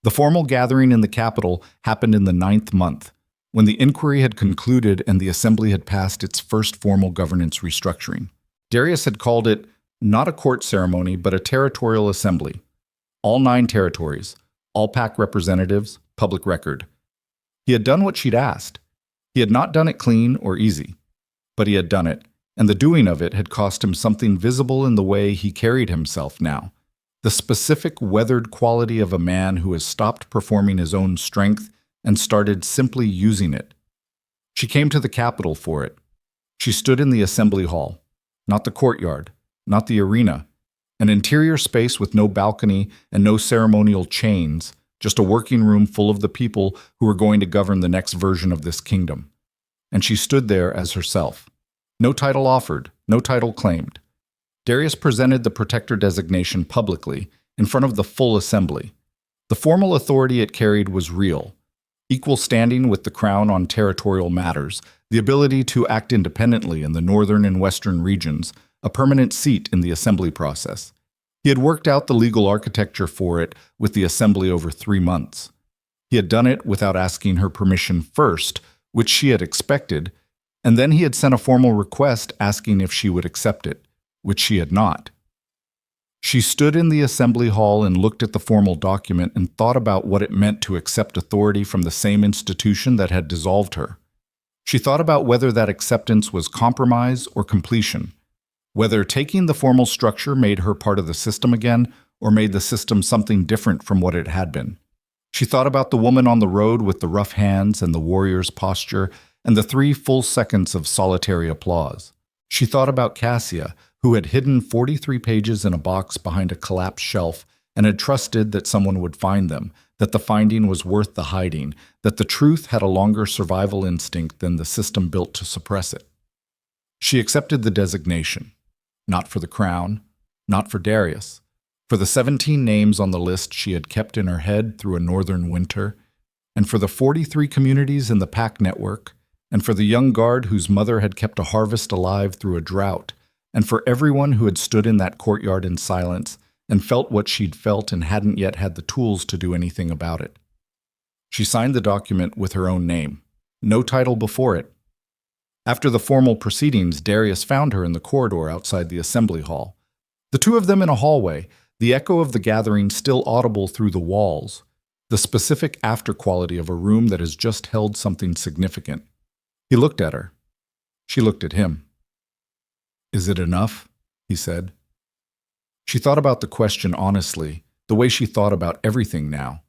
The formal gathering in the capital happened in the 9th month, when the inquiry had concluded and the assembly had passed its first formal governance restructuring. Darius had called it not a court ceremony, but a territorial assembly. All 9 territories, all PAC representatives, public record. He had done what she'd asked. He had not done it clean or easy, but he had done it, and the doing of it had cost him something visible in the way he carried himself now. The specific weathered quality of a man who has stopped performing his own strength and started simply using it. She came to the Capitol for it. She stood in the assembly hall, not the courtyard, not the arena, an interior space with no balcony and no ceremonial chains, just a working room full of the people who were going to govern the next version of this kingdom. And she stood there as herself. No title offered, no title claimed. Darius presented the protector designation publicly, in front of the full assembly. The formal authority it carried was real. Equal standing with the crown on territorial matters, the ability to act independently in the northern and western regions, a permanent seat in the assembly process. He had worked out the legal architecture for it with the assembly over 3 months. He had done it without asking her permission first, which she had expected, and then he had sent a formal request asking if she would accept it, which she had not. She stood in the assembly hall and looked at the formal document and thought about what it meant to accept authority from the same institution that had dissolved her. She thought about whether that acceptance was compromise or completion, whether taking the formal structure made her part of the system again or made the system something different from what it had been. She thought about the woman on the road with the rough hands and the warrior's posture and the 3 full seconds of solitary applause. She thought about Cassia, who had hidden 43 pages in a box behind a collapsed shelf and had trusted that someone would find them, that the finding was worth the hiding, that the truth had a longer survival instinct than the system built to suppress it. She accepted the designation, not for the crown, not for Darius, for the 17 names on the list she had kept in her head through a northern winter, and for the 43 communities in the pack network, and for the young guard whose mother had kept a harvest alive through a drought, and for everyone who had stood in that courtyard in silence and felt what she'd felt and hadn't yet had the tools to do anything about it. She signed the document with her own name, no title before it. After the formal proceedings, Darius found her in the corridor outside the assembly hall. The 2 of them in a hallway, the echo of the gathering still audible through the walls, the specific after-quality of a room that has just held something significant. He looked at her. She looked at him. "Is it enough?" he said. She thought about the question honestly, the way she thought about everything now,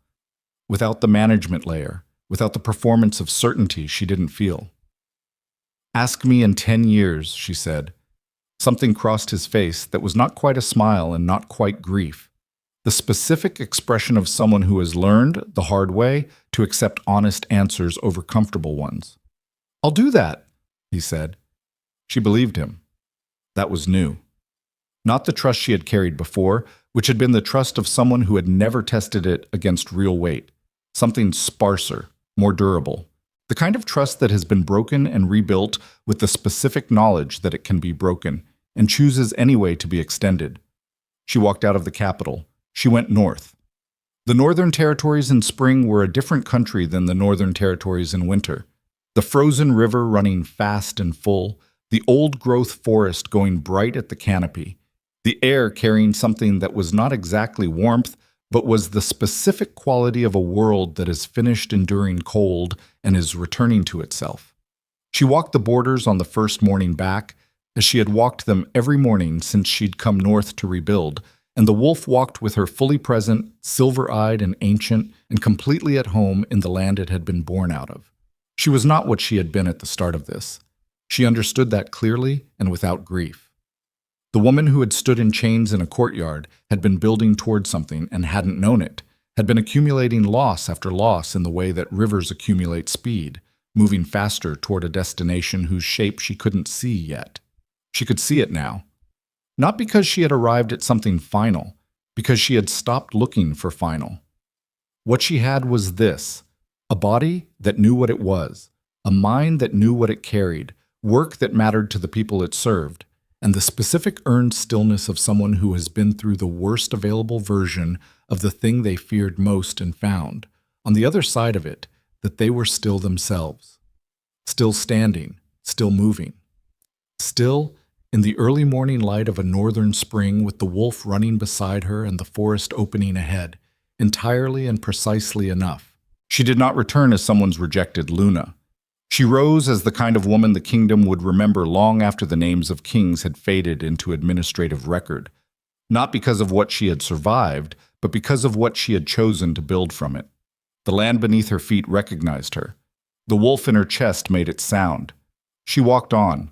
without the management layer, without the performance of certainty she didn't feel. "Ask me in 10 years, she said. Something crossed his face that was not quite a smile and not quite grief. The specific expression of someone who has learned, the hard way, to accept honest answers over comfortable ones. "I'll do that," he said. She believed him. That was new. Not the trust she had carried before, which had been the trust of someone who had never tested it against real weight. Something sparser, more durable. The kind of trust that has been broken and rebuilt with the specific knowledge that it can be broken, and chooses anyway to be extended. She walked out of the capital. She went north. The Northern Territories in spring were a different country than the Northern Territories in winter. The frozen river running fast and full, the old-growth forest going bright at the canopy, the air carrying something that was not exactly warmth, but was the specific quality of a world that has finished enduring cold and is returning to itself. She walked the borders on the first morning back, as she had walked them every morning since she'd come north to rebuild, and the wolf walked with her fully present, silver-eyed and ancient, and completely at home in the land it had been born out of. She was not what she had been at the start of this. She understood that clearly and without grief. The woman who had stood in chains in a courtyard had been building toward something and hadn't known it, had been accumulating loss after loss in the way that rivers accumulate speed, moving faster toward a destination whose shape she couldn't see yet. She could see it now. Not because she had arrived at something final, because she had stopped looking for final. What she had was this: a body that knew what it was, a mind that knew what it carried, work that mattered to the people it served, and the specific earned stillness of someone who has been through the worst available version of the thing they feared most and found, on the other side of it, that they were still themselves. Still standing, still moving. Still, in the early morning light of a northern spring with the wolf running beside her and the forest opening ahead, entirely and precisely enough. She did not return as someone's rejected Luna. She rose as the kind of woman the kingdom would remember long after the names of kings had faded into administrative record, not because of what she had survived, but because of what she had chosen to build from it. The land beneath her feet recognized her. The wolf in her chest made its sound. She walked on,